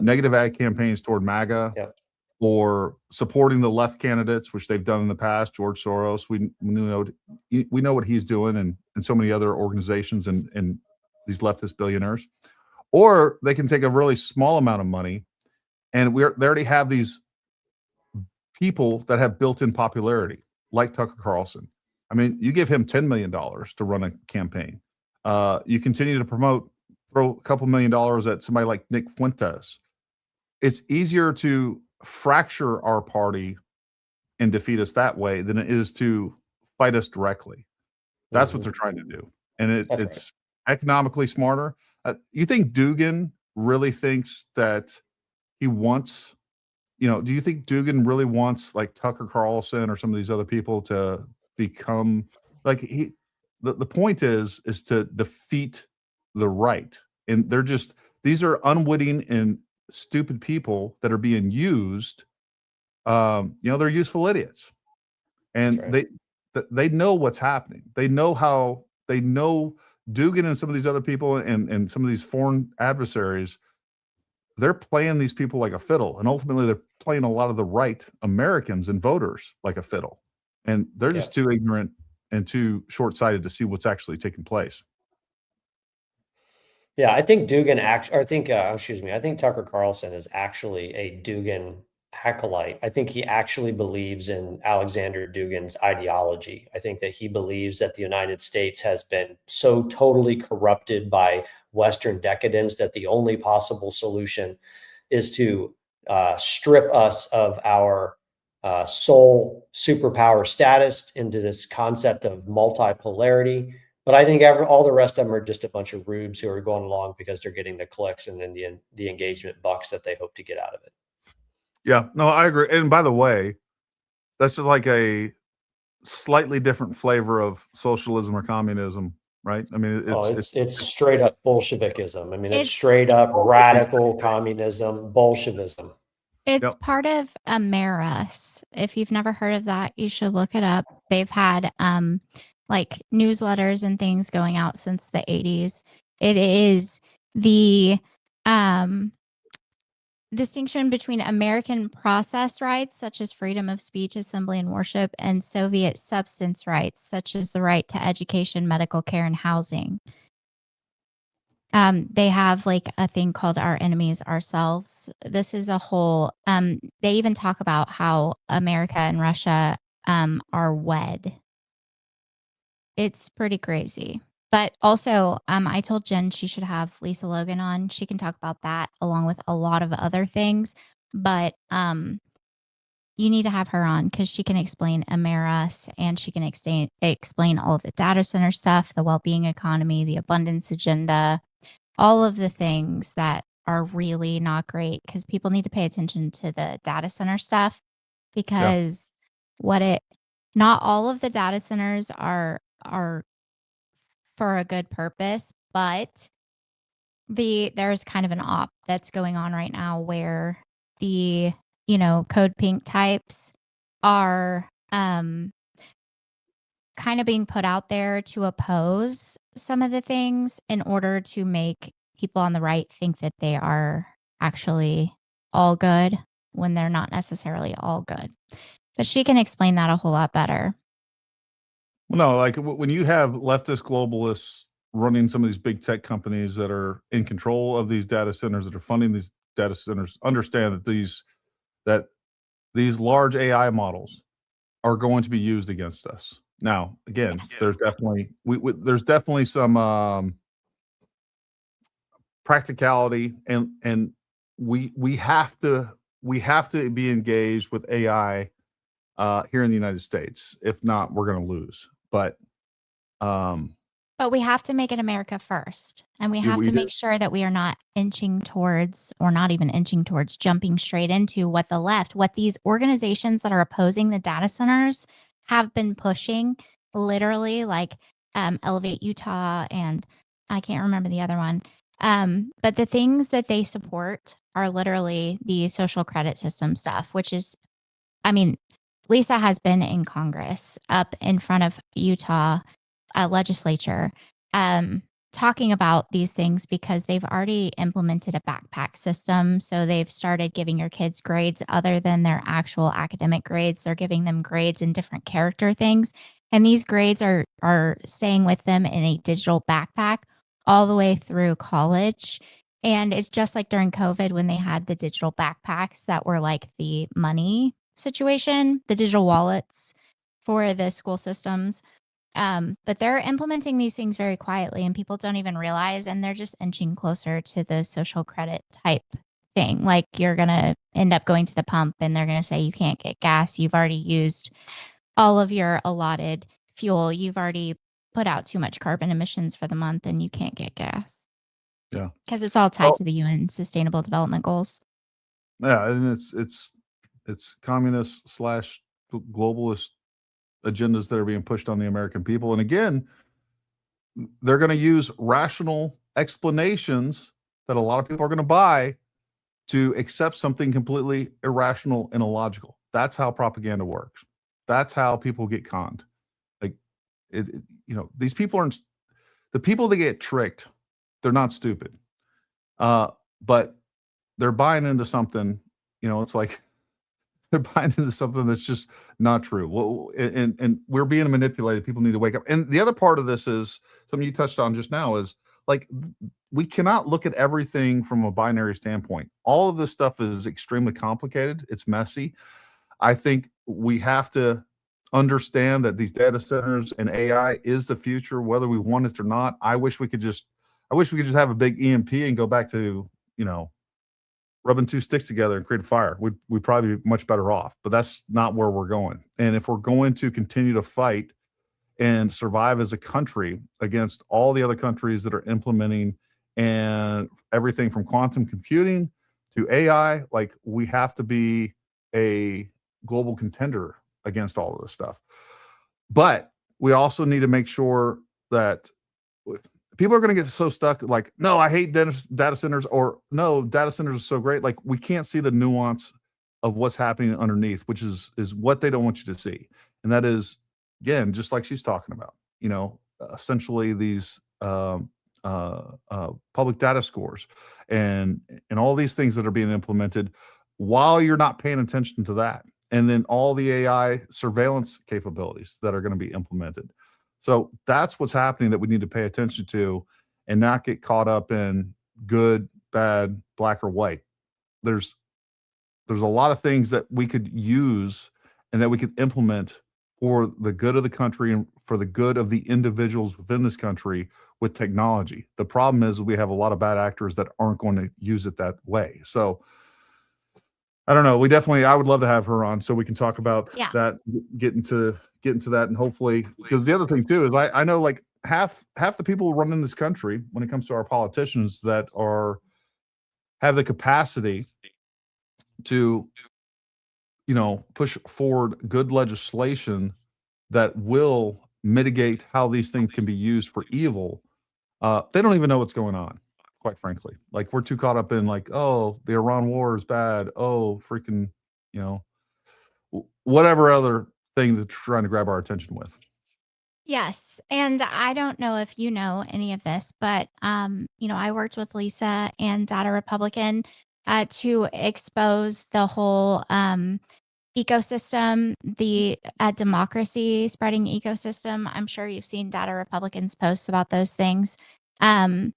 negative ad campaigns toward MAGA, Yep, or supporting the left candidates, which they've done in the past. George Soros, we know what he's doing, and so many other organizations and these leftist billionaires. Or they can take a really small amount of money, and they already have these people that have built-in popularity, like Tucker Carlson. I mean, you give him $10 million to run a campaign. You continue to throw a couple $1 million at somebody like Nick Fuentes. It's easier to fracture our party and defeat us that way than it is to fight us directly. That's what they're trying to do. And it's economically smarter. You think Dugan really thinks that he wants, do you think Dugan really wants like Tucker Carlson or some of these other people to become like the point is to defeat the right. And these are unwitting and stupid people that are being used. They're useful idiots. And right. they know what's happening. They know Dugan and some of these other people and some of these foreign adversaries, they're playing these people like a fiddle. And ultimately they're playing a lot of the right Americans and voters like a fiddle. And they're just too ignorant and too short-sighted to see what's actually taking place. Yeah, I think Dugan I think Tucker Carlson is actually a Dugan acolyte. I think he actually believes in Alexander Dugan's ideology. I think that he believes that the United States has been so totally corrupted by Western decadence that the only possible solution is to strip us of our sole superpower status into this concept of multipolarity. But I think all the rest of them are just a bunch of rubes who are going along because they're getting the clicks and then the engagement bucks that they hope to get out of it. Yeah, no, I agree. And by the way, that's just like a slightly different flavor of socialism or communism, right? I mean, it's straight up Bolshevikism. I mean, it's straight up radical communism, Bolshevism. It's part of Ameris. If you've never heard of that, you should look it up. They've had like newsletters and things going out since the 80s. It is the distinction between American process rights, such as freedom of speech, assembly, and worship, and Soviet substance rights, such as the right to education, medical care, and housing. They have like a thing called Our Enemies Ourselves. This is a whole, they even talk about how America and Russia are wed. It's pretty crazy. But also, I told Jen she should have Lisa Logan on. She can talk about that along with a lot of other things. But you need to have her on because she can explain Ameris and she can explain all of the data center stuff, the well-being economy, the abundance agenda, all of the things that are really not great because people need to pay attention to the data center stuff because not all of the data centers are for a good purpose, but there's kind of an op that's going on right now where the code pink types are kind of being put out there to oppose some of the things in order to make people on the right think that they are actually all good when they're not necessarily all good. But she can explain that a whole lot better. Well, no, like when you have leftist globalists running some of these big tech companies that are in control of these data centers, that are funding these data centers, understand that these large AI models are going to be used against us. Now, again, there's definitely some practicality, and we have to be engaged with AI here in the United States. If not, we're going to lose. But we have to make it America first. And we have to make sure that we are not inching towards, or not even inching towards, jumping straight into what these organizations that are opposing the data centers have been pushing, literally, like Elevate Utah, and I can't remember the other one. But the things that they support are literally the social credit system stuff, which is, Lisa has been in Congress up in front of Utah legislature talking about these things because they've already implemented a backpack system. So they've started giving your kids grades other than their actual academic grades. They're giving them grades in different character things. And these grades are staying with them in a digital backpack all the way through college. And it's just like during COVID when they had the digital backpacks that were like the money situation, the digital wallets for the school systems. But they're implementing these things very quietly and people don't even realize, and they're just inching closer to the social credit type thing. Like you're going to end up going to the pump and they're going to say, you can't get gas. You've already used all of your allotted fuel. You've already put out too much carbon emissions for the month and you can't get gas. Yeah. Because it's all tied to the UN Sustainable Development Goals. Yeah. And it's communist slash globalist agendas that are being pushed on the American people. And again, they're going to use rational explanations that a lot of people are going to buy to accept something completely irrational and illogical. That's how propaganda works. That's how people get conned. Like, these people aren't, the people that get tricked, they're not stupid. But they're buying into something, it's like they're buying into something that's just not true. Well, and we're being manipulated. People need to wake up. And the other part of this is something you touched on just now is like, we cannot look at everything from a binary standpoint. All of this stuff is extremely complicated. It's messy. I think we have to understand that these data centers and AI is the future, whether we want it or not. I wish we could just have a big EMP and go back to, rubbing two sticks together and create a fire. We'd probably be much better off, but that's not where we're going. And if we're going to continue to fight and survive as a country against all the other countries that are implementing and everything from quantum computing to AI, like, we have to be a global contender against all of this stuff. But we also need to make sure that people are going to get so stuck, like, no, I hate data centers, or no, data centers are so great. Like, we can't see the nuance of what's happening underneath, which is what they don't want you to see. And that is, again, just like she's talking about, essentially these public data scores and all these things that are being implemented while you're not paying attention to that. And then all the AI surveillance capabilities that are going to be implemented. So that's what's happening that we need to pay attention to and not get caught up in good, bad, black or white. There's a lot of things that we could use and that we could implement for the good of the country and for the good of the individuals within this country with technology. The problem is we have a lot of bad actors that aren't going to use it that way. So I don't know. I would love to have her on so we can talk about that, get into that, and hopefully, because the other thing too is I know like half the people running this country, when it comes to our politicians, that have the capacity to, push forward good legislation that will mitigate how these things can be used for evil. They don't even know what's going on, quite frankly. Like, we're too caught up in like, oh, the Iran war is bad. Oh, freaking, whatever other thing that's trying to grab our attention with. Yes. And I don't know if you know any of this, but I worked with Lisa and Data Republican to expose the whole ecosystem, the democracy spreading ecosystem. I'm sure you've seen Data Republicans posts about those things. You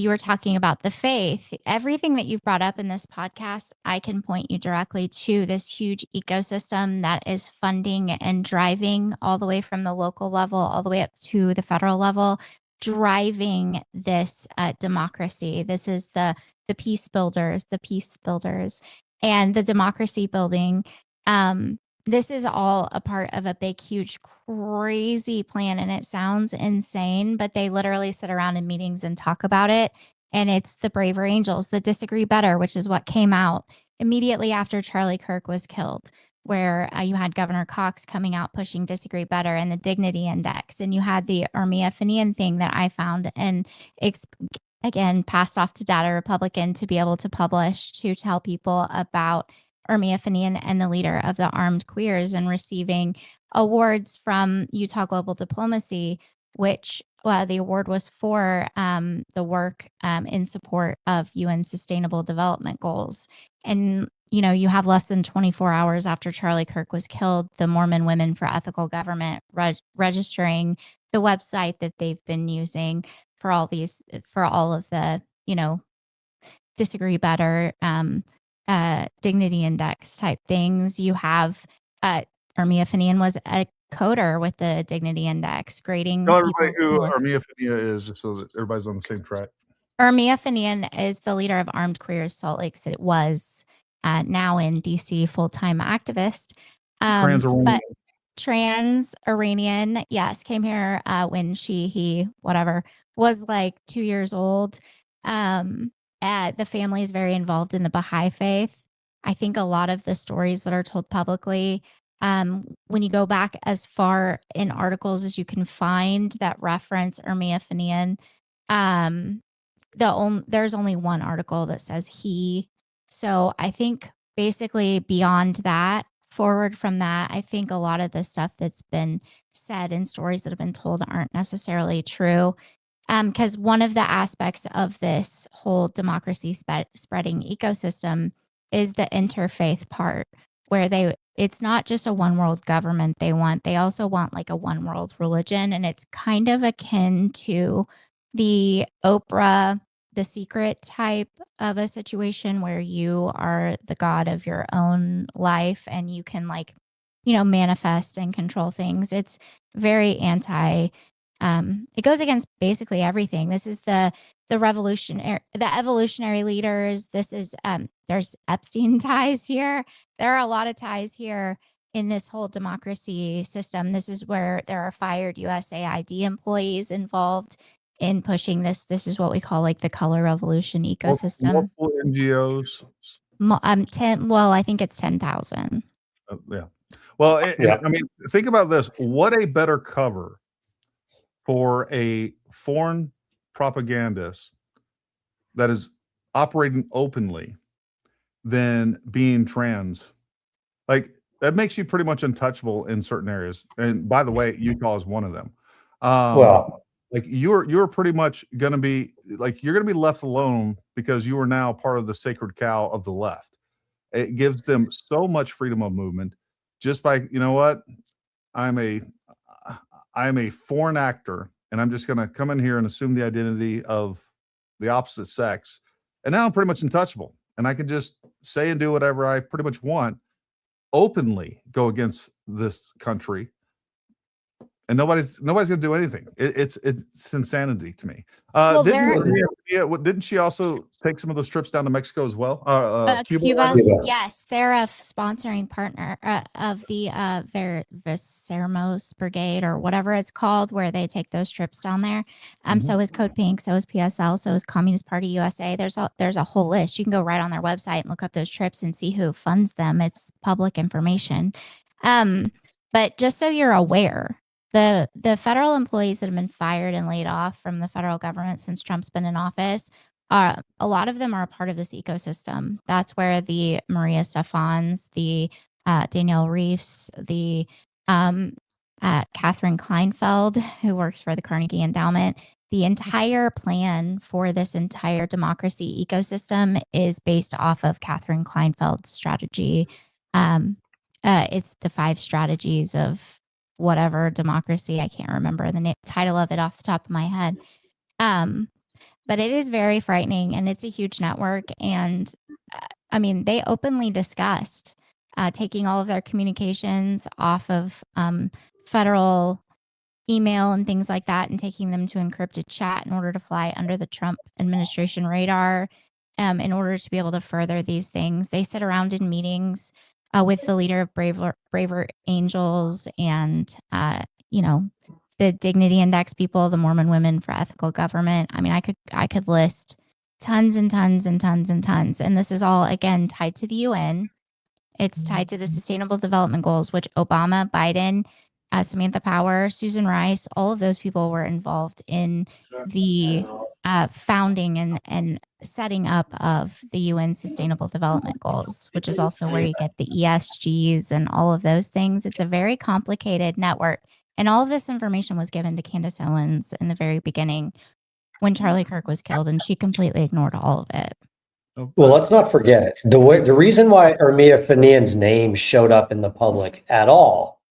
were talking about the faith. Everything that you've brought up in this podcast, I can point you directly to this huge ecosystem that is funding and driving all the way from the local level all the way up to the federal level, driving this democracy. This is the peace builders, and the democracy building. This is all a part of a big, huge, crazy plan. And it sounds insane, but they literally sit around in meetings and talk about it. And it's the braver angels that disagree better, which is what came out immediately after Charlie Kirk was killed, where you had Governor Cox coming out pushing disagree better and the dignity index. And you had the Ermia Fenian thing that I found and again, passed off to Data Republican to be able to publish, to tell people about Ermia Fenian and the leader of the armed queers, and receiving awards from Utah Global Diplomacy, which the award was for the work in support of UN Sustainable Development Goals. And, you have less than 24 hours after Charlie Kirk was killed, the Mormon Women for Ethical Government registering the website that they've been using for all of the, disagree better, dignity index type things. You have Ermia Fenian was a coder with the dignity index, grading. Tell everybody who Ermia Fenian is, just so that everybody's on the same track. Ermia Fenian is the leader of Armed Queers Salt Lake City. Was now in DC, full-time activist. Trans-Iranian, yes, came here when he, whatever, was like 2 years old. The family is very involved in the Baha'i faith. I think a lot of the stories that are told publicly, when you go back as far in articles as you can find that reference Ermia Fenian, there's only one article that says he. So I think basically beyond that, forward from that, I think a lot of the stuff that's been said and stories that have been told aren't necessarily true. Because one of the aspects of this whole democracy spreading ecosystem is the interfaith part, where it's not just a one world government they also want like a one world religion, and it's kind of akin to the Oprah The Secret type of a situation where you are the god of your own life and you can like, manifest and control things. It's very it goes against basically everything. This is the evolutionary leaders. This is there's Epstein ties here. There are a lot of ties here in this whole democracy system. This is where there are fired USAID employees involved in pushing this. This is what we call like the color revolution ecosystem. Multiple NGOs. 10. Well, I think it's 10,000. Yeah. Well, I mean, think about this. What a better cover for a foreign propagandist that is operating openly than being trans. Like, that makes you pretty much untouchable in certain areas. And by the way, Utah is one of them. Like you're pretty much going to be like, you're going to be left alone because you are now part of the sacred cow of the left. It gives them so much freedom of movement just by, you know what? I'm a foreign actor, and I'm just going to come in here and assume the identity of the opposite sex. And now I'm pretty much untouchable, and I can just say and do whatever I pretty much want, openly go against this country, and nobody's going to do anything. It's insanity to me. Well, didn't she also take some of those trips down to Mexico as well? Cuba? Yes, they're a sponsoring partner of the Vecermos Brigade or whatever it's called, where they take those trips down there. So is Code Pink, so is PSL, so is Communist Party USA. There's a whole list. You can go right on their website and look up those trips and see who funds them. It's public information. But just so you're aware, the federal employees that have been fired and laid off from the federal government since Trump's been in office, a lot of them are a part of this ecosystem. That's where the Maria Stephans, the Danielle Reefs, the Catherine Kleinfeld, who works for the Carnegie Endowment, the entire plan for this entire democracy ecosystem is based off of Catherine Kleinfeld's strategy. It's the 5 strategies of whatever democracy. I can't remember the title of it off the top of my head. But it is very frightening, and it's a huge network. And I mean, they openly discussed taking all of their communications off of federal email and things like that and taking them to encrypted chat in order to fly under the Trump administration radar in order to be able to further these things. They sit around in meetings with the leader of Braver Angels and, the Dignity Index people, the Mormon Women for Ethical Government. I mean, I could list tons and tons and tons and tons. And this is all, again, tied to the UN. It's tied to the Sustainable Development Goals, which Obama, Biden, Samantha Power, Susan Rice, all of those people were involved in the founding and setting up of the UN Sustainable Development Goals, which is also where you get the ESGs and all of those things. It's a very complicated network. And all of this information was given to Candace Owens in the very beginning when Charlie Kirk was killed, and she completely ignored all of it. Well, let's not forget the reason why Ermia Fenian's name showed up in the public at all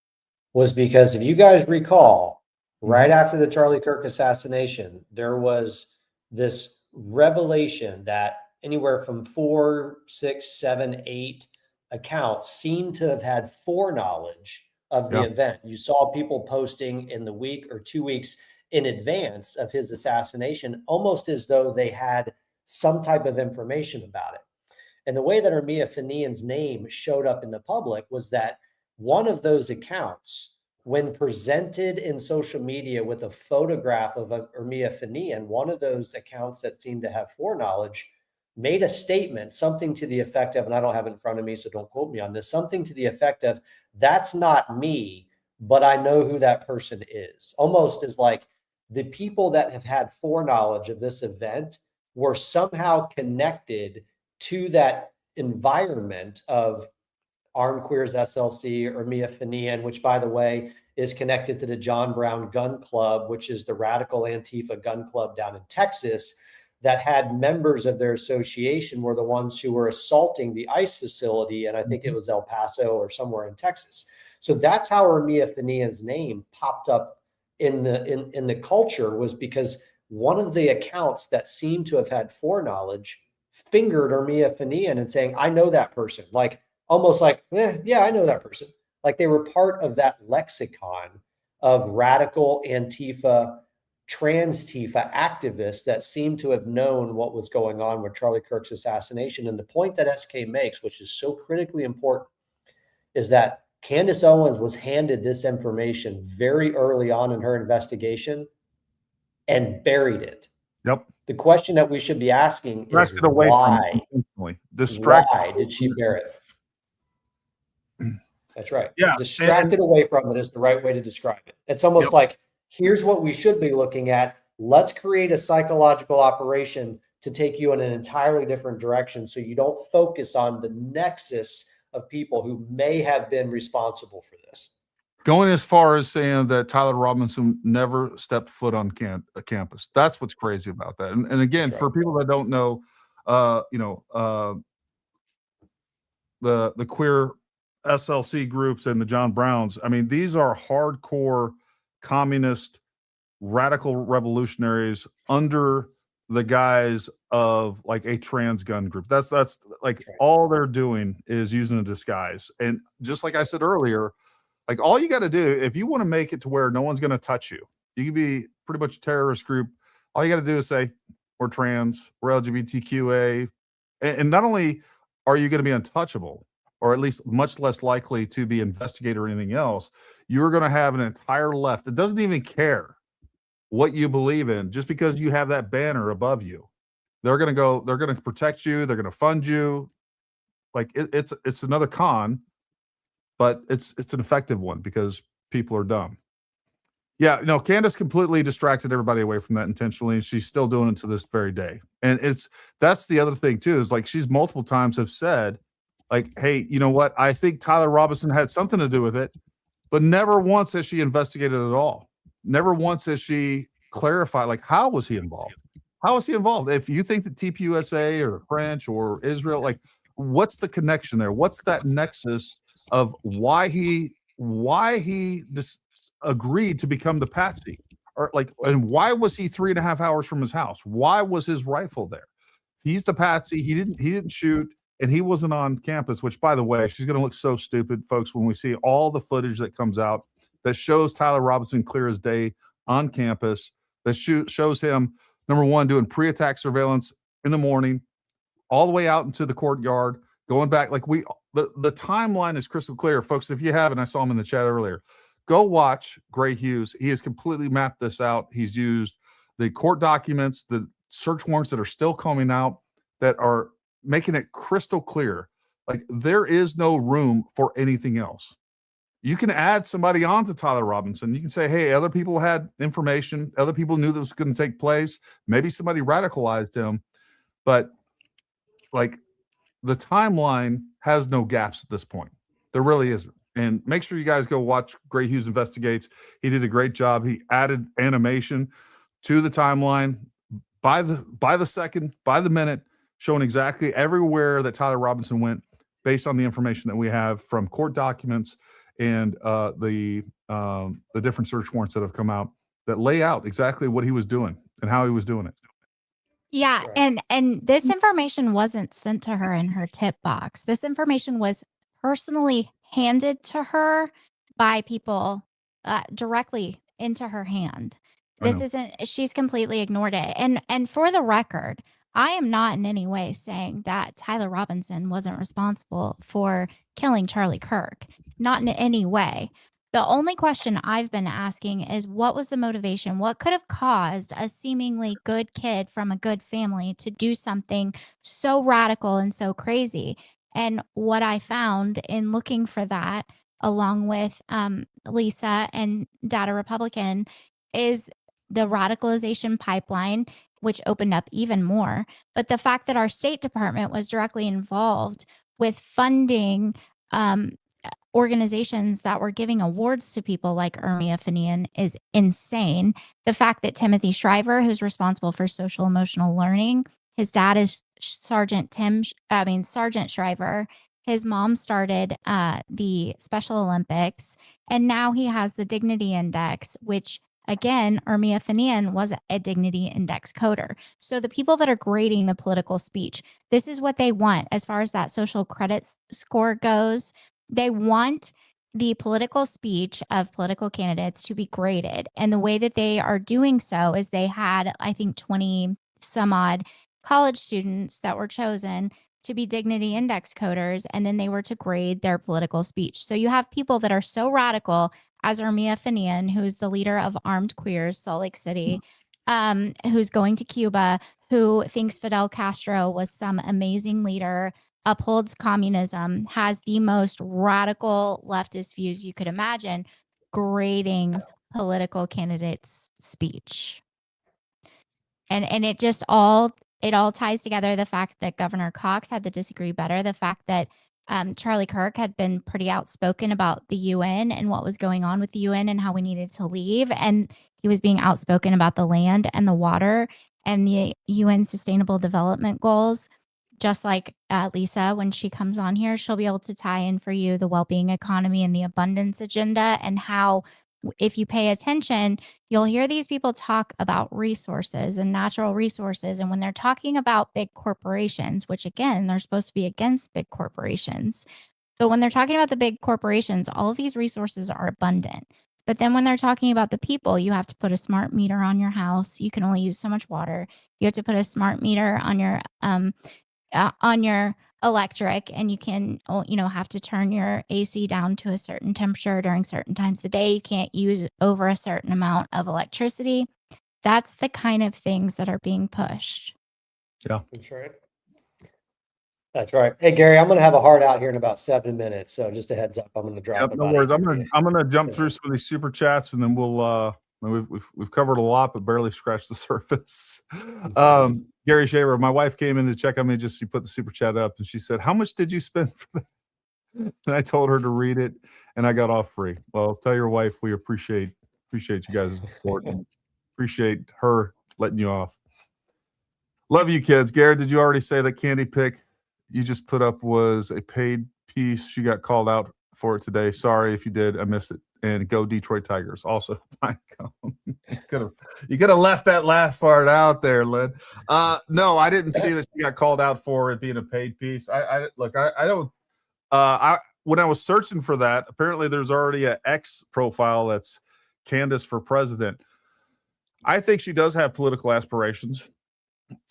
was because, if you guys recall, right after the Charlie Kirk assassination, there was this revelation that anywhere from 4, 6, 7, 8 accounts seemed to have had foreknowledge of the event. You saw people posting in the week or 2 weeks in advance of his assassination, almost as though they had some type of information about it. And the way that Ermia Fenian's name showed up in the public was that one of those accounts, when presented in social media with a photograph of Ermia Fenian, one of those accounts that seemed to have foreknowledge made a statement, something to the effect of, and I don't have it in front of me, so don't quote me on this, something to the effect of, that's not me, but I know who that person is. Almost as like the people that have had foreknowledge of this event were somehow connected to that environment of Armed Queers SLC or Mia Finian, which, by the way, is connected to the John Brown Gun Club, which is the radical Antifa gun club down in Texas, that had members of their association were the ones who were assaulting the ICE facility. And I think it was El Paso or somewhere in Texas. So that's how Mia Finian's name popped up in the culture, was because one of the accounts that seemed to have had foreknowledge fingered Mia Finian and saying, I know that person. Like, almost like, yeah, I know that person. Like they were part of that lexicon of radical Antifa, trans Tifa activists that seemed to have known what was going on with Charlie Kirk's assassination. And the point that SK makes, which is so critically important, is that Candace Owens was handed this information very early on in her investigation and buried it. Yep. The question that we should be asking is why? Why did she bury it? That's right. Yeah. Distracted away from it is the right way to describe it. It's almost like, here's what we should be looking at. Let's create a psychological operation to take you in an entirely different direction so you don't focus on the nexus of people who may have been responsible for this. Going as far as saying that Tyler Robinson never stepped foot on a campus. That's what's crazy about that. And again, for people that don't know, the queer SLC groups and the John Browns, I mean, these are hardcore communist radical revolutionaries under the guise of like a trans gun group. That's like all they're doing is using a disguise. And just like I said earlier, like all you got to do, if you want to make it to where no one's going to touch you, you can be pretty much a terrorist group. All you got to do is say, we're trans, we're LGBTQA. And not only are you going to be untouchable, or at least much less likely to be investigated or anything else, you're going to have an entire left that doesn't even care what you believe in just because you have that banner above you. They're going to protect you. They're going to fund you. Like it's another con, but it's an effective one because people are dumb. Yeah, Candace completely distracted everybody away from that intentionally, and she's still doing it to this very day. And that's the other thing too, is like she's multiple times have said, like, hey, you know what? I think Tyler Robinson had something to do with it, but never once has she investigated at all. Never once has she clarified, like, how was he involved? How was he involved? If you think that TPUSA or the French or Israel, like, what's the connection there? What's that nexus of why he agreed to become the patsy? Or like, and why was he 3.5 hours from his house? Why was his rifle there? He's the patsy. He didn't shoot. And he wasn't on campus, which, by the way, she's going to look so stupid, folks, when we see all the footage that comes out that shows Tyler Robinson clear as day on campus, that shows him, number one, doing pre-attack surveillance in the morning, all the way out into the courtyard, going back. Like the timeline is crystal clear, folks. If you haven't, I saw him in the chat earlier. Go watch Gray Hughes. He has completely mapped this out. He's used the court documents, the search warrants that are still coming out that are making it crystal clear. Like there is no room for anything else. You can add somebody on to Tyler Robinson. You can say, hey, other people had information. Other people knew this was going to take place. Maybe somebody radicalized him. But like the timeline has no gaps at this point. There really isn't. And make sure you guys go watch Gray Hughes Investigates. He did a great job. He added animation to the timeline by the second, by the minute, showing exactly everywhere that Tyler Robinson went based on the information that we have from court documents and the different search warrants that have come out that lay out exactly what he was doing and how he was doing it. Yeah, and this information wasn't sent to her in her tip box. This information was personally handed to her by people directly into her hand. She's completely ignored it. And for the record, I am not in any way saying that Tyler Robinson wasn't responsible for killing Charlie Kirk. Not in any way. The only question I've been asking is what was the motivation? What could have caused a seemingly good kid from a good family to do something so radical and so crazy? And what I found in looking for that, along with Lisa and Data Republican, is the radicalization pipeline, which opened up even more. But the fact that our State Department was directly involved with funding organizations that were giving awards to people like Ermia Finian is insane. The fact that Timothy Shriver, who's responsible for social emotional learning, his dad is Sergeant Shriver. His mom started the Special Olympics, and now he has the Dignity Index, which again, Ermia Finian was a Dignity Index coder. So the people that are grading the political speech, this is what they want as far as that social credit score goes. They want the political speech of political candidates to be graded. And the way that they are doing so is they had, I think, 20 some odd college students that were chosen to be Dignity Index coders, and then they were to grade their political speech. So you have people that are so radical as Ermia Finian, who's the leader of Armed Queers, Salt Lake City, who's going to Cuba, who thinks Fidel Castro was some amazing leader, upholds communism, has the most radical leftist views you could imagine, grading political candidates' speech. And it just all ties together. The fact that Governor Cox had the disagree better, the fact that Charlie Kirk had been pretty outspoken about the UN and what was going on with the UN and how we needed to leave. And he was being outspoken about the land and the water and the UN Sustainable Development Goals. Just like Lisa, when she comes on here, she'll be able to tie in for you the well-being economy and the abundance agenda, and how, if you pay attention, you'll hear these people talk about resources and natural resources. And when they're talking about big corporations, which again, they're supposed to be against big corporations, but when they're talking about the big corporations, all of these resources are abundant. But then when they're talking about the people, you have to put a smart meter on your house. You can only use so much water. You have to put a smart meter on your electric, and you can, have to turn your AC down to a certain temperature during certain times of the day. You can't use over a certain amount of electricity. That's the kind of things that are being pushed. Yeah, that's right. That's right. Hey, Gary, I'm going to have a hard out here in about 7 minutes. So just a heads up, I'm going to drop it. No worries. I'm gonna jump through some of these super chats, and then we'll we've covered a lot, but barely scratched the surface. Gary Shaver, my wife came in to check on me. She put the super chat up, and she said, "How much did you spend for that?" And I told her to read it, and I got off free. Well, tell your wife we appreciate you guys' support, and appreciate her letting you off. Love you, kids. Gary, did you already say that Candy Pick you just put up was a paid piece? She got called out for it today. Sorry if you did. I missed it. And go Detroit Tigers. Also, you could have left that last part out there, Lynn. No, I didn't see that she got called out for it being a paid piece. I don't. When I was searching for that, apparently there's already an X profile that's Candace for president. I think she does have political aspirations.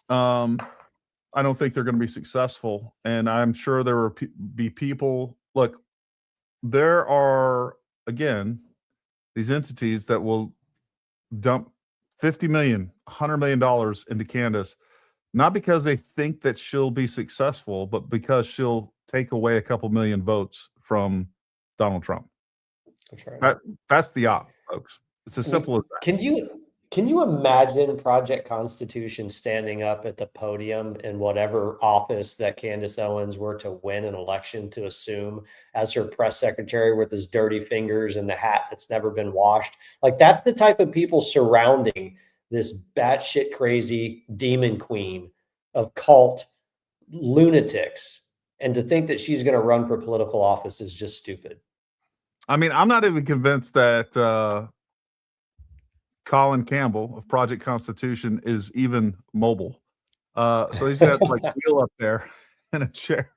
I don't think they're going to be successful, and I'm sure there will be people. Look, there are, again, these entities that will dump $50 million, $100 million into Candace, not because they think that she'll be successful, but because she'll take away a couple million votes from Donald Trump. That's right. That's the op, folks. It's as simple as that. Can you imagine Project Constitution standing up at the podium in whatever office that Candace Owens were to win an election to assume as her press secretary, with his dirty fingers and the hat that's never been washed? Like, that's the type of people surrounding this batshit crazy demon queen of cult lunatics. And to think that she's going to run for political office is just stupid. I mean, I'm not even convinced that Colin Campbell of Project Constitution is even mobile. So he's got like wheel up there in a chair,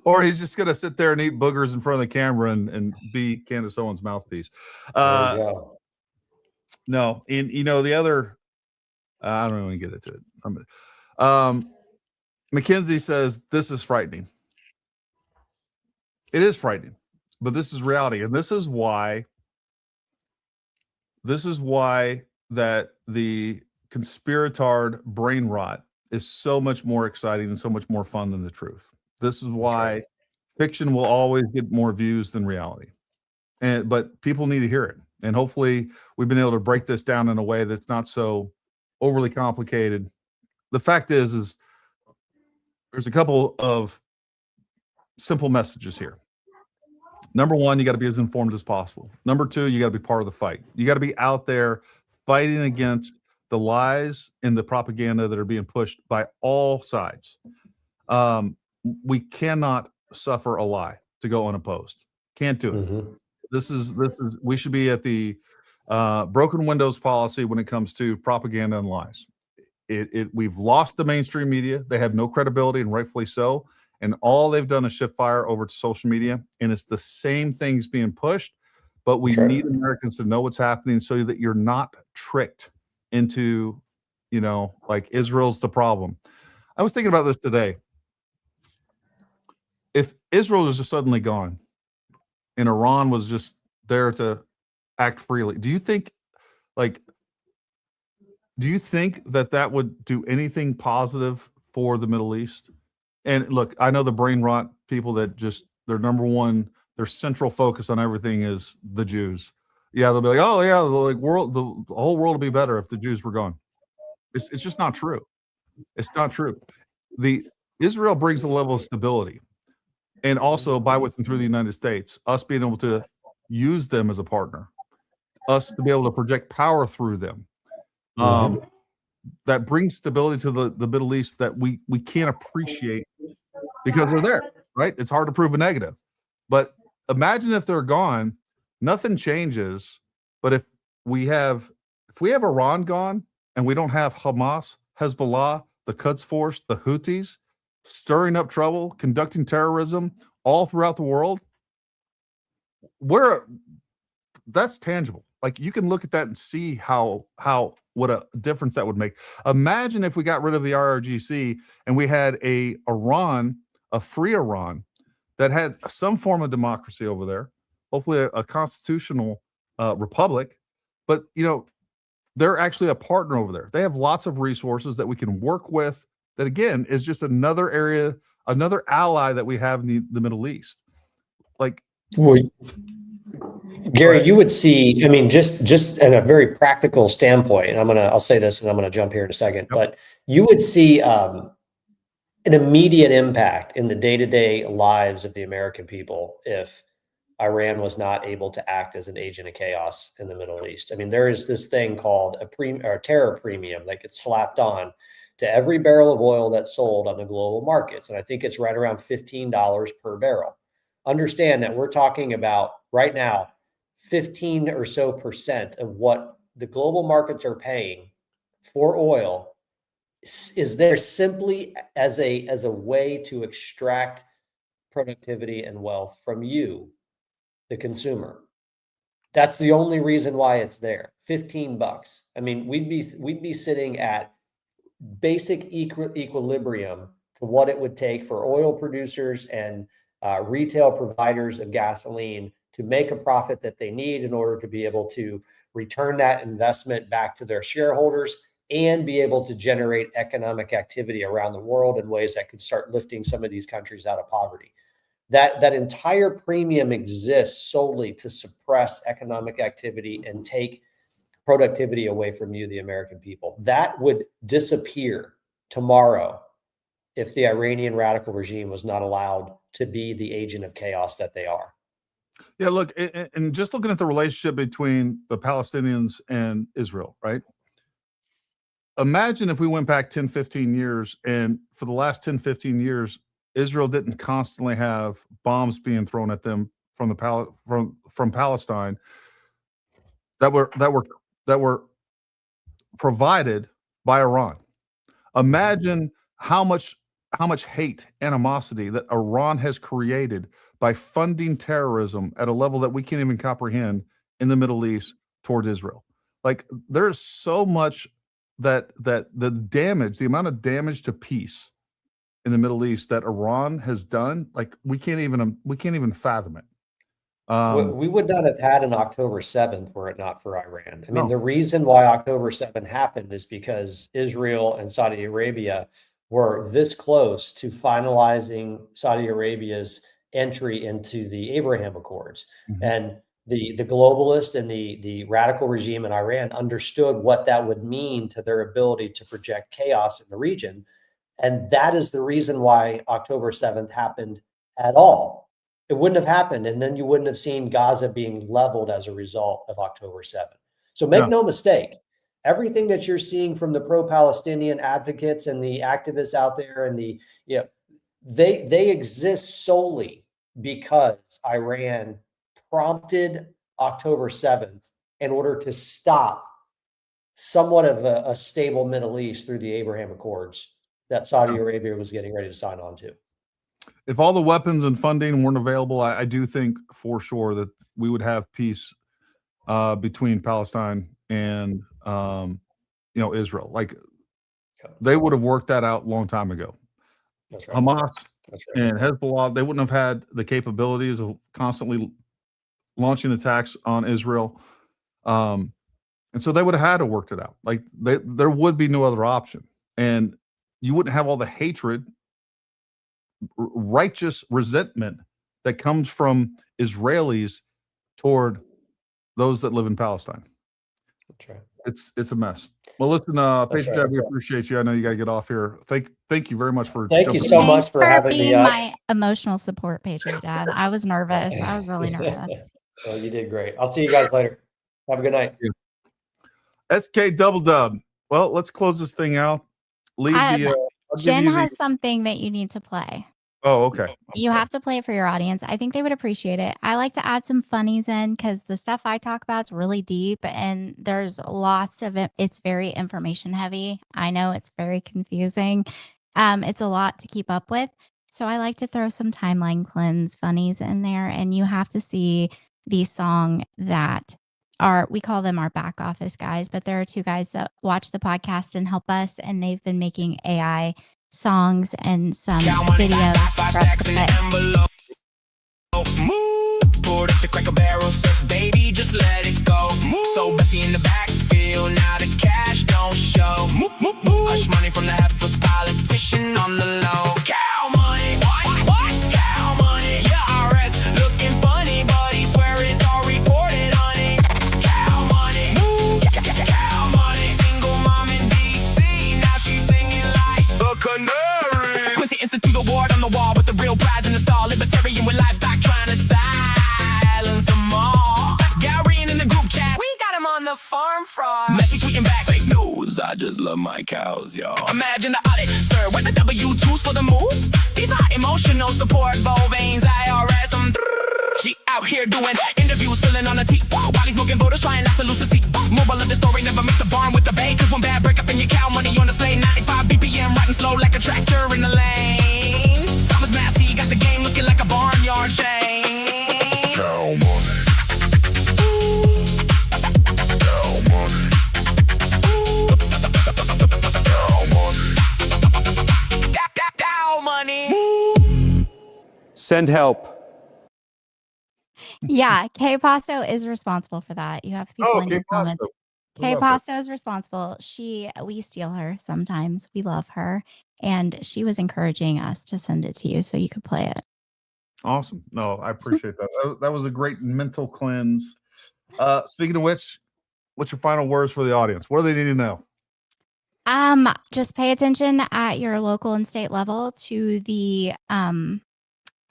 or he's just going to sit there and eat boogers in front of the camera and be Candace Owens' mouthpiece. No, and the other, I don't even get into it. Mackenzie says this is frightening. It is frightening. but this is reality, and this is why that the conspiratard brain rot is so much more exciting and so much more fun than the truth. This is why fiction will always get more views than reality. But people need to hear it. And hopefully we've been able to break this down in a way that's not so overly complicated. The fact is there's a couple of simple messages here. Number one, you got to be as informed as possible. Number two, you got to be part of the fight. You got to be out there fighting against the lies and the propaganda that are being pushed by all sides. We cannot suffer a lie to go unopposed. Can't do it. Mm-hmm. This is we should be at the broken windows policy when it comes to propaganda and lies. We've lost the mainstream media. They have no credibility, and rightfully so. And all they've done is shift fire over to social media, and it's the same things being pushed. But we need Americans to know what's happening so that you're not tricked into, like Israel's the problem. I was thinking about this today. If Israel was just suddenly gone and Iran was just there to act freely, do you think that would do anything positive for the Middle East? And look, I know the brain rot people that just their number one, their central focus on everything is the Jews. Yeah, they'll be like, oh yeah, the whole world would be better if the Jews were gone. It's just not true. It's not true. Israel brings a level of stability, and also by with and through the United States, us being able to use them as a partner, us to be able to project power through them. That brings stability to the Middle East that we can't appreciate because they're there, right? It's hard to prove a negative. But imagine if they're gone, nothing changes. But if we have Iran gone and we don't have Hamas, Hezbollah, the Quds Force, the Houthis stirring up trouble, conducting terrorism all throughout the world, that's tangible. Like you can look at that and see what a difference that would make. Imagine if we got rid of the IRGC and we had a free Iran that had some form of democracy over there, hopefully a constitutional republic. But they're actually a partner over there. They have lots of resources that we can work with. That again is just another area, another ally that we have in the Middle East. Gary, you would see, just in a very practical standpoint, and I'll say this and I'm going to jump here in a second, but you would see an immediate impact in the day-to-day lives of the American people if Iran was not able to act as an agent of chaos in the Middle East. There is this thing called a terror premium that gets slapped on to every barrel of oil that's sold on the global markets. And I think it's right around $15 per barrel. Understand that we're talking about right now, 15% or so of what the global markets are paying for oil is there simply as a way to extract productivity and wealth from you, the consumer. That's the only reason why it's there. $15. We'd be sitting at basic equilibrium to what it would take for oil producers and retail providers of gasoline to make a profit that they need in order to be able to return that investment back to their shareholders and be able to generate economic activity around the world in ways that could start lifting some of these countries out of poverty. That entire premium exists solely to suppress economic activity and take productivity away from you, the American people. That would disappear tomorrow if the Iranian radical regime was not allowed to be the agent of chaos that they are. Yeah, look, and just looking at the relationship between the Palestinians and Israel, right? Imagine if we went back 10, 15 years, and for the last 10, 15 years, Israel didn't constantly have bombs being thrown at them from Palestine that were provided by Iran. Imagine how much hate, animosity that Iran has created by funding terrorism at a level that we can't even comprehend in the Middle East towards Israel. Like there's so much that the amount of damage to peace in the Middle East that Iran has done, like we can't even fathom it. We would not have had an October 7th were it not for Iran. I mean, No. the reason why October 7th happened is because Israel and Saudi Arabia were this close to finalizing Saudi Arabia's entry into the Abraham Accords. And the globalist and the radical regime in Iran understood what that would mean to their ability to project chaos in the region. And that is the reason why October 7th happened at all. It wouldn't have happened, and then you wouldn't have seen Gaza being leveled as a result of October 7th. So make no mistake, everything that you're seeing from the pro-Palestinian advocates and the activists out there, and they exist solely because Iran prompted October 7th in order to stop somewhat of a stable Middle East through the Abraham Accords that Saudi Arabia was getting ready to sign on to. If all the weapons and funding weren't available, I do think for sure that we would have peace between Palestine and Israel. Like they would have worked that out a long time ago. That's right. Hamas and Hezbollah, they wouldn't have had the capabilities of constantly launching attacks on Israel. And so they would have had to work it out. Like there would be no other option. And you wouldn't have all the hatred, righteous resentment that comes from Israelis toward those that live in Palestine. That's right. It's a mess. Well, listen, Patriot Dad, we appreciate you. I know you got to get off here. Thank you very much for. Thank you so much for having me. My emotional support, Patriot Dad. I was nervous. I was really nervous. Well, you did great. I'll see you guys later. Have a good night. SKDoubleDub. Well, let's close this thing out. Leave Jen has something that you need to play. Oh, okay. You have to play it for your audience. I think they would appreciate it. I like to add some funnies in because the stuff I talk about is really deep and there's lots of it. It's very information heavy. I know it's very confusing. It's a lot to keep up with. So I like to throw some timeline cleanse funnies in there. And you have to see the song that we call them our back office guys, but there are two guys that watch the podcast and help us. And they've been making AI songs and some videos for us to play. Poured up the cracker barrel, so baby, just let it go. So busy in the backfield, now the cash don't show. Hush money from the heifers, politician on the low. Cow money, what? Cow money, yeah, IRS looking funny, but he swear it's all reported, honey. Cow money, cow money. Single mom in DC, now she's singing like the canary. Quincy Institute award on the wall with the real prize in the stall. Libertarian with livestock trying to silence them all. Gary in the group chat, we got him on the farm fraud. Messi tweeting back, fake news, I just love my cows, y'all. Imagine the audit, sir, with the W-2s for the move. These are emotional support, veins, IRS, she out here doing interviews, filling on a tee. While he's smoking voters, trying not to lose a seat. Moral of the story, never miss the barn with the bay. Cause one bad break up in your cow money on display. 95 BPM, riding slow like a tractor in the lane. Thomas Massey got the game looking like a barnyard chain. Cow money. Cow money. Cow money. Send help. Yeah, Kay Pasto is responsible for that. You have people in your comments. Kay Pasto is responsible. We steal her sometimes. We love her. And she was encouraging us to send it to you so you could play it. Awesome. No, I appreciate that. That was a great mental cleanse. Speaking of which, what's your final words for the audience? What do they need to know? Just pay attention at your local and state level to the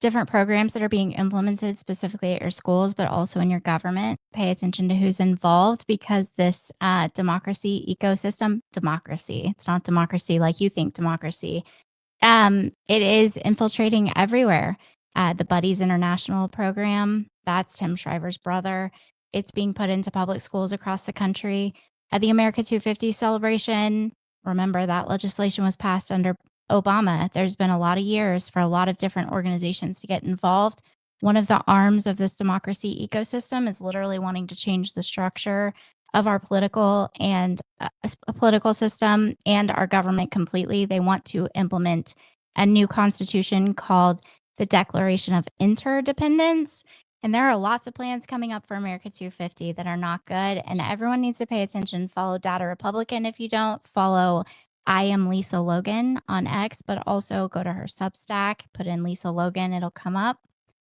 different programs that are being implemented specifically at your schools, but also in your government. Pay attention to who's involved because this democracy, it's not democracy like you think democracy. It is infiltrating everywhere. The Buddies International program, that's Tim Shriver's brother. It's being put into public schools across the country. At the America 250 celebration, remember that legislation was passed under Obama. There's been a lot of years for a lot of different organizations to get involved. One of the arms of this democracy ecosystem is literally wanting to change the structure of our political system and our government completely. They want to implement a new constitution called the Declaration of Interdependence. And there are lots of plans coming up for America 250 that are not good. And everyone needs to pay attention. Follow Data Republican if you don't. Follow I Am Lisa Logan on X, but also go to her Substack. Put in Lisa Logan. It'll come up.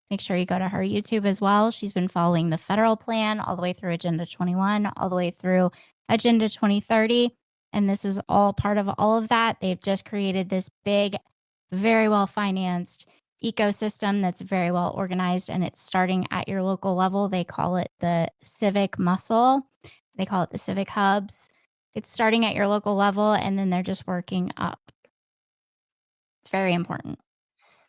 Make sure you go to her YouTube as well. She's been following the federal plan all the way through Agenda 21, all the way through Agenda 2030. And this is all part of all of that. They've just created this big, very well-financed ecosystem that's very well organized, and it's starting at your local level. They call it the civic muscle. They call it the civic hubs. It's starting at your local level, and then they're just working up. It's very important.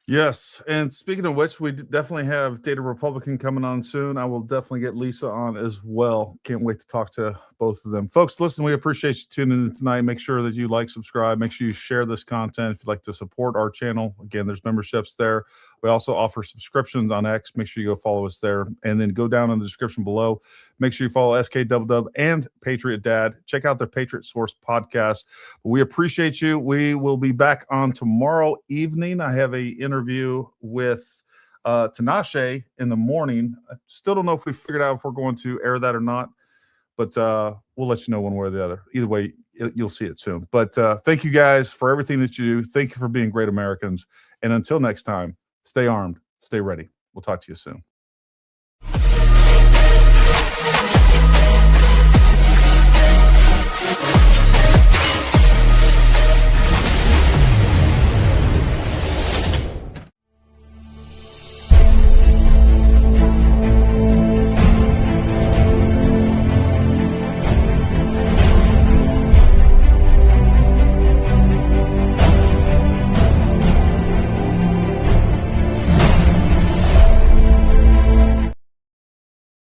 Yes. And speaking of which, we definitely have Data Republican coming on soon. I will definitely get Lisa on as well. Can't wait to talk to both of them. Folks, listen, we appreciate you tuning in tonight. Make sure that you like, subscribe. Make sure you share this content. If you'd like to support our channel, again, there's memberships there. We also offer subscriptions on X. Make sure you go follow us there. And then go down in the description below. Make sure you follow SKDoubleDub and Patriot Dad. Check out their Patriot Source podcast. We appreciate you. We will be back on tomorrow evening. I have a interview with Tinashe in the morning. I still don't know if we figured out if we're going to air that or not, but we'll let you know one way or the other. Either way, you'll see it soon. But thank you guys for everything that you do. Thank you for being great Americans. And until next time, stay armed, stay ready. We'll talk to you soon.